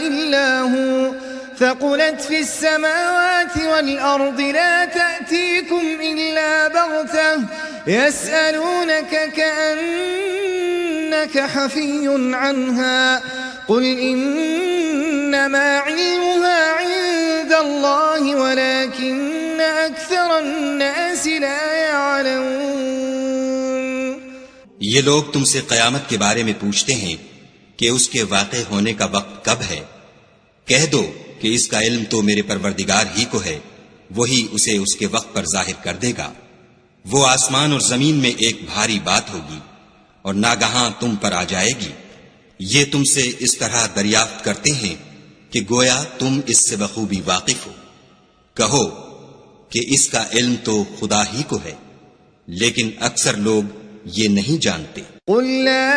إلا هو ثقلت في السماوات والأرض لا تأتيكم إلا بغتة يسألونك كأنك حفي عنها قل إنما علمها عند الله ولكن أكثر الناس لا يعلمون. یہ لوگ تم سے قیامت کے بارے میں پوچھتے ہیں کہ اس کے واقع ہونے کا وقت کب ہے. کہہ دو کہ اس کا علم تو میرے پروردگار ہی کو ہے، وہی اسے اس کے وقت پر ظاہر کر دے گا. وہ آسمان اور زمین میں ایک بھاری بات ہوگی اور ناگہاں تم پر آ جائے گی. یہ تم سے اس طرح دریافت کرتے ہیں کہ گویا تم اس سے بخوبی واقف ہو. کہو کہ اس کا علم تو خدا ہی کو ہے، لیکن اکثر لوگ یہ نہیں جانتے. قل لا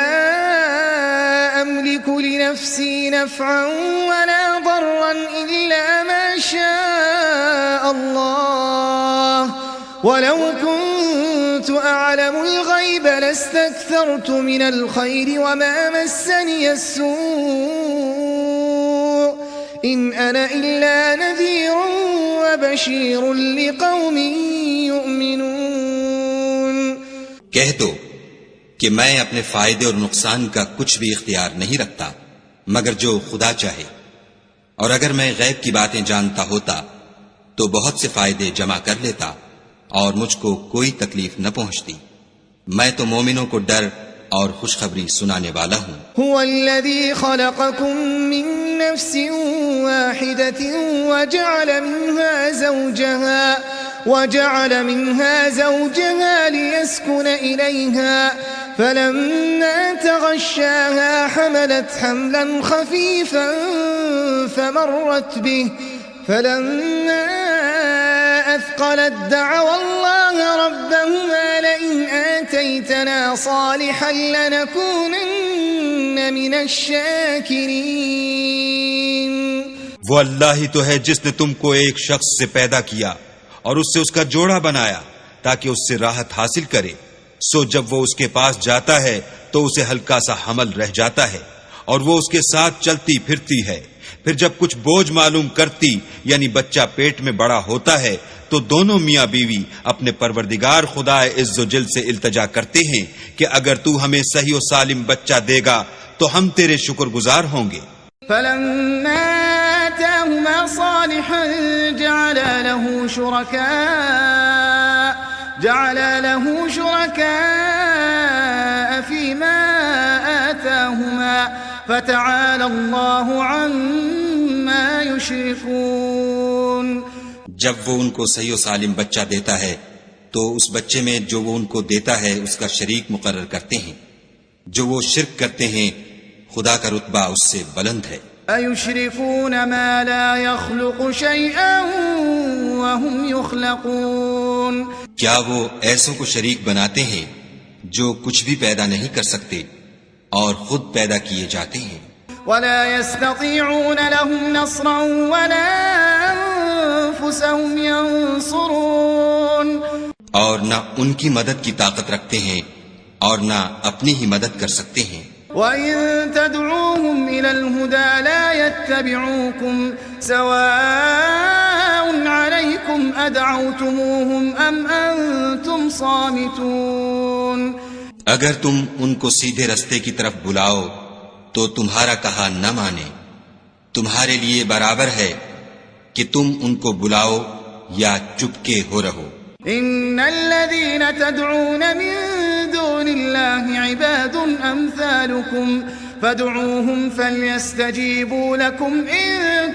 أملك لنفسي نفعا ولا ضرا إلا ما شاء الله ولو كنت أعلم الغيب لاستكثرت من الخير وما مسني السوء إن أنا إلا نذير وبشير لقوم يؤمنون. کہہ دو کہ میں اپنے فائدے اور نقصان کا کچھ بھی اختیار نہیں رکھتا مگر جو خدا چاہے، اور اگر میں غیب کی باتیں جانتا ہوتا تو بہت سے فائدے جمع کر لیتا اور مجھ کو کوئی تکلیف نہ پہنچتی. میں تو مومنوں کو ڈر اور خوشخبری سنانے والا ہوں. هو الذي خلقكم من نفس واحدة وجعل منها زوجها ليسكن إليها فلما تغشاها حملت حملا خفيفا فمرت به فلما أثقلت دعوا الله ربهما لئن آتيتنا صالحا لنكونن من الشاكرين. وہ اللہ ہی تو ہے جس نے تم کو ایک شخص سے پیدا کیا اور اس سے اس کا جوڑا بنایا تاکہ اس سے راحت حاصل کرے. سو جب وہ اس کے پاس جاتا ہے تو اسے ہلکا سا حمل رہ جاتا ہے اور وہ اس کے ساتھ چلتی پھرتی ہے. پھر جب کچھ بوجھ معلوم کرتی یعنی بچہ پیٹ میں بڑا ہوتا ہے تو دونوں میاں بیوی اپنے پروردگار خدا عز و جل سے التجا کرتے ہیں کہ اگر تو ہمیں صحیح و سالم بچہ دے گا تو ہم تیرے شکر گزار ہوں گے. فلما آتاهما صالحا جعل له شركاء فيما آتاهما فتعالى الله عما يشركون. جب وہ ان کو صحیح و سالم بچہ دیتا ہے تو اس بچے میں جو وہ ان کو دیتا ہے اس کا شریک مقرر کرتے ہیں. جو وہ شرک کرتے ہیں خدا کا رتبہ اس سے بلند ہے. أَيُشْرِكُونَ مَا لَا يَخْلُقُ شَيْئًا وَهُمْ يُخْلَقُونَ. کیا وہ ایسوں کو شریک بناتے ہیں جو کچھ بھی پیدا نہیں کر سکتے اور خود پیدا کیے جاتے ہیں. وَلَا يَسْتَطِيعُونَ لَهُمْ نَصْرًا وَلَا أَنفُسَهُمْ يَنصُرُونَ. اور نہ ان کی مدد کی طاقت رکھتے ہیں اور نہ اپنی ہی مدد کر سکتے ہیں. وَإِن تَدْعُوهُمْ إِلَى الْهُدَى لَا يَتَّبِعُوكُمْ سَوَاءٌ عَلَيْكُمْ أَدْعَوْتُمُوهُمْ أَمْ أَنْتُمْ صَامِتُونَ. اگر تم ان کو سیدھے رستے کی طرف بلاؤ تو تمہارا کہا نہ مانے. تمہارے لیے برابر ہے کہ تم ان کو بلاؤ یا چپکے ہو رہو. إن الذين تدعون من دون الله عباد أمثالكم فادعوهم فليستجيبوا لكم إن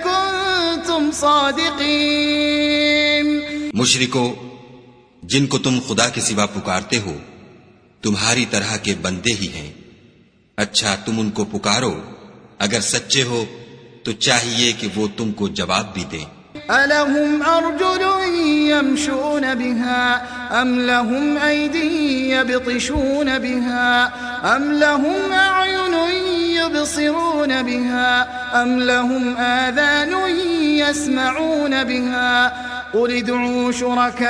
كنتم صادقين. مشرکو، جن کو تم خدا کے سوا پکارتے ہو تمہاری طرح کے بندے ہی ہیں. اچھا تم ان کو پکارو، اگر سچے ہو تو چاہیے کہ وہ تم کو جواب بھی دیں. أَلَهُمْ أَرْجُلٌ يَمْشُونَ بِهَا أَمْ لَهُمْ أَيْدِي يَبْطِشُونَ بِهَا أَمْ لَهُمْ أَعْيُنٌ يُبْصِرُونَ بِهَا أَمْ لَهُمْ آذَانٌ يَسْمَعُونَ بِهَا قُلِ ادْعُوا شُرَكَاءَكُمْ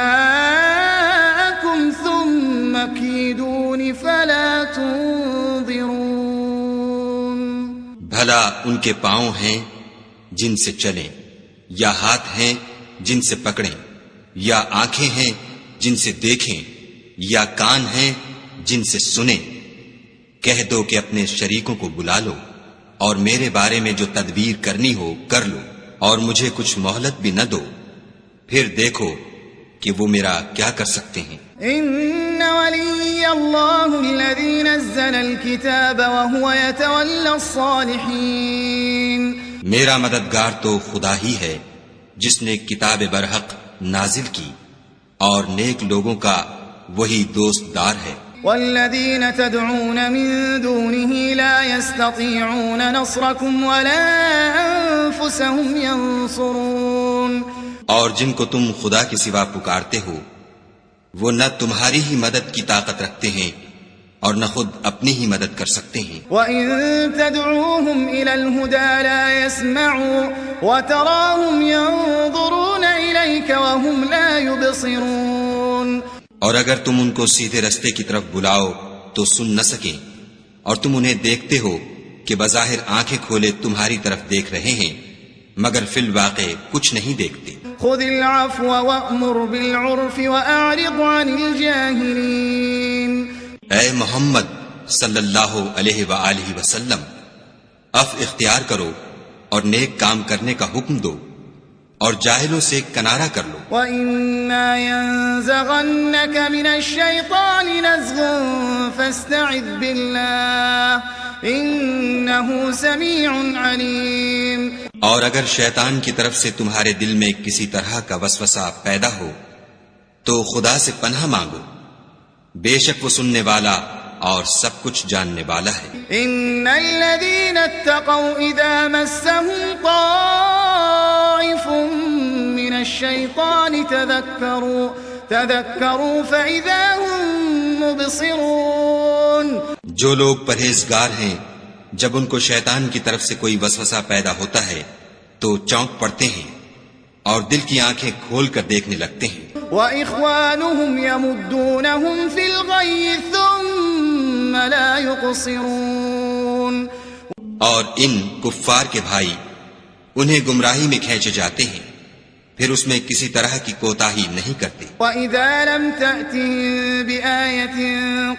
ثُمَّ كيدون فلا تنظرون. بھلا ان کے پاؤں ہیں جن سے چلیں، یا ہاتھ ہیں جن سے پکڑیں، یا آنکھیں ہیں جن سے دیکھیں، یا کان ہیں جن سے سنیں. کہہ دو کہ اپنے شریکوں کو بلا لو اور میرے بارے میں جو تدبیر کرنی ہو کر لو، اور مجھے کچھ مہلت بھی نہ دو، پھر دیکھو کہ وہ میرا کیا کر سکتے ہیں. ان ولی اللہ الذی نزل الکتاب وهو يتولى الصالحین. میرا مددگار تو خدا ہی ہے جس نے کتاب برحق نازل کی، اور نیک لوگوں کا وہی دوست دار ہے. والذین تدعون من دونه لا يستطيعون نصركم ولا انفسهم ينصرون. اور جن کو تم خدا کے سوا پکارتے ہو وہ نہ تمہاری ہی مدد کی طاقت رکھتے ہیں اور نہ خود اپنی ہی مدد کر سکتے ہیں. وَإِن تَدْعُوهُمْ إِلَى الْهُدَى لَا يَسْمَعُوا وَتَرَاهُمْ يَنظُرُونَ إِلَيْكَ وَهُمْ لَا يُبْصِرُونَ. اور اگر تم ان کو سیدھے رستے کی طرف بلاؤ تو سن نہ سکیں، اور تم انہیں دیکھتے ہو کہ بظاہر آنکھیں کھولے تمہاری طرف دیکھ رہے ہیں مگر فی الواقع کچھ نہیں دیکھتے. خذ العفو وأمر بالعرف وأعرض عن الجاهلين. اے محمد صلی اللہ علیہ وآلہ وسلم، عفو اختیار کرو اور نیک کام کرنے کا حکم دو اور جاہلوں سے کنارہ کر لو. وَإِمَّا يَنزَغَنَّكَ مِنَ الشَّيْطَانِ نَزْغٌ فَاسْتَعِذْ بِاللَّهِ إِنَّهُ سَمِيعٌ عَلِيمٌ. اور اگر شیطان کی طرف سے تمہارے دل میں کسی طرح کا وسوسہ پیدا ہو تو خدا سے پناہ مانگو، بے شک وہ سننے والا اور سب کچھ جاننے والا ہے. ان الذين اتقوا اذا مسهم طائف من الشيطان تذكروا فاذا هم مبصرون. جو لوگ پرہیزگار ہیں جب ان کو شیطان کی طرف سے کوئی وسوسہ پیدا ہوتا ہے تو چونک پڑتے ہیں اور دل کی آنکھیں کھول کر دیکھنے لگتے ہیں. وَإِخْوَانُهُمْ يَمُدُّونَهُمْ فِي الْغَيِّ ثُمَّ لَا يُقْصِرُونَ. اور ان کفار کے بھائی انہیں گمراہی میں کھینچے جاتے ہیں پھر اس میں کسی طرح کی کوتاہی نہیں کرتے. وَإِذَا لَمْ تَأْتِهِمْ بِآيَةٍ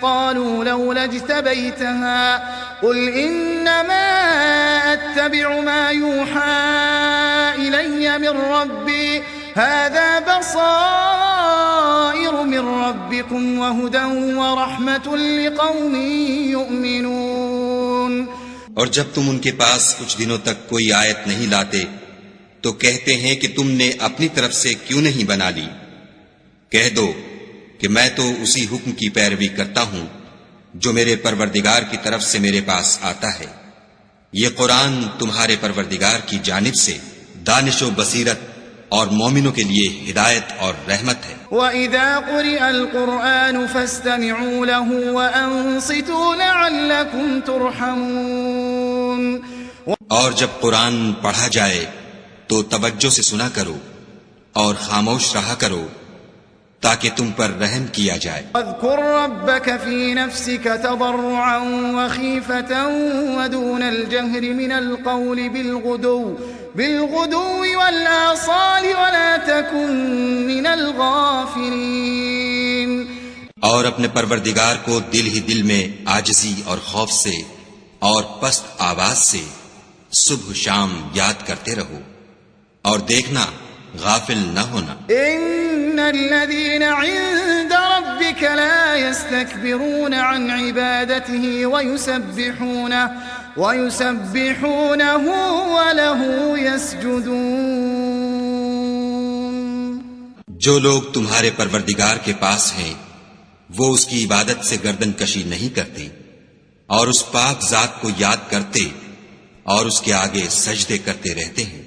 قَالُوا لَوْلَا اجْتَبَيْتَهَا قُلْ إِنَّمَا أَتَّبِعُ مَا يُوحَى إِلَيَّ مِنْ رَبِّي هَذَا بَصَائِرُ مِنْ رَبِّكُمْ وَهُدًى وَرَحْمَةٌ لِقَوْمٍ يُؤْمِنُونَ. اور جب تم ان کے پاس کچھ دنوں تک کوئی آیت نہیں لاتے تو کہتے ہیں کہ تم نے اپنی طرف سے کیوں نہیں بنا لی. کہہ دو کہ میں تو اسی حکم کی پیروی کرتا ہوں جو میرے پروردگار کی طرف سے میرے پاس آتا ہے. یہ قرآن تمہارے پروردگار کی جانب سے دانش و بصیرت اور مومنوں کے لیے ہدایت اور رحمت ہے. وَإِذَا قُرِئَ الْقُرْآنُ فَاسْتَمِعُوا لَهُ وَأَنصِتُوا لَعَلَّكُمْ تُرْحَمُونَ. اور جب قرآن پڑھا جائے تو توجہ سے سنا کرو اور خاموش رہا کرو تاکہ تم پر رحم کیا جائے. واذكر ربك في نفسك تضرعا وخيفة ودون الجهر من القول بالغدو والآصال ولا تكن من الغافلين. اور اپنے پروردگار کو دل ہی دل میں عاجزی اور خوف سے اور پست آواز سے صبح شام یاد کرتے رہو اور دیکھنا غافل نہ ہونا. ان الذين عند ربك لا يستكبرون عن عبادته ويسبحونه وله يسجدون. جو لوگ تمہارے پروردگار کے پاس ہیں وہ اس کی عبادت سے گردن کشی نہیں کرتے اور اس پاک ذات کو یاد کرتے اور اس کے آگے سجدے کرتے رہتے ہیں.